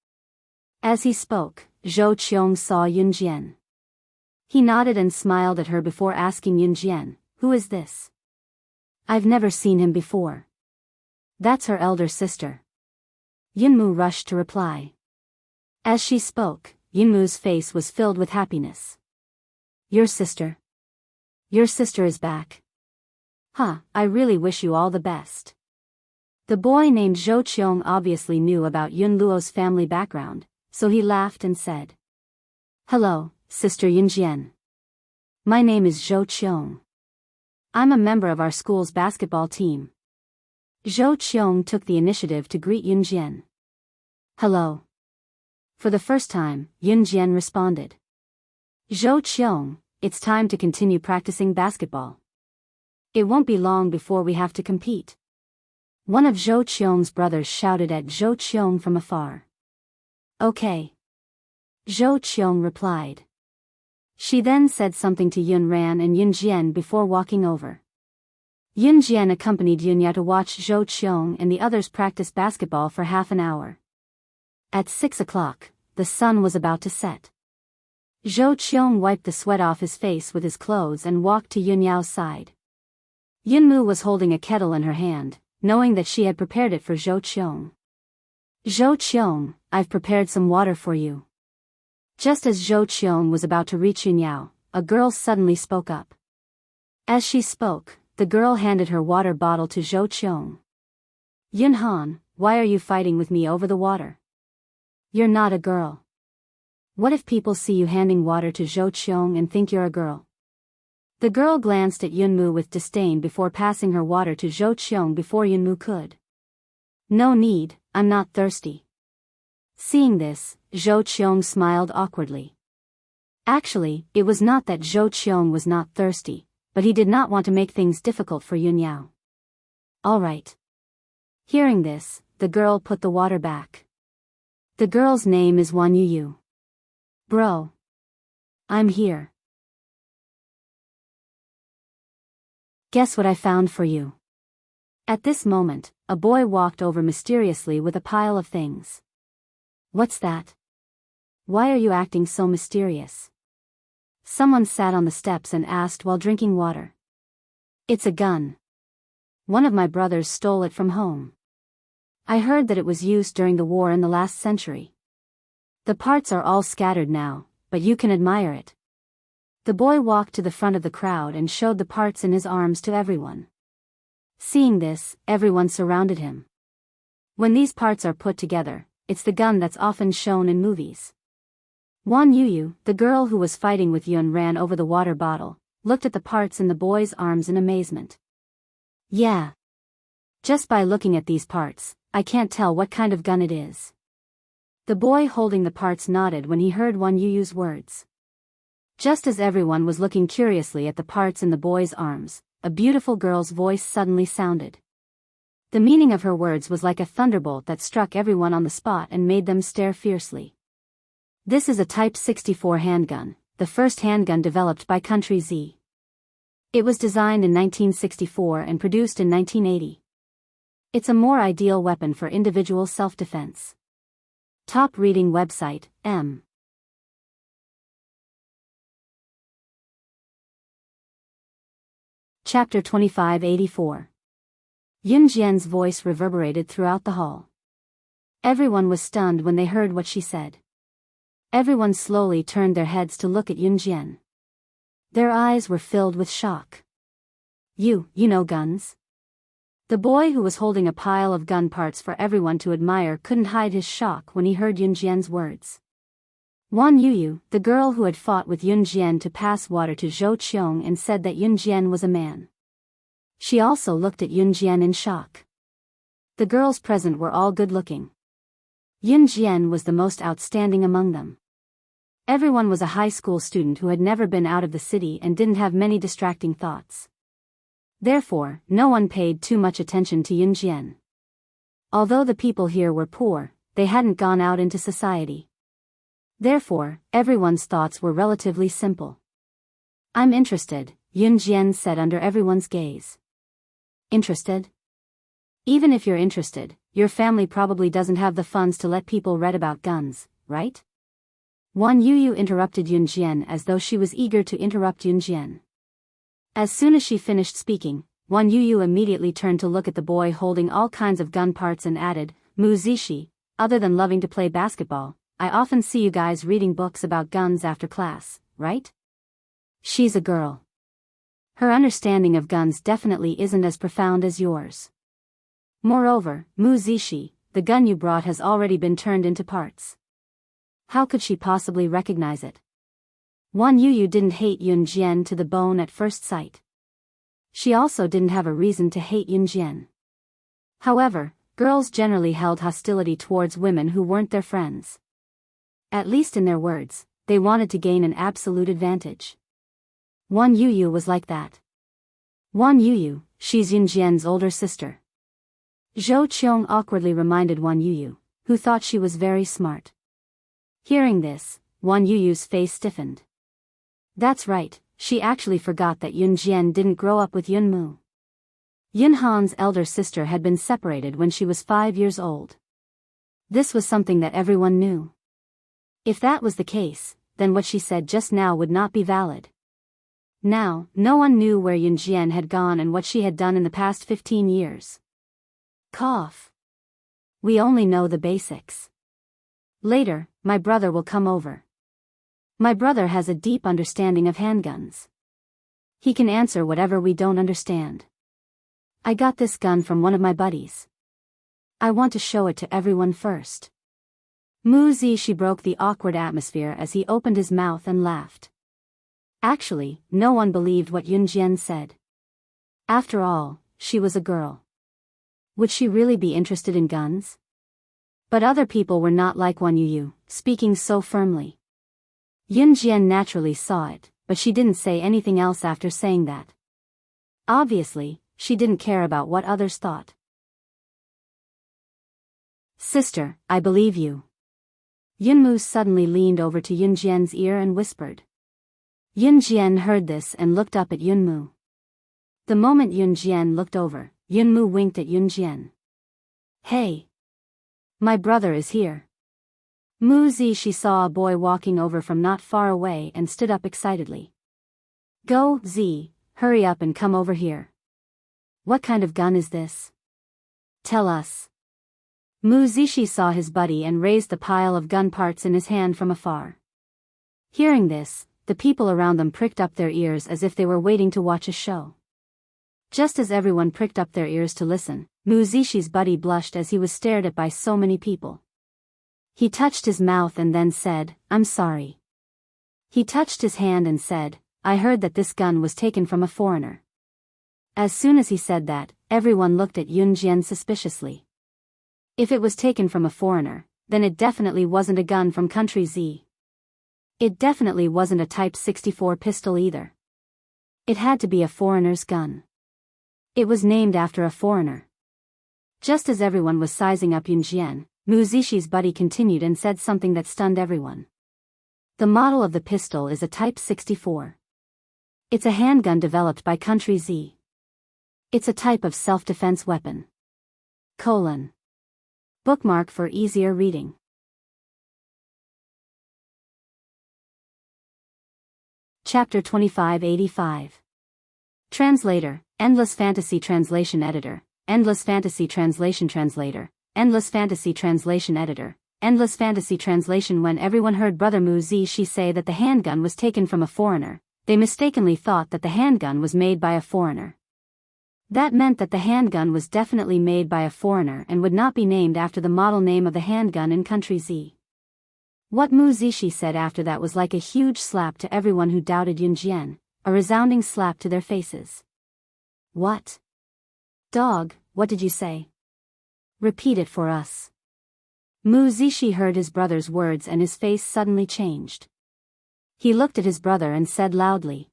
As he spoke, Zhou Qiong saw Yun Jian. He nodded and smiled at her before asking Yun Jian, who is this? I've never seen him before. That's her elder sister. Yunmu rushed to reply. As she spoke, Yunmu's face was filled with happiness. Your sister? Your sister is back. I really wish you all the best. The boy named Zhou Qiong obviously knew about Yun Luo's family background, so he laughed and said. Hello, Sister Yun Jian. My name is Zhou Qiong. I'm a member of our school's basketball team. Zhou Qiong took the initiative to greet Yun Jian. Hello. For the first time, Yun Jian responded. Zhou Qiong, it's time to continue practicing basketball. It won't be long before we have to compete. One of Zhou Qiong's brothers shouted at Zhou Qiong from afar. Okay. Zhou Qiong replied. She then said something to Yun Ran and Yun Jian before walking over. Yun Jian accompanied Yun Ya to watch Zhou Qiong and the others practice basketball for half an hour. At 6 o'clock, the sun was about to set. Zhou Qiong wiped the sweat off his face with his clothes and walked to Yun Yao's side. Yunmu was holding a kettle in her hand, knowing that she had prepared it for Zhou Qiong. Zhou Qiong, I've prepared some water for you. Just as Zhou Qiong was about to reach Yun Yao, a girl suddenly spoke up. As she spoke, the girl handed her water bottle to Zhou Qiong. Yun Han, why are you fighting with me over the water? You're not a girl. What if people see you handing water to Zhou Qiong and think you're a girl? The girl glanced at Yunmu with disdain before passing her water to Zhou Qiong before Yunmu could. No need, I'm not thirsty. Seeing this, Zhou Qiong smiled awkwardly. Actually, it was not that Zhou Qiong was not thirsty, but he did not want to make things difficult for Yun Yao. All right. Hearing this, the girl put the water back. The girl's name is Wan Yu. Bro. I'm here. Guess what I found for you? At this moment, a boy walked over mysteriously with a pile of things. What's that? Why are you acting so mysterious? Someone sat on the steps and asked while drinking water. It's a gun. One of my brothers stole it from home. I heard that it was used during the war in the last century. The parts are all scattered now, but you can admire it. The boy walked to the front of the crowd and showed the parts in his arms to everyone. Seeing this, everyone surrounded him. When these parts are put together, it's the gun that's often shown in movies. Wan Yu, the girl who was fighting with Yun, ran over the water bottle, looked at the parts in the boy's arms in amazement. Yeah. Just by looking at these parts, I can't tell what kind of gun it is. The boy holding the parts nodded when he heard Wan Yu's words. Just as everyone was looking curiously at the parts in the boy's arms, a beautiful girl's voice suddenly sounded. The meaning of her words was like a thunderbolt that struck everyone on the spot and made them stare fiercely. This is a Type 64 handgun, the first handgun developed by Country Z. It was designed in 1964 and produced in 1980. It's a more ideal weapon for individual self-defense. Top reading website, M. Chapter 2584. Yun Jian's voice reverberated throughout the hall. Everyone was stunned when they heard what she said. Everyone slowly turned their heads to look at Yun Jian. Their eyes were filled with shock. You know guns? The boy who was holding a pile of gun parts for everyone to admire couldn't hide his shock when he heard Yun Jian's words. Wan Yu, the girl who had fought with Yun Jian to pass water to Zhou Qiong and said that Yun Jian was a man. She also looked at Yun Jian in shock. The girls present were all good-looking. Yun Jian was the most outstanding among them. Everyone was a high school student who had never been out of the city and didn't have many distracting thoughts. Therefore, no one paid too much attention to Yun Jian. Although the people here were poor, they hadn't gone out into society. Therefore, everyone's thoughts were relatively simple. I'm interested, Yun Jian said under everyone's gaze. Interested? Even if you're interested, your family probably doesn't have the funds to let people read about guns, right? Wan Yu interrupted Yun Jian as though she was eager to interrupt Yun Jian. As soon as she finished speaking, Wan Yu immediately turned to look at the boy holding all kinds of gun parts and added, Mu Zishi, other than loving to play basketball, I often see you guys reading books about guns after class, right? She's a girl. Her understanding of guns definitely isn't as profound as yours. Moreover, Mu Zishi, the gun you brought has already been turned into parts. How could she possibly recognize it? Wan Yu didn't hate Yun Jian to the bone at first sight. She also didn't have a reason to hate Yun Jian. However, girls generally held hostility towards women who weren't their friends. At least in their words, they wanted to gain an absolute advantage. Wan Yu was like that. Wan Yu, she's Yun Jian's older sister. Zhou Qiong awkwardly reminded Wan Yu, who thought she was very smart. Hearing this, Wan Yu's face stiffened. That's right, she actually forgot that Yun Jian didn't grow up with Yun Mu. Yun Han's elder sister had been separated when she was 5 years old. This was something that everyone knew. If that was the case, then what she said just now would not be valid. Now, no one knew where Yun Jian had gone and what she had done in the past 15 years. Cough. We only know the basics. Later, my brother will come over. My brother has a deep understanding of handguns. He can answer whatever we don't understand. I got this gun from one of my buddies. I want to show it to everyone first. Mu Zishi broke the awkward atmosphere as he opened his mouth and laughed. Actually, no one believed what Yunjian said. After all, she was a girl. Would she really be interested in guns? But other people were not like Wan Yuyu, speaking so firmly. Yunjian naturally saw it, but she didn't say anything else after saying that. Obviously, she didn't care about what others thought. Sister, I believe you. Yunmu suddenly leaned over to Yunjian's ear and whispered. Yunjian heard this and looked up at Yunmu. The moment Yunjian looked over, Yunmu winked at Yunjian. Hey! My brother is here. Mu Zishi saw a boy walking over from not far away and stood up excitedly. Go, Z, hurry up and come over here. What kind of gun is this? Tell us. Mu Zishi saw his buddy and raised the pile of gun parts in his hand from afar. Hearing this, the people around them pricked up their ears as if they were waiting to watch a show. Just as everyone pricked up their ears to listen, Mu Zishi's buddy blushed as he was stared at by so many people. He touched his mouth and then said, I'm sorry. He touched his hand and said, I heard that this gun was taken from a foreigner. As soon as he said that, everyone looked at Yunjian suspiciously. If it was taken from a foreigner, then it definitely wasn't a gun from country Z. It definitely wasn't a Type 64 pistol either. It had to be a foreigner's gun. It was named after a foreigner. Just as everyone was sizing up Yunjian, Mu Zishi's buddy continued and said something that stunned everyone. The model of the pistol is a Type 64. It's a handgun developed by country Z. It's a type of self-defense weapon. Bookmark for easier reading. Chapter 2585. Translator, Endless Fantasy Translation Editor, Endless Fantasy Translation Translator, Endless Fantasy Translation Editor, Endless Fantasy Translation. When everyone heard Brother Mu Zishi say that the handgun was taken from a foreigner, they mistakenly thought that the handgun was made by a foreigner. That meant that the handgun was definitely made by a foreigner and would not be named after the model name of the handgun in country Z. What Mu Zishi said after that was like a huge slap to everyone who doubted Yunjian, a resounding slap to their faces. What? Dog, what did you say? Repeat it for us. Mu Zishi heard his brother's words and his face suddenly changed. He looked at his brother and said loudly.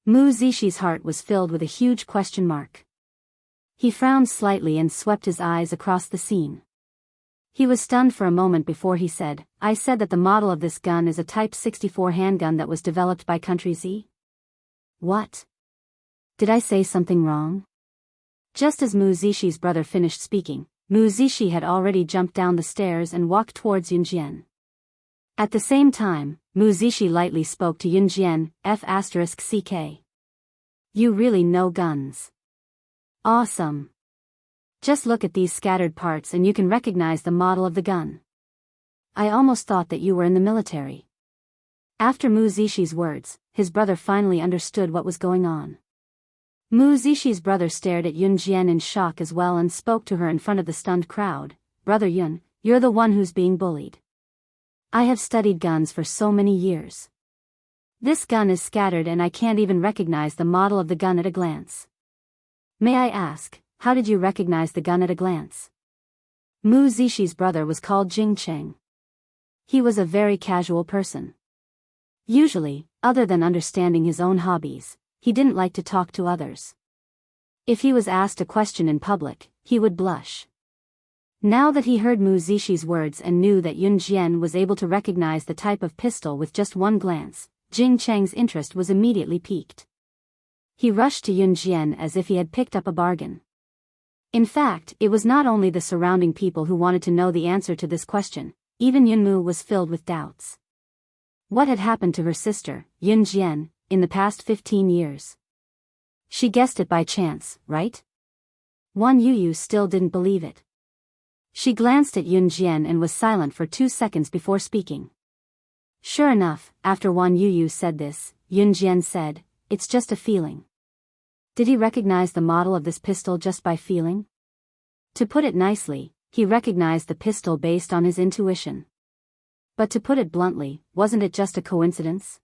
Mu Zishi's heart was filled with a huge question mark. He frowned slightly and swept his eyes across the scene. He was stunned for a moment before he said, I said that the model of this gun is a Type 64 handgun that was developed by country Z? What? Did I say something wrong? Just as Mu Zishi's brother finished speaking, Mu Zishi had already jumped down the stairs and walked towards Yunjian. At the same time, Mu Zishi lightly spoke to Yunjian, F***CK. You really know guns. Awesome. Just look at these scattered parts and you can recognize the model of the gun. I almost thought that you were in the military. After Mu Zishi's words, his brother finally understood what was going on. Mu Zishi's brother stared at Yunjian in shock as well and spoke to her in front of the stunned crowd. Brother Yun, you're the one who's being bullied. I have studied guns for so many years. This gun is scattered and I can't even recognize the model of the gun at a glance. May I ask, how did you recognize the gun at a glance? Mu Zishi's brother was called Jing Cheng. He was a very casual person. Usually, other than understanding his own hobbies, he didn't like to talk to others. If he was asked a question in public, he would blush. Now that he heard Mu Zishi's words and knew that Yunjian was able to recognize the type of pistol with just one glance, Jing Cheng's interest was immediately piqued. He rushed to Yunjian as if he had picked up a bargain. In fact, it was not only the surrounding people who wanted to know the answer to this question, even Yunmu was filled with doubts. What had happened to her sister, Yunjian, in the past 15 years? She guessed it by chance, right? Wan Yuyu still didn't believe it. She glanced at Yunjian and was silent for 2 seconds before speaking. Sure enough, after Wan Yuyu said this, Yunjian said, it's just a feeling. Did he recognize the model of this pistol just by feeling? To put it nicely, he recognized the pistol based on his intuition. But to put it bluntly, wasn't it just a coincidence?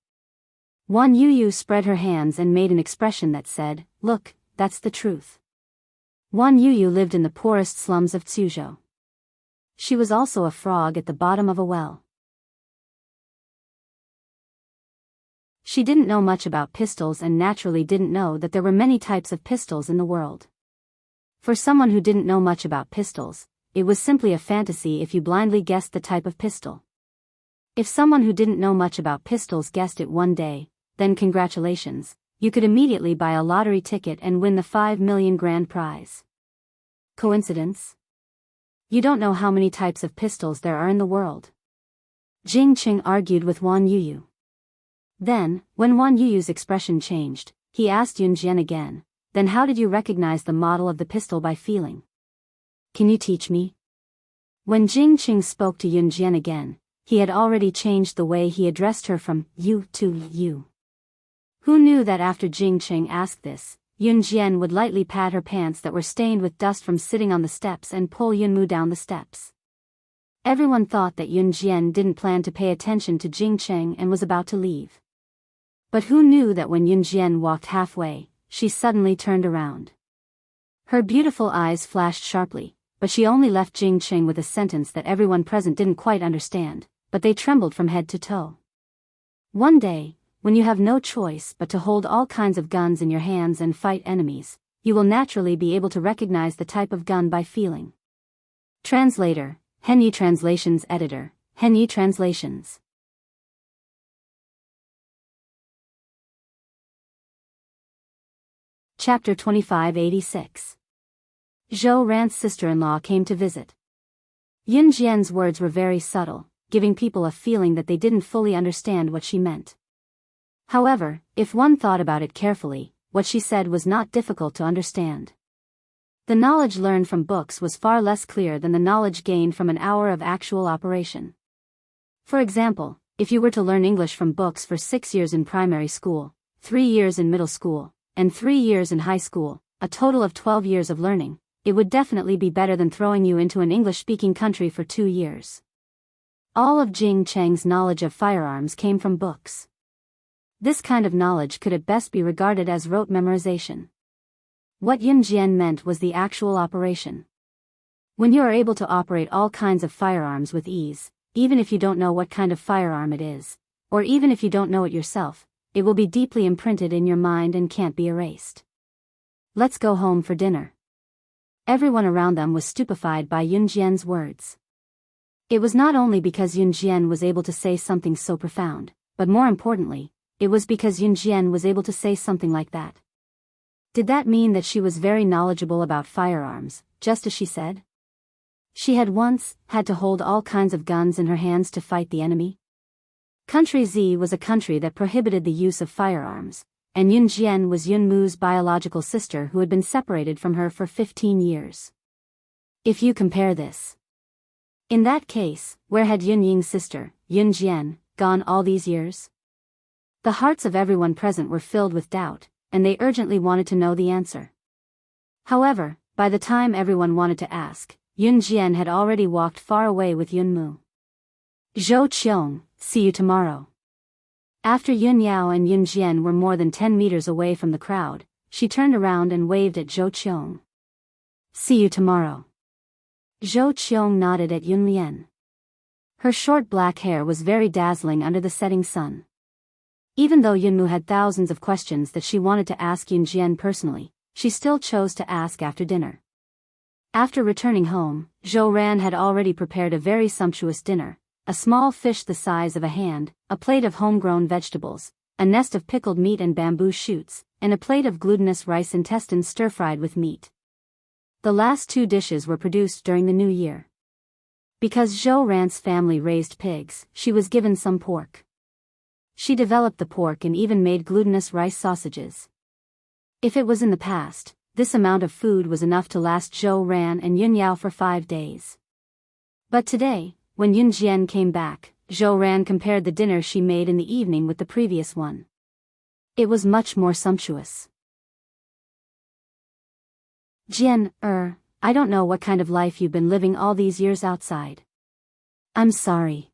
Wan Yuyu spread her hands and made an expression that said, "Look, that's the truth." Wan Yuyu lived in the poorest slums of Tsuzhou. She was also a frog at the bottom of a well. She didn't know much about pistols and naturally didn't know that there were many types of pistols in the world. For someone who didn't know much about pistols, it was simply a fantasy if you blindly guessed the type of pistol. If someone who didn't know much about pistols guessed it one day, then congratulations, you could immediately buy a lottery ticket and win the 5 million grand prize. Coincidence? You don't know how many types of pistols there are in the world. Jing Qing argued with Wan Yuyu. Then, when Wan Yuyu's expression changed, he asked Yun Jian again, "Then how did you recognize the model of the pistol by feeling? Can you teach me?" When Jing Qing spoke to Yun Jian again, he had already changed the way he addressed her from you to you. Who knew that after Jing Qing asked this, Yun Jian would lightly pat her pants that were stained with dust from sitting on the steps and pull Yunmu down the steps. Everyone thought that Yun Jian didn't plan to pay attention to Jing Qing and was about to leave. But who knew that when Yun Jian walked halfway, she suddenly turned around. Her beautiful eyes flashed sharply, but she only left Jing Qing with a sentence that everyone present didn't quite understand, but they trembled from head to toe. One day, when you have no choice but to hold all kinds of guns in your hands and fight enemies, you will naturally be able to recognize the type of gun by feeling. Translator, Henyi Translations Editor, Henyi Translations. Chapter 2586. Zhou Ran's sister-in-law came to visit. Yun Jian's words were very subtle, giving people a feeling that they didn't fully understand what she meant. However, if one thought about it carefully, what she said was not difficult to understand. The knowledge learned from books was far less clear than the knowledge gained from an hour of actual operation. For example, if you were to learn English from books for 6 years in primary school, 3 years in middle school, and 3 years in high school, a total of 12 years of learning, it would definitely be better than throwing you into an English-speaking country for 2 years. All of Jing Cheng's knowledge of firearms came from books. This kind of knowledge could at best be regarded as rote memorization. What Yun Jian meant was the actual operation. When you are able to operate all kinds of firearms with ease, even if you don't know what kind of firearm it is, or even if you don't know it yourself, it will be deeply imprinted in your mind and can't be erased. Let's go home for dinner. Everyone around them was stupefied by Yun Jian's words. It was not only because Yun Jian was able to say something so profound, but more importantly, it was because Yun Jian was able to say something like that. Did that mean that she was very knowledgeable about firearms, just as she said? She had once had to hold all kinds of guns in her hands to fight the enemy? Country Z was a country that prohibited the use of firearms, and Yun Jian was Yun Mu's biological sister who had been separated from her for 15 years. If you compare this. In that case, where had Yun Ying's sister, Yun Jian, gone all these years? The hearts of everyone present were filled with doubt, and they urgently wanted to know the answer. However, by the time everyone wanted to ask, Yun Jian had already walked far away with Yun Mu. Zhou Qiong, see you tomorrow. After Yun Yao and Yun Jian were more than 10 meters away from the crowd, she turned around and waved at Zhou Qiong. See you tomorrow. Zhou Qiong nodded at Yun Lian. Her short black hair was very dazzling under the setting sun. Even though Yunmu had thousands of questions that she wanted to ask Yun Jian personally, she still chose to ask after dinner. After returning home, Zhou Ran had already prepared a very sumptuous dinner, a small fish the size of a hand, a plate of homegrown vegetables, a nest of pickled meat and bamboo shoots, and a plate of glutinous rice intestines stir-fried with meat. The last 2 dishes were produced during the New Year. Because Zhou Ran's family raised pigs, she was given some pork. She developed the pork and even made glutinous rice sausages. If it was in the past, this amount of food was enough to last Zhou Ran and Yun Yao for 5 days. But today, when Yun Jian came back, Zhou Ran compared the dinner she made in the evening with the previous one. It was much more sumptuous. Jian, I don't know what kind of life you've been living all these years outside. I'm sorry.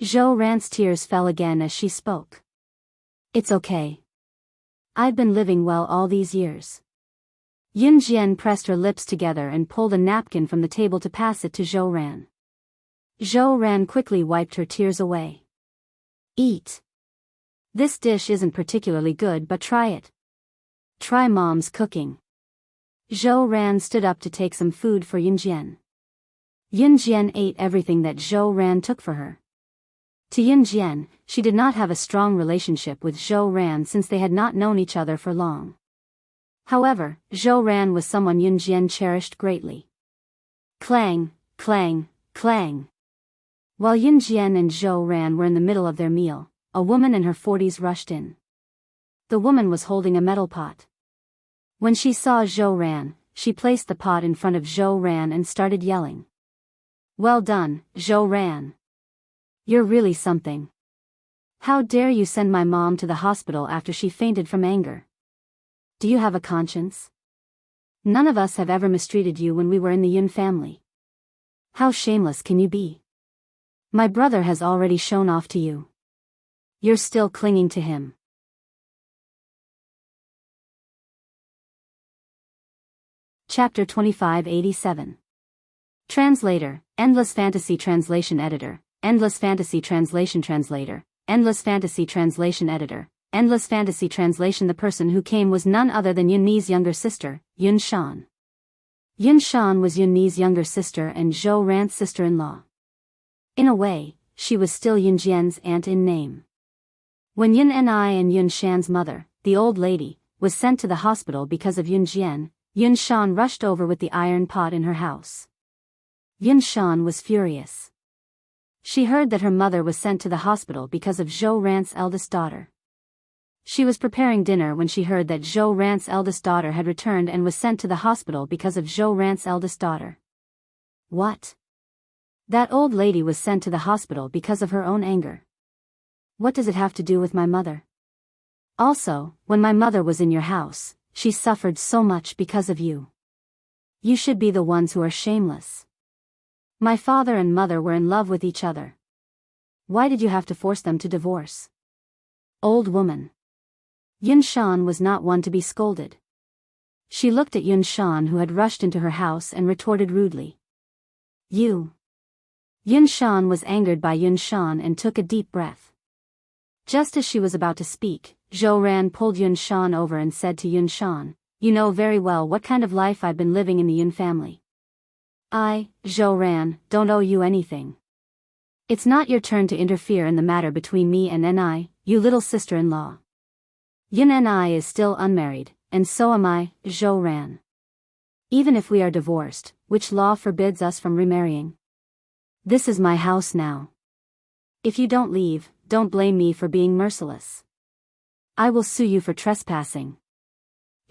Zhou Ran's tears fell again as she spoke. It's okay. I've been living well all these years. Yun Jian pressed her lips together and pulled a napkin from the table to pass it to Zhou Ran. Zhou Ran quickly wiped her tears away. Eat. This dish isn't particularly good, but try it. Try Mom's cooking. Zhou Ran stood up to take some food for Yun Jian. Yun Jian ate everything that Zhou Ran took for her. To Yun Jian, she did not have a strong relationship with Zhou Ran since they had not known each other for long. However, Zhou Ran was someone Yun Jian cherished greatly. Clang, clang, clang. While Yun Jian and Zhou Ran were in the middle of their meal, a woman in her 40s rushed in. The woman was holding a metal pot. When she saw Zhou Ran, she placed the pot in front of Zhou Ran and started yelling. Well done, Zhou Ran. You're really something. How dare you send my mom to the hospital after she fainted from anger? Do you have a conscience? None of us have ever mistreated you when we were in the Yun family. How shameless can you be? My brother has already shown off to you. You're still clinging to him. Chapter 2587. Translator, Endless Fantasy Translation Editor, Endless Fantasy Translation Translator, Endless Fantasy Translation Editor, Endless Fantasy Translation. The person who came was none other than Yun Ni's younger sister, Yun Shan. Yun Shan was Yun Ni's younger sister and Zhou Ran's sister-in-law. In a way, she was still Yun Jian's aunt in name. When Yun Ni and Yun Shan's mother, the old lady, was sent to the hospital because of Yun Jian, Yun Shan rushed over with the iron pot in her house. Yun Shan was furious. She heard that her mother was sent to the hospital because of Zhou Ran's eldest daughter. She was preparing dinner when she heard that Zhou Ran's eldest daughter had returned and was sent to the hospital because of Zhou Ran's eldest daughter. What? That old lady was sent to the hospital because of her own anger. What does it have to do with my mother? Also, when my mother was in your house, she suffered so much because of you. You should be the ones who are shameless. My father and mother were in love with each other. Why did you have to force them to divorce? Old woman. Yun Shan was not one to be scolded. She looked at Yun Shan, who had rushed into her house, and retorted rudely. You. Yun Shan was angered by Yun Shan and took a deep breath. Just as she was about to speak, Zhou Ran pulled Yun Shan over and said to Yun Shan, You know very well what kind of life I've been living in the Yun family. I, Zhou Ran, don't owe you anything. It's not your turn to interfere in the matter between me and Ni, you little sister-in-law. Yun Ni is still unmarried, and so am I, Zhou Ran. Even if we are divorced, which law forbids us from remarrying? This is my house now. If you don't leave, don't blame me for being merciless. I will sue you for trespassing.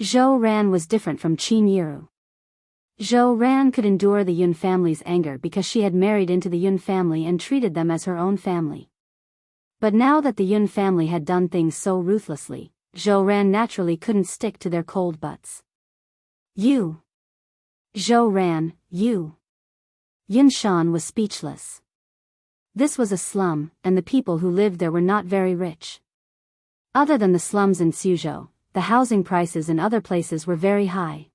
Zhou Ran was different from Qin Yiru. Zhou Ran could endure the Yun family's anger because she had married into the Yun family and treated them as her own family. But now that the Yun family had done things so ruthlessly, Zhou Ran naturally couldn't stick to their cold butts. You. Zhou Ran, you. Yun Shan was speechless. This was a slum, and the people who lived there were not very rich. Other than the slums in Suzhou, the housing prices in other places were very high.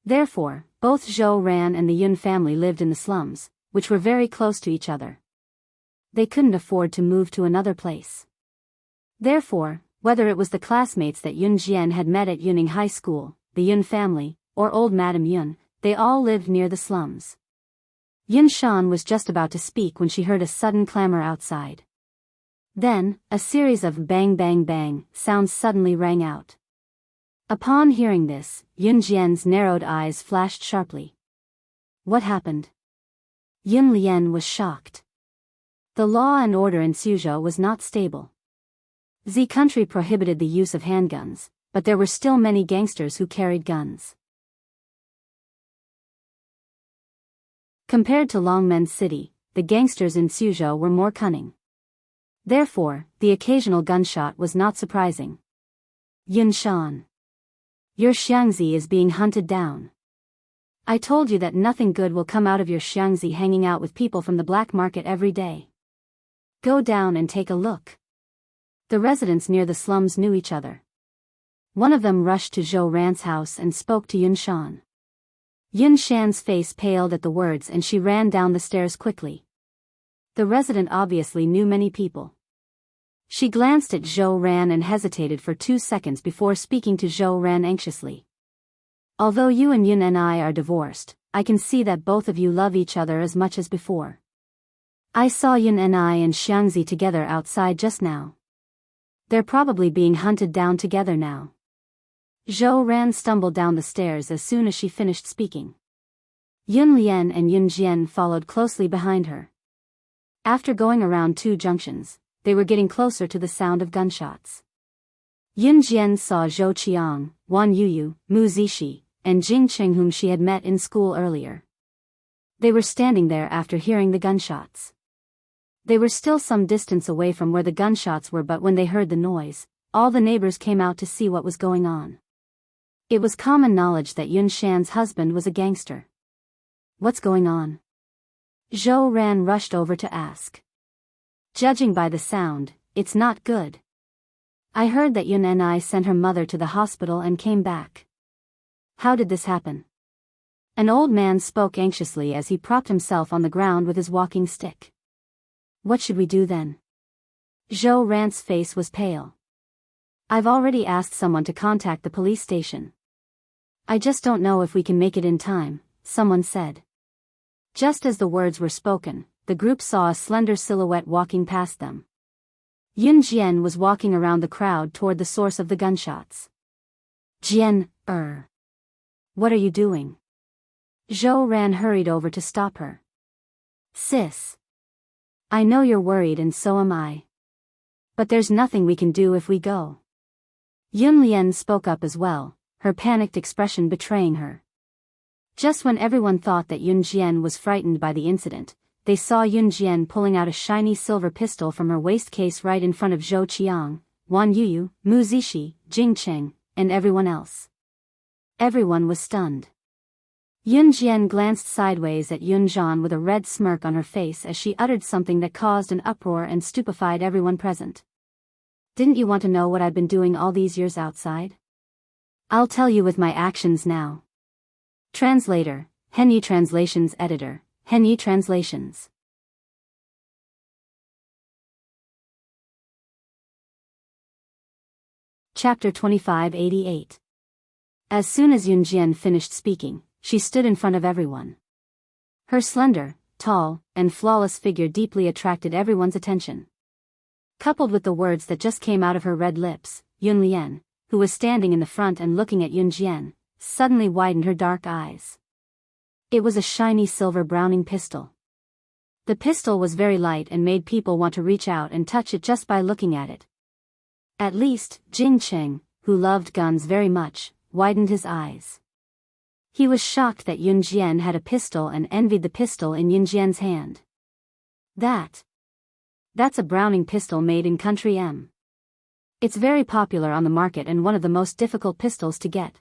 Therefore, both Zhou Ran and the Yun family lived in the slums, which were very close to each other. They couldn't afford to move to another place. Therefore, whether it was the classmates that Yun Jian had met at Yuning High School, the Yun family, or old Madame Yun, they all lived near the slums. Yun Shan was just about to speak when she heard a sudden clamor outside. Then, a series of bang bang bang sounds suddenly rang out. Upon hearing this, Yun Jian's narrowed eyes flashed sharply. What happened? Yun Lian was shocked. The law and order in Suzhou was not stable. Z country prohibited the use of handguns, but there were still many gangsters who carried guns. Compared to Longmen City, the gangsters in Suzhou were more cunning. Therefore, the occasional gunshot was not surprising. Yun Shan. Your Xiangzi is being hunted down. I told you that nothing good will come out of your Xiangzi hanging out with people from the black market every day. Go down and take a look. The residents near the slums knew each other. One of them rushed to Zhou Ran's house and spoke to Yun Shan. Yun Shan's face paled at the words and she ran down the stairs quickly. The resident obviously knew many people. She glanced at Zhou Ran and hesitated for 2 seconds before speaking to Zhou Ran anxiously. Although you and Yun and I are divorced, I can see that both of you love each other as much as before. I saw Yun and I and Xiangzi together outside just now. They're probably being hunted down together now. Zhou Ran stumbled down the stairs as soon as she finished speaking. Yun Lian and Yun Jian followed closely behind her. After going around 2 junctions, they were getting closer to the sound of gunshots. Yun Jian saw Zhou Qiang, Wan Yuyu, Mu Zixi, and Jing Cheng whom she had met in school earlier. They were standing there after hearing the gunshots. They were still some distance away from where the gunshots were, but when they heard the noise, all the neighbors came out to see what was going on. It was common knowledge that Yun Shan's husband was a gangster. What's going on? Zhou Ran rushed over to ask. Judging by the sound, it's not good. I heard that Yun and I sent her mother to the hospital and came back. How did this happen? An old man spoke anxiously as he propped himself on the ground with his walking stick. What should we do then? Zhou Ran's face was pale. I've already asked someone to contact the police station. I just don't know if we can make it in time, someone said. Just as the words were spoken, the group saw a slender silhouette walking past them. Yun Jian was walking around the crowd toward the source of the gunshots. Jian, what are you doing? Zhou Ran hurried over to stop her. Sis. I know you're worried and so am I. But there's nothing we can do if we go. Yun Lian spoke up as well, her panicked expression betraying her. Just when everyone thought that Yun Jian was frightened by the incident, they saw Yun Jian pulling out a shiny silver pistol from her waist case right in front of Zhou Qiang, Wan Yuyu, Mu Zixi, Jing Cheng, and everyone else. Everyone was stunned. Yun Jian glanced sideways at Yun Zhan with a red smirk on her face as she uttered something that caused an uproar and stupefied everyone present. Didn't you want to know what I've been doing all these years outside? I'll tell you with my actions now. Translator, Henyi Translations Editor, Henyi Translations. Chapter 2588. As soon as Yun Jian finished speaking, she stood in front of everyone. Her slender, tall, and flawless figure deeply attracted everyone's attention. Coupled with the words that just came out of her red lips, Yun Lian, who was standing in the front and looking at Yun Jian, suddenly widened her dark eyes. It was a shiny silver Browning pistol. The pistol was very light and made people want to reach out and touch it just by looking at it. At least, Jing Cheng, who loved guns very much, widened his eyes. He was shocked that Yun Jian had a pistol and envied the pistol in Yun Jian's hand. That's a Browning pistol made in Country M. It's very popular on the market and one of the most difficult pistols to get.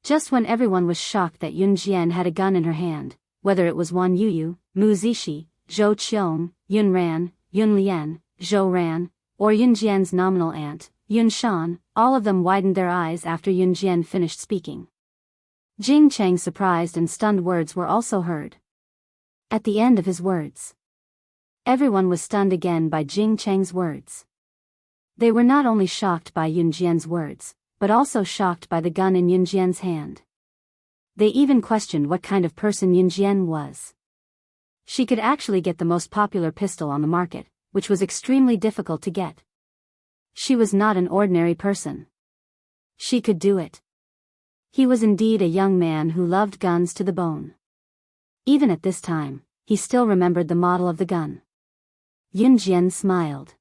Just when everyone was shocked that Yun Jian had a gun in her hand, whether it was Wan Yuyu, Mu Zixi, Zhou Qiang, Yun Ran, Yun Lian, Zhou Ran, or Yun Jian's nominal aunt, Yun Shan, all of them widened their eyes after Yun Jian finished speaking. Jing Cheng's surprised and stunned words were also heard. At the end of his words, everyone was stunned again by Jing Cheng's words. They were not only shocked by Yun Jian's words, but also shocked by the gun in Yun Jian's hand. They even questioned what kind of person Yun Jian was. She could actually get the most popular pistol on the market, which was extremely difficult to get. She was not an ordinary person. She could do it. He was indeed a young man who loved guns to the bone. Even at this time, he still remembered the model of the gun. Yun Jian smiled.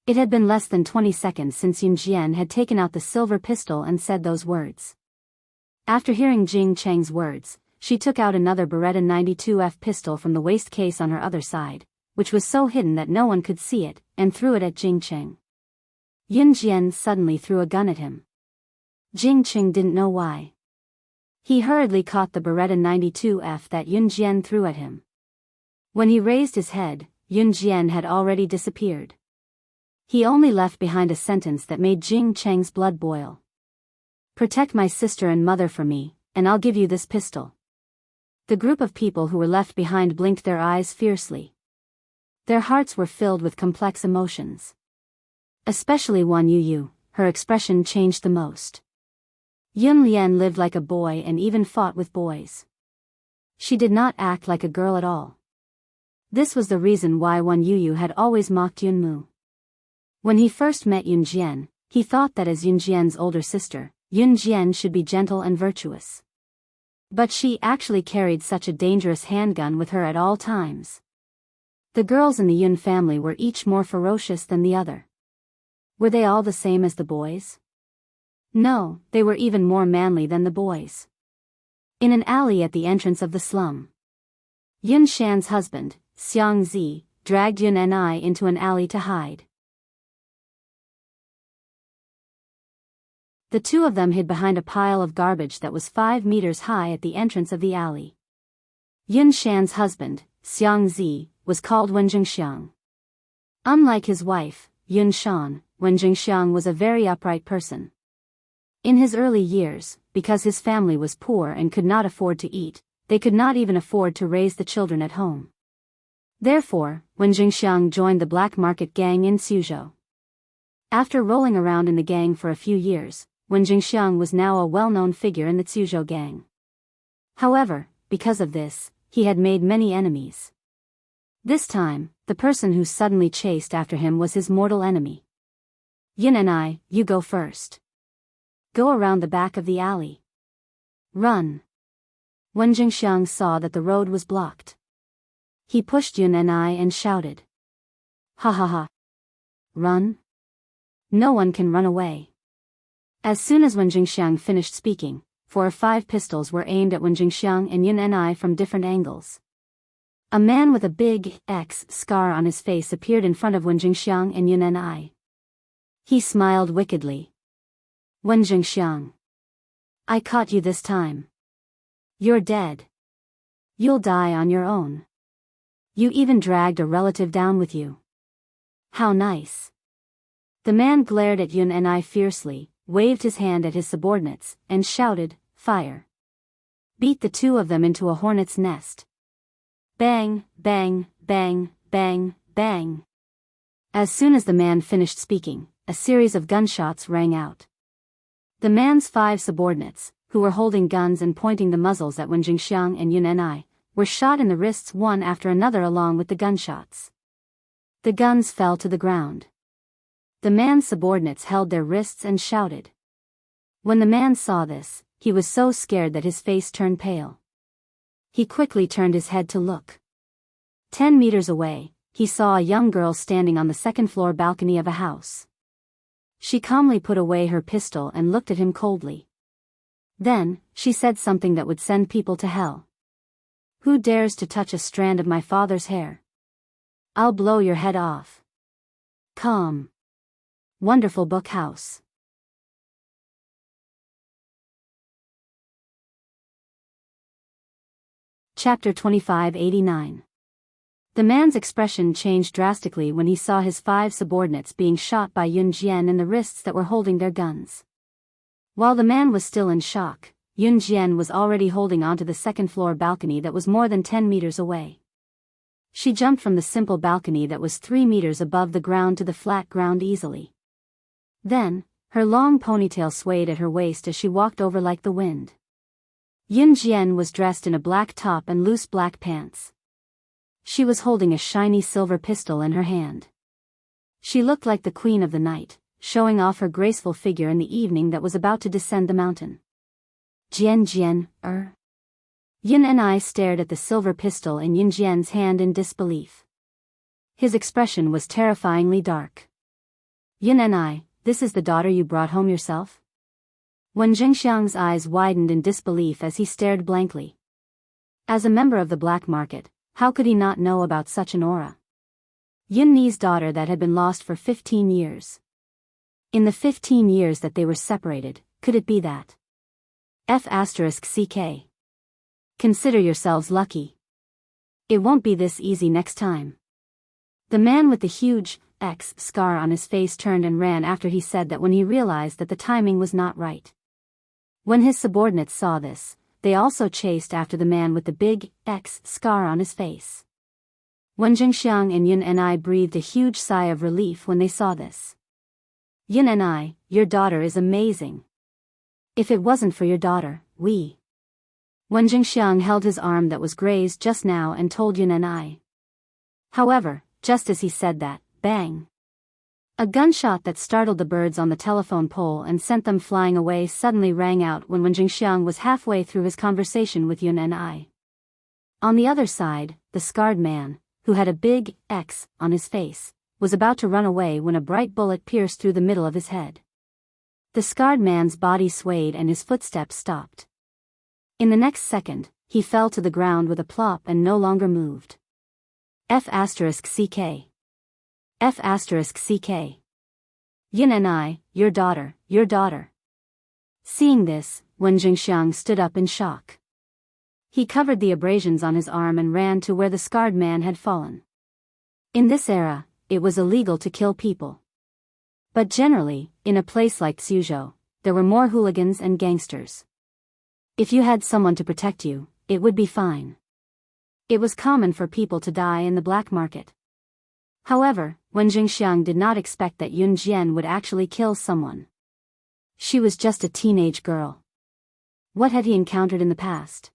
It had been less than 20 seconds since Yun Jian had taken out the silver pistol and said those words. After hearing Jing Cheng's words, she took out another Beretta 92F pistol from the waist case on her other side, which was so hidden that no one could see it, and threw it at Jing Cheng. Yun Jian suddenly threw a gun at him. Jing Cheng didn't know why. He hurriedly caught the Beretta 92F that Yun Jian threw at him. When he raised his head, Yun Jian had already disappeared. He only left behind a sentence that made Jing Cheng's blood boil. "Protect my sister and mother for me, and I'll give you this pistol." The group of people who were left behind blinked their eyes fiercely. Their hearts were filled with complex emotions. Especially Wan Yu, her expression changed the most. Yun Lian lived like a boy and even fought with boys. She did not act like a girl at all. This was the reason why Wan Yu had always mocked Yun Mu. When he first met Yun Jian, he thought that as Yun Jian's older sister, Yun Jian should be gentle and virtuous. But she actually carried such a dangerous handgun with her at all times. The girls in the Yun family were each more ferocious than the other. Were they all the same as the boys? No, they were even more manly than the boys. In an alley at the entrance of the slum, Yun Shan's husband, Xiang Zi, dragged Yun Ni into an alley to hide. The two of them hid behind a pile of garbage that was 5 meters high at the entrance of the alley. Yun Shan's husband, Xiang Zi, was called Wen Jingxiang. Unlike his wife, Yun Shan, Wen Jingxiang was a very upright person. In his early years, because his family was poor and could not afford to eat, they could not even afford to raise the children at home. Therefore, Wen Jingxiang joined the black market gang in Suzhou. After rolling around in the gang for a few years, Wen Jingxiang was now a well-known figure in the Suzhou gang. However, because of this, he had made many enemies. This time, the person who suddenly chased after him was his mortal enemy. "Yun Ni, you go first. Go around the back of the alley. Run." Wen Jingxiang saw that the road was blocked. He pushed Yun Ni and shouted, "Ha ha ha. Run? No one can run away." As soon as Wen Jingxiang finished speaking, 4 or 5 pistols were aimed at Wen Jingxiang and Yun Ni from different angles. A man with a big X scar on his face appeared in front of Wen Jingxiang and Yun Ni. He smiled wickedly. "Wen Jingxiang, I caught you this time. You're dead. You'll die on your own. You even dragged a relative down with you. How nice." The man glared at Yun Ni fiercely, waved his hand at his subordinates, and shouted, "Fire." Beat the two of them into a hornet's nest. Bang, bang, bang, bang, bang. As soon as the man finished speaking, a series of gunshots rang out. The man's 5 subordinates, who were holding guns and pointing the muzzles at Wen Jingxiang and Yun Ni, were shot in the wrists one after another along with the gunshots. The guns fell to the ground. The man's subordinates held their wrists and shouted. When the man saw this, he was so scared that his face turned pale. He quickly turned his head to look. 10 meters away, he saw a young girl standing on the second-floor balcony of a house. She calmly put away her pistol and looked at him coldly. Then, she said something that would send people to hell. "Who dares to touch a strand of my father's hair? I'll blow your head off." Calm. Wonderful Book House. Chapter 2589. The man's expression changed drastically when he saw his 5 subordinates being shot by Yun Jian in the wrists that were holding their guns. While the man was still in shock, Yun Jian was already holding onto the second-floor balcony that was more than 10 meters away. She jumped from the simple balcony that was 3 meters above the ground to the flat ground easily. Then, her long ponytail swayed at her waist as she walked over like the wind. Yun Jian was dressed in a black top and loose black pants. She was holding a shiny silver pistol in her hand. She looked like the queen of the night, showing off her graceful figure in the evening that was about to descend the mountain. Jian, Yun Ni stared at the silver pistol in Yun Jian's hand in disbelief. His expression was terrifyingly dark. "Yun Ni, this is the daughter you brought home yourself?" Wen Jingxiang's eyes widened in disbelief as he stared blankly. As a member of the black market, how could he not know about such an aura? Yun Ni's daughter that had been lost for 15 years. In the 15 years that they were separated, could it be that? F***CK. Consider yourselves lucky. It won't be this easy next time. The man with the huge X scar on his face turned and ran after he said that when he realized that the timing was not right. When his subordinates saw this, they also chased after the man with the big X scar on his face. Wen Jingxiang and Yun and I breathed a huge sigh of relief when they saw this. Yun and I, your daughter is amazing. If it wasn't for your daughter, we. Wen Jingxiang held his arm that was grazed just now and told Yun and I. However, just as he said that, bang! A gunshot that startled the birds on the telephone pole and sent them flying away suddenly rang out when Wen Jingxiang was halfway through his conversation with Yun and I. On the other side, the scarred man, who had a big X on his face, was about to run away when a bright bullet pierced through the middle of his head. The scarred man's body swayed and his footsteps stopped. In the next second, he fell to the ground with a plop and no longer moved. F***CK. F***CK. Yin and I, your daughter, your daughter. Seeing this, Wen Jingxiang stood up in shock. He covered the abrasions on his arm and ran to where the scarred man had fallen. In this era, it was illegal to kill people. But generally, in a place like Suzhou, there were more hooligans and gangsters. If you had someone to protect you, it would be fine. It was common for people to die in the black market. However, Wen Jingxiang did not expect that Yun Jian would actually kill someone. She was just a teenage girl. What had he encountered in the past?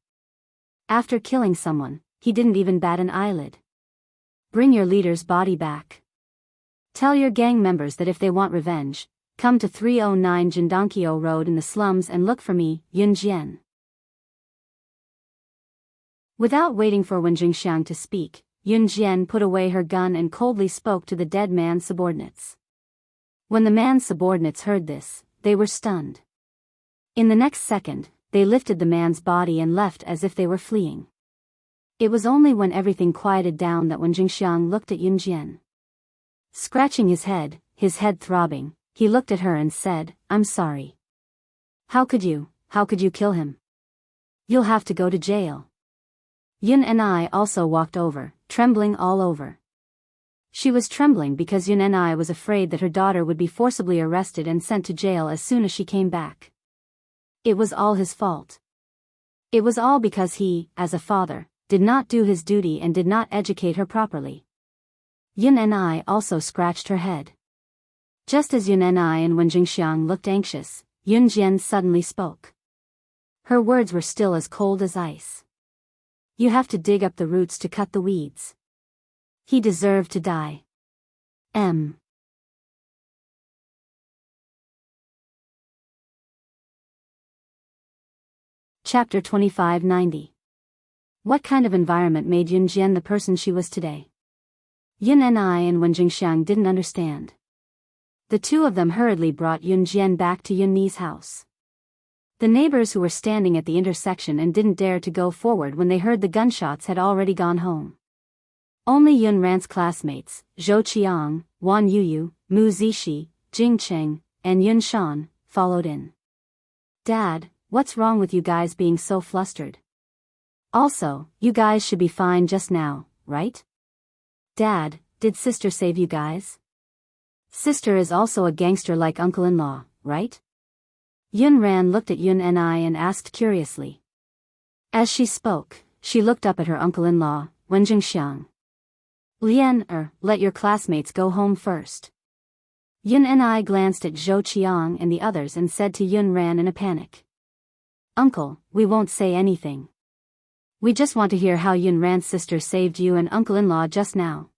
After killing someone, he didn't even bat an eyelid. Bring your leader's body back. Tell your gang members that if they want revenge, come to 309 Jindonkyo Road in the slums and look for me, Yun Jian. Without waiting for Wen Jingxiang to speak, Yun Jian put away her gun and coldly spoke to the dead man's subordinates. When the man's subordinates heard this, they were stunned. In the next second, they lifted the man's body and left as if they were fleeing. It was only when everything quieted down that Wen Jingxiang looked at Yun Jian. Scratching his head throbbing, he looked at her and said, "I'm sorry. How could you kill him? You'll have to go to jail." Yun and I also walked over, trembling all over. She was trembling because Yun and I was afraid that her daughter would be forcibly arrested and sent to jail as soon as she came back. It was all his fault. It was all because he, as a father, did not do his duty and did not educate her properly. Yun and I also scratched her head. Just as Yun and I and Wen Jingxiang looked anxious, Yun Jian suddenly spoke. Her words were still as cold as ice. You have to dig up the roots to cut the weeds. He deserved to die. M. Chapter 2590. What kind of environment made Yun Jian the person she was today? Yun and I and Wen Jingxiang didn't understand. The two of them hurriedly brought Yun Jian back to Yun Ni's house. The neighbors who were standing at the intersection and didn't dare to go forward when they heard the gunshots had already gone home. Only Yun Ran's classmates, Zhou Qiang, Wan Yuyu, Mu Zixi, Jing Cheng, and Yun Shan, followed in. Dad, what's wrong with you guys being so flustered? Also, you guys should be fine just now, right? Dad, did sister save you guys? Sister is also a gangster like uncle-in-law, right? Yun Ran looked at Yun and I and asked curiously. As she spoke, she looked up at her uncle-in-law, Wen Jingxiang. Let your classmates go home first. Yun and I glanced at Zhou Qiang and the others and said to Yun Ran in a panic. Uncle, we won't say anything. We just want to hear how Yun Ran's sister saved you and uncle-in-law just now.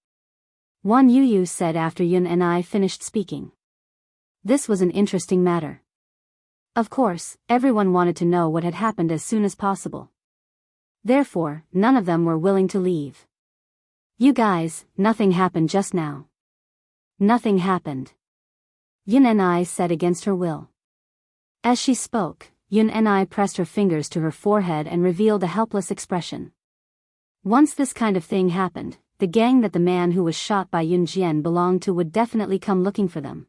Wan Yuyu said after Yun and I finished speaking. This was an interesting matter. Of course, everyone wanted to know what had happened as soon as possible. Therefore, none of them were willing to leave. You guys, nothing happened just now. Nothing happened. Yun and I said against her will. As she spoke, Yun and I pressed her fingers to her forehead and revealed a helpless expression. Once this kind of thing happened, the gang that the man who was shot by Yun Jian belonged to would definitely come looking for them.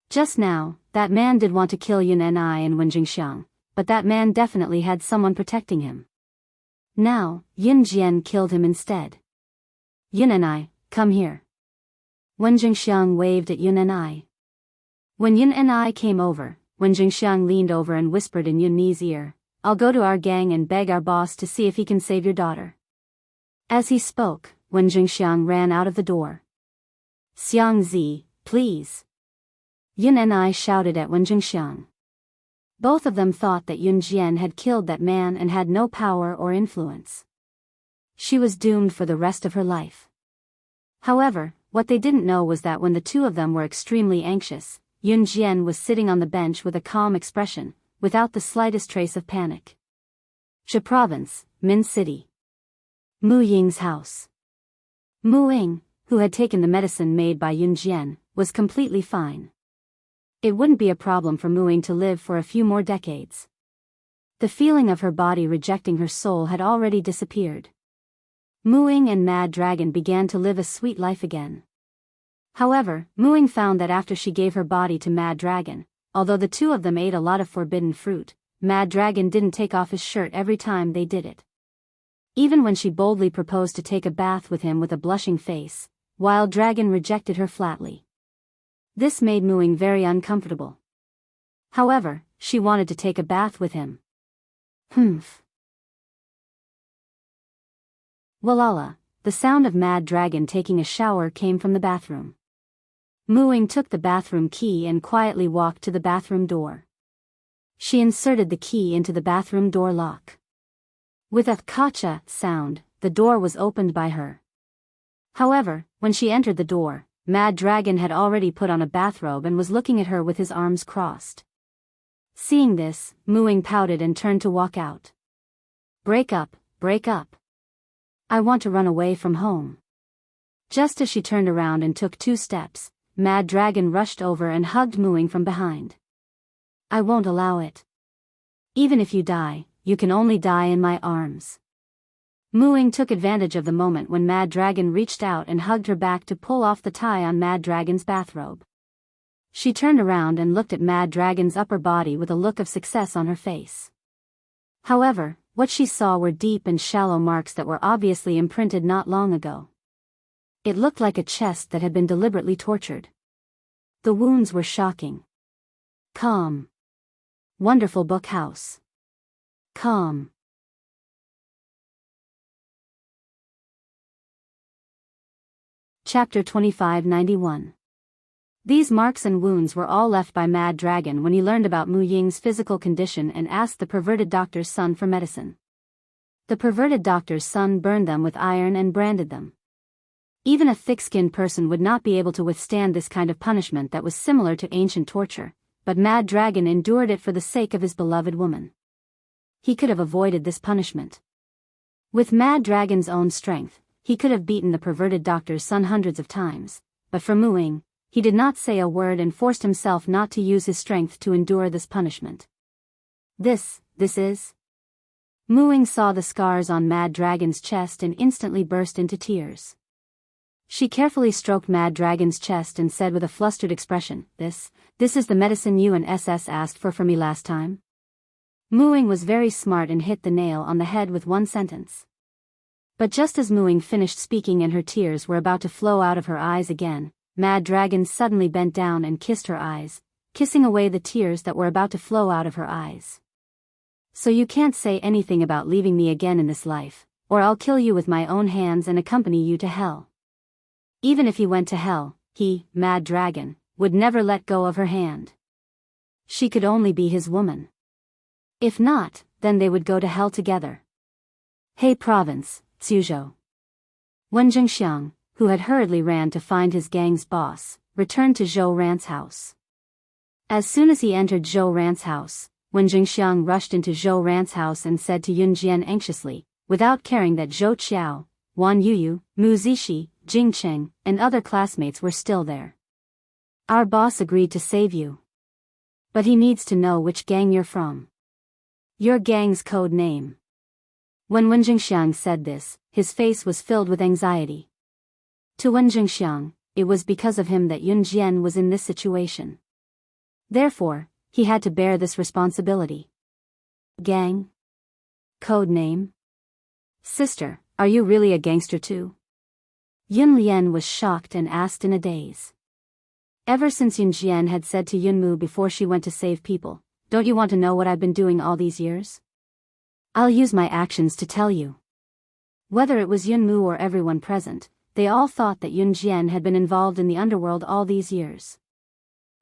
Just now, that man did want to kill Yun and I and Wen Jingxiang, but that man definitely had someone protecting him. Now, Yun Jian killed him instead. Yun and I, come here. Wen Jingxiang waved at Yun and I. When Yun and I came over, Wen Jingxiang leaned over and whispered in Yun Ni's ear, "I'll go to our gang and beg our boss to see if he can save your daughter." As he spoke, Wen Jingxiang ran out of the door. "Xiang Zi, please." Yun and I shouted at Wen Jingxiang. Both of them thought that Yun Jian had killed that man and had no power or influence. She was doomed for the rest of her life. However, what they didn't know was that when the two of them were extremely anxious, Yun Jian was sitting on the bench with a calm expression, without the slightest trace of panic. Zhe Province, Min City. Mu Ying's house. Mu Ying, who had taken the medicine made by Yun Jian, was completely fine. It wouldn't be a problem for Mu Ying to live for a few more decades. The feeling of her body rejecting her soul had already disappeared. Mu Ying and Mad Dragon began to live a sweet life again. However, Mu Ying found that after she gave her body to Mad Dragon, although the two of them ate a lot of forbidden fruit, Mad Dragon didn't take off his shirt every time they did it. Even when she boldly proposed to take a bath with him with a blushing face, Wild Dragon rejected her flatly. This made Mu Ying very uncomfortable. However, she wanted to take a bath with him. Humph. Walala, the sound of Mad Dragon taking a shower came from the bathroom. Mu Ying took the bathroom key and quietly walked to the bathroom door. She inserted the key into the bathroom door lock. With a kacha sound, the door was opened by her. However, when she entered the door, Mad Dragon had already put on a bathrobe and was looking at her with his arms crossed. Seeing this, Mu Ying pouted and turned to walk out. Break up, break up. I want to run away from home. Just as she turned around and took 2 steps, Mad Dragon rushed over and hugged Mu Ying from behind. I won't allow it. Even if you die, you can only die in my arms. Mu Ying took advantage of the moment when Mad Dragon reached out and hugged her back to pull off the tie on Mad Dragon's bathrobe. She turned around and looked at Mad Dragon's upper body with a look of success on her face. However, what she saw were deep and shallow marks that were obviously imprinted not long ago. It looked like a chest that had been deliberately tortured. The wounds were shocking. Calm. Wonderful book house. Calm. Chapter 2591. These marks and wounds were all left by Mad Dragon when he learned about Mu Ying's physical condition and asked the perverted doctor's son for medicine. The perverted doctor's son burned them with iron and branded them. Even a thick-skinned person would not be able to withstand this kind of punishment that was similar to ancient torture, but Mad Dragon endured it for the sake of his beloved woman. He could have avoided this punishment. With Mad Dragon's own strength, he could have beaten the perverted doctor's son hundreds of times, but for Mu Ying, he did not say a word and forced himself not to use his strength to endure this punishment. This is... Mu Ying saw the scars on Mad Dragon's chest and instantly burst into tears. She carefully stroked Mad Dragon's chest and said with a flustered expression, This is the medicine you and SS asked for me last time? Mu Ying was very smart and hit the nail on the head with one sentence. But just as Mu Ying finished speaking and her tears were about to flow out of her eyes again, Mad Dragon suddenly bent down and kissed her eyes, kissing away the tears that were about to flow out of her eyes. So you can't say anything about leaving me again in this life, or I'll kill you with my own hands and accompany you to hell. Even if he went to hell, he, Mad Dragon, would never let go of her hand. She could only be his woman. If not, then they would go to hell together. He Province, Suzhou. Wen Jingxiang, who had hurriedly ran to find his gang's boss, returned to Zhou Ran's house. As soon as he entered Zhou Ran's house, Wen Jingxiang rushed into Zhou Ran's house and said to Yun Jian anxiously, without caring that Zhou Qiao, Wan Yuyu, Mu Zixi, Jing Cheng, and other classmates were still there. Our boss agreed to save you. But he needs to know which gang you're from. Your gang's code name. When Wen Jingxiang said this, his face was filled with anxiety. To Wen Jingxiang, it was because of him that Yun Jian was in this situation. Therefore, he had to bear this responsibility. Gang? Code name? Sister, are you really a gangster too? Yun Lian was shocked and asked in a daze. Ever since Yun Jian had said to Yun Mu before she went to save people, "Don't you want to know what I've been doing all these years? I'll use my actions to tell you." Whether it was Yun Mu or everyone present, they all thought that Yun Jian had been involved in the underworld all these years.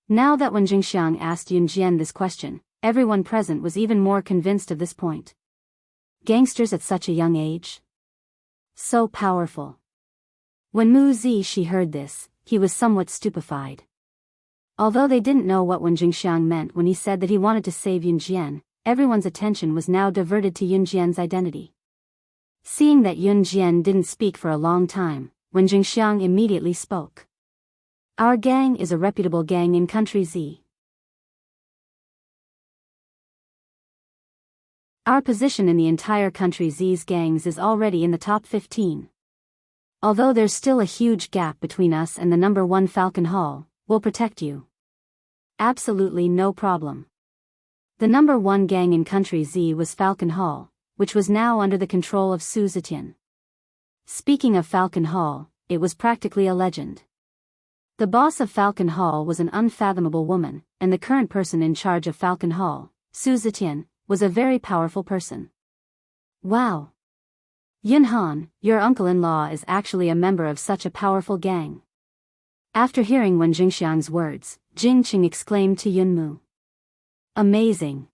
Now that when Jingxiang asked Yun Jian this question, everyone present was even more convinced of this point. Gangsters at such a young age? So powerful. When Mu Zishi heard this, he was somewhat stupefied. Although they didn't know what Wen Jingxiang meant when he said that he wanted to save Yun Jian, everyone's attention was now diverted to Yun Jian's identity. Seeing that Yun Jian didn't speak for a long time, Wen Jingxiang immediately spoke. "Our gang is a reputable gang in Country Z. Our position in the entire Country Z's gangs is already in the top 15. Although there's still a huge gap between us and the number 1 Falcon Hall, we'll protect you. Absolutely no problem." The number 1 gang in Country Z was Falcon Hall, which was now under the control of Su Zetian. Speaking of Falcon Hall, it was practically a legend. The boss of Falcon Hall was an unfathomable woman, and the current person in charge of Falcon Hall, Su Zetian, was a very powerful person. Wow! Yun Han, your uncle-in-law is actually a member of such a powerful gang. After hearing Wen Jingxiang's words, Jing Qing exclaimed to Yun Mu. Amazing!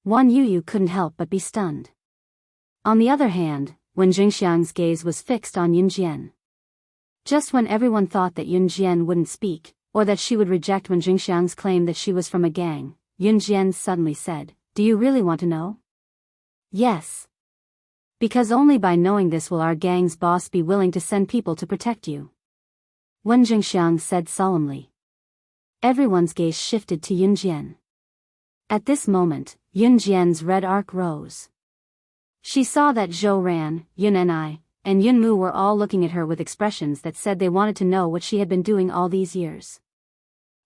Wan Yuyu couldn't help but be stunned. On the other hand, Wen Jingxiang's gaze was fixed on Yun Jian. Just when everyone thought that Yun Jian wouldn't speak, or that she would reject Wen Jingxiang's claim that she was from a gang, Yun Jian suddenly said, "Do you really want to know?" "Yes. Because only by knowing this will our gang's boss be willing to send people to protect you," Wen Jingxiang said solemnly. Everyone's gaze shifted to Yun Jian. At this moment, Yun Jian's red arc rose. She saw that Zhou Ran, Yun and Yun Mu were all looking at her with expressions that said they wanted to know what she had been doing all these years.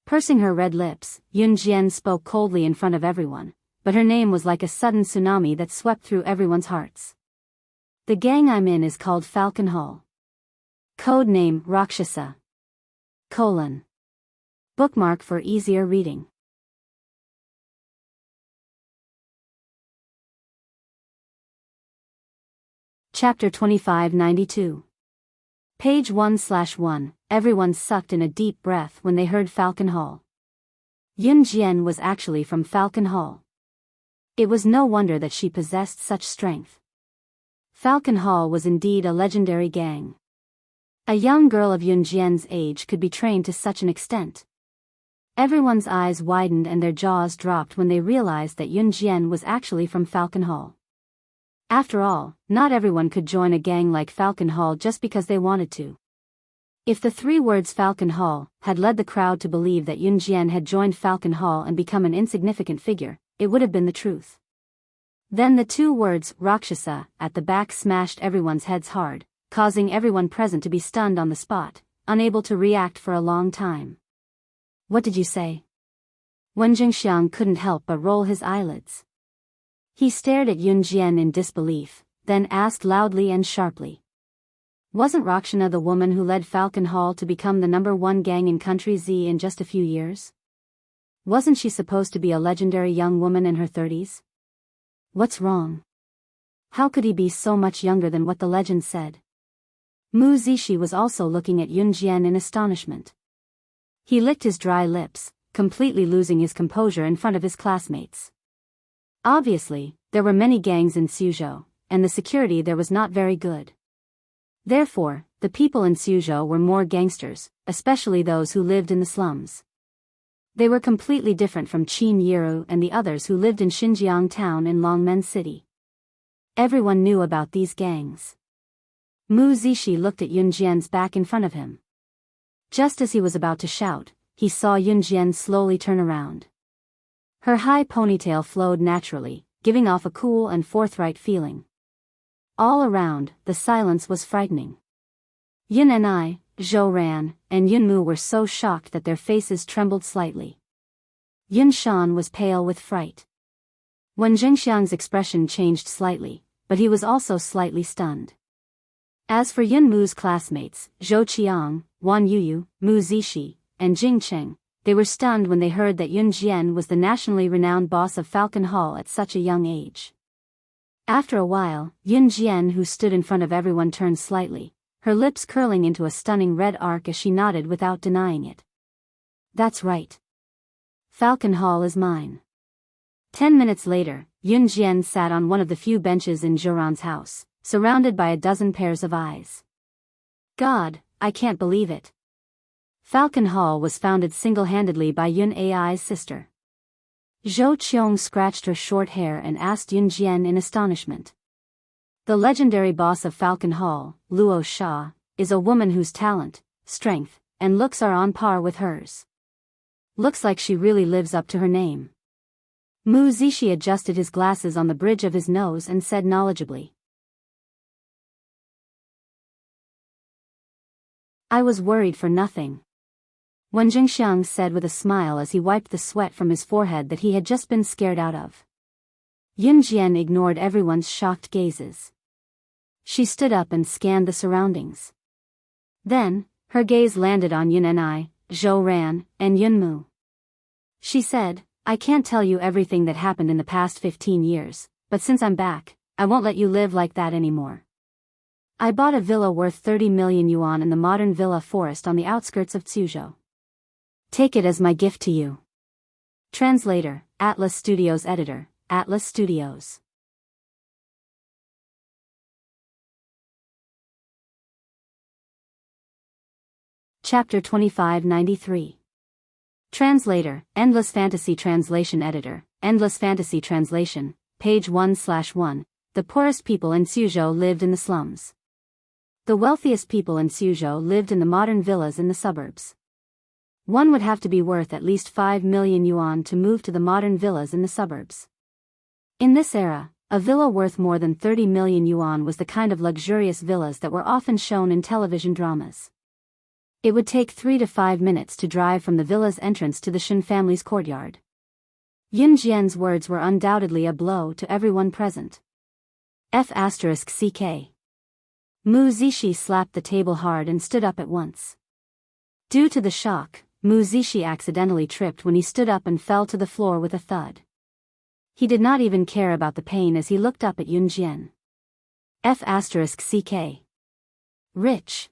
Pursing her red lips, Yun Jian spoke coldly in front of everyone, but her name was like a sudden tsunami that swept through everyone's hearts. "The gang I'm in is called Falcon Hall. Code name Rakshasa. Bookmark for easier reading." Chapter 2592. Page 1/1. Everyone sucked in a deep breath when they heard Falcon Hall. Yun Jian was actually from Falcon Hall. It was no wonder that she possessed such strength. Falcon Hall was indeed a legendary gang. A young girl of Yun Jian's age could be trained to such an extent. Everyone's eyes widened and their jaws dropped when they realized that Yun Jian was actually from Falcon Hall. After all, not everyone could join a gang like Falcon Hall just because they wanted to. If the 3 words Falcon Hall had led the crowd to believe that Yun Jian had joined Falcon Hall and become an insignificant figure, it would have been the truth. Then the 2 words Rakshasa at the back smashed everyone's heads hard, causing everyone present to be stunned on the spot, unable to react for a long time. "What did you say?" Wen Jingxiang couldn't help but roll his eyelids. He stared at Yun Jian in disbelief, then asked loudly and sharply. "Wasn't Rakshana the woman who led Falcon Hall to become the number 1 gang in Country Z in just a few years? Wasn't she supposed to be a legendary young woman in her 30s? What's wrong? How could he be so much younger than what the legend said?" Mu Zishi was also looking at Yun Jian in astonishment. He licked his dry lips, completely losing his composure in front of his classmates. Obviously, there were many gangs in Suzhou, and the security there was not very good. Therefore, the people in Suzhou were more gangsters, especially those who lived in the slums. They were completely different from Qin Yiru and the others who lived in Xinjiang town in Longmen City. Everyone knew about these gangs. Mu Zishi looked at Yun Jian's back in front of him. Just as he was about to shout, he saw Yun Jian slowly turn around. Her high ponytail flowed naturally, giving off a cool and forthright feeling. All around, the silence was frightening. Yun Zhou Ran, and Yun Mu were so shocked that their faces trembled slightly. Yun Shan was pale with fright. Wen Jingxiang's expression changed slightly, but he was also slightly stunned. As for Yun Mu's classmates, Zhou Qiang, Wan Yuyu, Mu Zixi, and Jing Cheng, they were stunned when they heard that Yun Jian was the nationally renowned boss of Falcon Hall at such a young age. After a while, Yun Jian, who stood in front of everyone, turned slightly, her lips curling into a stunning red arc as she nodded without denying it. That's right. Falcon Hall is mine. 10 minutes later, Yun Jian sat on one of the few benches in Zhouran's house, surrounded by a dozen pairs of eyes. God, I can't believe it. Falcon Hall was founded single-handedly by Yun Ai's sister. Zhou Qiong scratched her short hair and asked Yun Jian in astonishment. The legendary boss of Falcon Hall, Luo Sha, is a woman whose talent, strength, and looks are on par with hers. Looks like she really lives up to her name. Mu Zixi adjusted his glasses on the bridge of his nose and said knowledgeably. I was worried for nothing. Wen Jingxiang said with a smile as he wiped the sweat from his forehead that he had just been scared out of. Yun Jian ignored everyone's shocked gazes. She stood up and scanned the surroundings. Then, her gaze landed on Yun Ni, Zhou Ran, and Yun Mu. She said, I can't tell you everything that happened in the past 15 years, but since I'm back, I won't let you live like that anymore. I bought a villa worth 30 million yuan in the modern villa forest on the outskirts of Zhuzhou. Take it as my gift to you. Translator, Atlas Studios Editor, Atlas Studios. Chapter 2593. Translator, Endless Fantasy Translation Editor, Endless Fantasy Translation, page 1/1. The poorest people in Zhuzhou lived in the slums. The wealthiest people in Zhuzhou lived in the modern villas in the suburbs. One would have to be worth at least 5 million yuan to move to the modern villas in the suburbs. In this era, a villa worth more than 30 million yuan was the kind of luxurious villas that were often shown in television dramas. It would take 3 to 5 minutes to drive from the villa's entrance to the Shen family's courtyard. Yun Jian's words were undoubtedly a blow to everyone present. F***ck. Mu Zixi slapped the table hard and stood up at once. Due to the shock, Mu Zixi accidentally tripped when he stood up and fell to the floor with a thud. He did not even care about the pain as he looked up at Yun Jian. F***ck. Rich.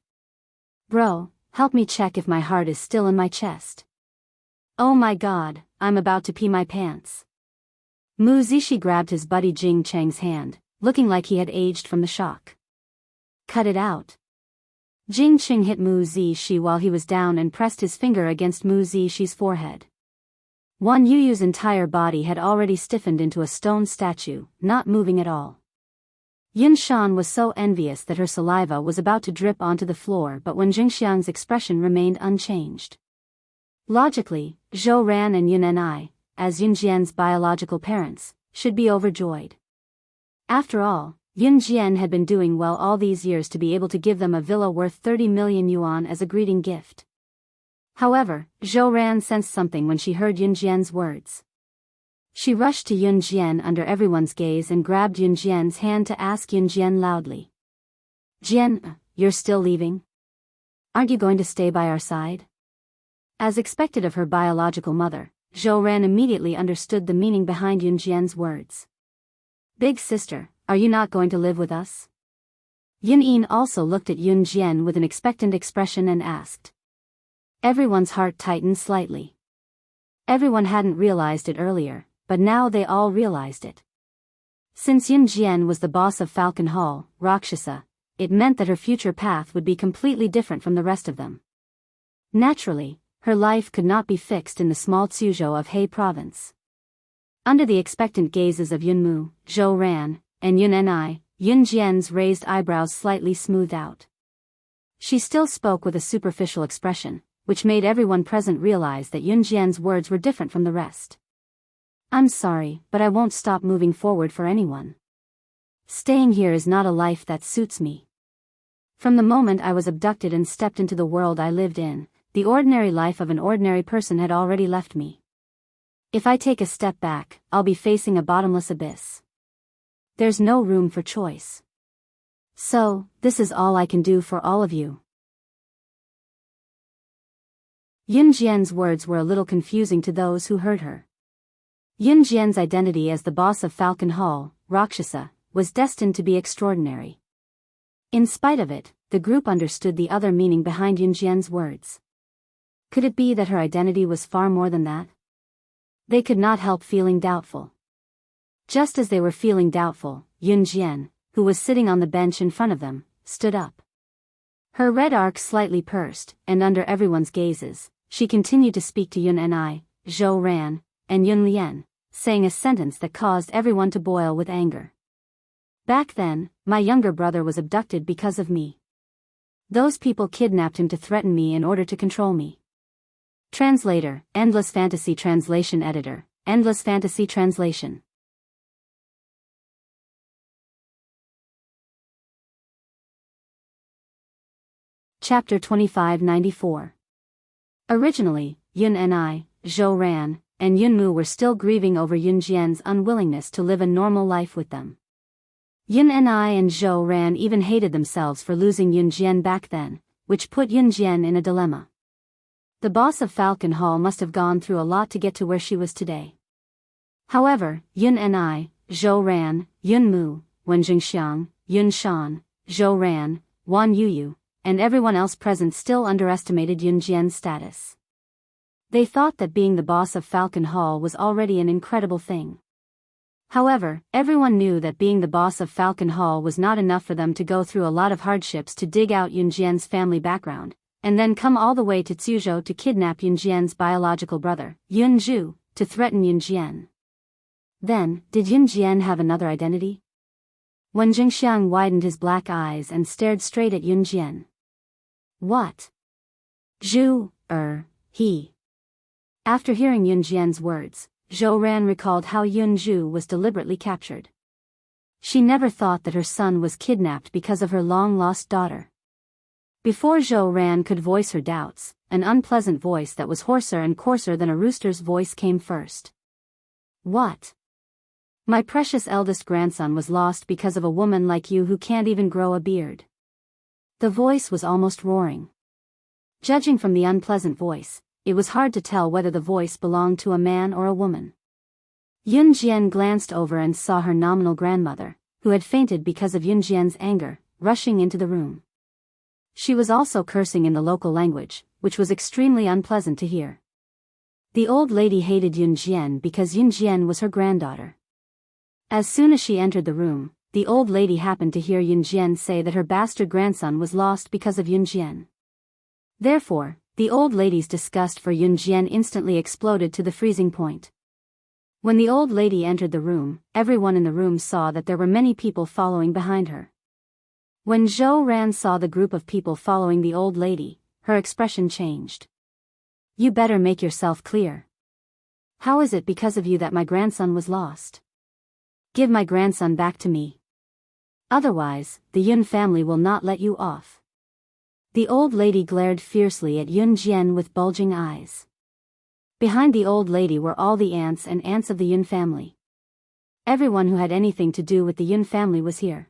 Bro, help me check if my heart is still in my chest. Oh my god, I'm about to pee my pants. Mu Zixi grabbed his buddy Jing Cheng's hand, looking like he had aged from the shock. Cut it out. Jing Cheng hit Mu Zixi while he was down and pressed his finger against Mu Zixi forehead. Wan Yuyu's entire body had already stiffened into a stone statue, not moving at all. Yun Shan was so envious that her saliva was about to drip onto the floor, but Wen Jingxiang's expression remained unchanged. Logically, Zhou Ran and Yun Ni, as Yun Jian's biological parents, should be overjoyed. After all, Yun Jian had been doing well all these years to be able to give them a villa worth 30 million yuan as a greeting gift. However, Zhou Ran sensed something when she heard Yun Jian's words. She rushed to Yun Jian under everyone's gaze and grabbed Yun Jian's hand to ask Yun Jian loudly. Jian, you're still leaving? Aren't you going to stay by our side? As expected of her biological mother, Zhou Ran immediately understood the meaning behind Yun Jian's words. Big sister, are you not going to live with us? Yun Yin also looked at Yun Jian with an expectant expression and asked. Everyone's heart tightened slightly. Everyone hadn't realized it earlier, but now they all realized it. Since Yun Jian was the boss of Falcon Hall, Rakshasa, it meant that her future path would be completely different from the rest of them. Naturally, her life could not be fixed in the small Zhuzhou of He province. Under the expectant gazes of Yun Mu, Zhou Ran, and Yun Ni, Yun Jian's raised eyebrows slightly smoothed out. She still spoke with a superficial expression, which made everyone present realize that Yun Jian's words were different from the rest. I'm sorry, but I won't stop moving forward for anyone. Staying here is not a life that suits me. From the moment I was abducted and stepped into the world I lived in, the ordinary life of an ordinary person had already left me. If I take a step back, I'll be facing a bottomless abyss. There's no room for choice. So, this is all I can do for all of you. Yun Jian's words were a little confusing to those who heard her. Yun Jian's identity as the boss of Falcon Hall, Rakshasa, was destined to be extraordinary. In spite of it, the group understood the other meaning behind Yun Jian's words. Could it be that her identity was far more than that? They could not help feeling doubtful. Just as they were feeling doubtful, Yun Jian, who was sitting on the bench in front of them, stood up. Her red arc slightly pursed, and under everyone's gazes, she continued to speak to Yun Ni, Zhou Ran, and Yun Lian, saying a sentence that caused everyone to boil with anger. Back then, my younger brother was abducted because of me. Those people kidnapped him to threaten me in order to control me. Translator, Endless Fantasy Translation Editor, Endless Fantasy Translation. Chapter 2594. Originally, Yun Ni, Zhou Ran, and Yun Mu were still grieving over Yun Jian's unwillingness to live a normal life with them. Yun Ni and Zhou Ran even hated themselves for losing Yun Jian back then, which put Yun Jian in a dilemma. The boss of Falcon Hall must have gone through a lot to get to where she was today. However, Yun Ni, Zhou Ran, Yun Mu, Wen Jingxiang, Yun Shan, Zhou Ran, Wan Yuyu, and everyone else present still underestimated Yun Jian's status. They thought that being the boss of Falcon Hall was already an incredible thing. However, everyone knew that being the boss of Falcon Hall was not enough for them to go through a lot of hardships to dig out Yun Jian's family background, and then come all the way to Zhuzhou to kidnap Yun Jian's biological brother, Yun Zhu, to threaten Yun Jian. Then, did Yun Jian have another identity? Wen Jingxiang widened his black eyes and stared straight at Yun Jian. What? Zhu, he. After hearing Yun Jian's words, Zhou Ran recalled how Yun Zhu was deliberately captured. She never thought that her son was kidnapped because of her long-lost daughter. Before Zhou Ran could voice her doubts, an unpleasant voice that was hoarser and coarser than a rooster's voice came first. What? My precious eldest grandson was lost because of a woman like you who can't even grow a beard. The voice was almost roaring. Judging from the unpleasant voice, it was hard to tell whether the voice belonged to a man or a woman. Yun Jian glanced over and saw her nominal grandmother, who had fainted because of Yun Jian's anger, rushing into the room. She was also cursing in the local language, which was extremely unpleasant to hear. The old lady hated Yun Jian because Yun Jian was her granddaughter. As soon as she entered the room, the old lady happened to hear Yun Jian say that her bastard grandson was lost because of Yun Jian. Therefore, the old lady's disgust for Yun Jian instantly exploded to the freezing point. When the old lady entered the room, everyone in the room saw that there were many people following behind her. When Zhou Ran saw the group of people following the old lady, her expression changed. You better make yourself clear. How is it because of you that my grandson was lost? Give my grandson back to me. Otherwise, the Yun family will not let you off. The old lady glared fiercely at Yun Jian with bulging eyes. Behind the old lady were all the aunts and aunts of the Yun family. Everyone who had anything to do with the Yun family was here.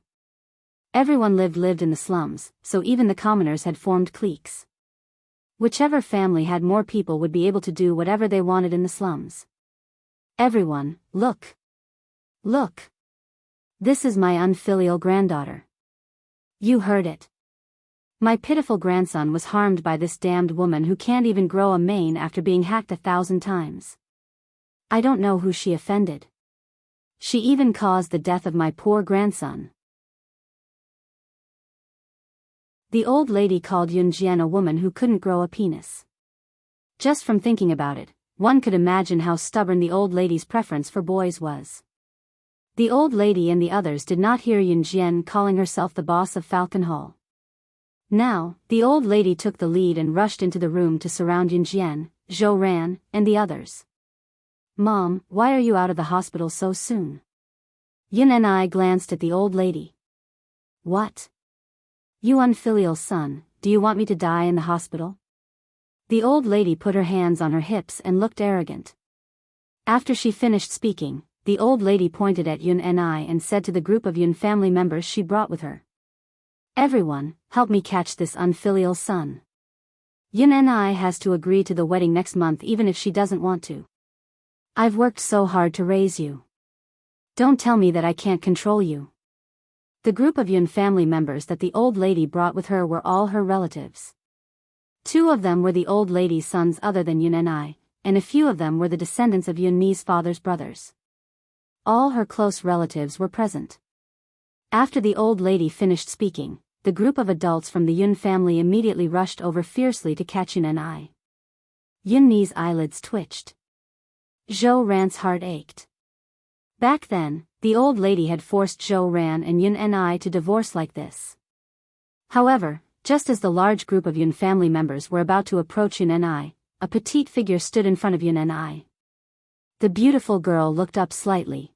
Everyone lived in the slums, so even the commoners had formed cliques. Whichever family had more people would be able to do whatever they wanted in the slums. Everyone, look. Look. This is my unfilial granddaughter. You heard it. My pitiful grandson was harmed by this damned woman who can't even grow a mane after being hacked 1,000 times. I don't know who she offended. She even caused the death of my poor grandson. The old lady called Yun Jian a woman who couldn't grow a penis. Just from thinking about it, one could imagine how stubborn the old lady's preference for boys was. The old lady and the others did not hear Yun Jian calling herself the boss of Falcon Hall. Now, the old lady took the lead and rushed into the room to surround Yun Jian, Zhou Ran, and the others. Mom, why are you out of the hospital so soon? Yun Ni glanced at the old lady. What? You unfilial son, do you want me to die in the hospital? The old lady put her hands on her hips and looked arrogant. After she finished speaking, the old lady pointed at Yun Ni and said to the group of Yun family members she brought with her. Everyone, help me catch this unfilial son. Yun and I has to agree to the wedding next month even if she doesn't want to. I've worked so hard to raise you. Don't tell me that I can't control you. The group of Yun family members that the old lady brought with her were all her relatives. 2 of them were the old lady's sons other than Yun and a few of them were the descendants of Yun Mi's father's brothers. All her close relatives were present. After the old lady finished speaking, the group of adults from the Yun family immediately rushed over fiercely to catch Yun and I. Yun Mi's eyelids twitched. Zhou Ran's heart ached. Back then, the old lady had forced Zhou Ran and Yun and I to divorce like this. However, just as the large group of Yun family members were about to approach Yun and I, a petite figure stood in front of Yun and I. The beautiful girl looked up slightly.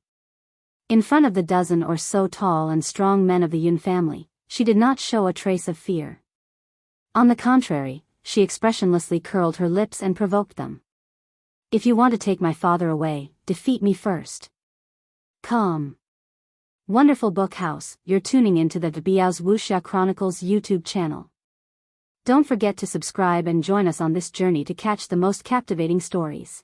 In front of the dozen or so tall and strong men of the Yun family, she did not show a trace of fear. On the contrary, she expressionlessly curled her lips and provoked them. If you want to take my father away, defeat me first. Come. Wonderful book house, you're tuning into the Biyao's Wuxia Chronicles YouTube channel. Don't forget to subscribe and join us on this journey to catch the most captivating stories.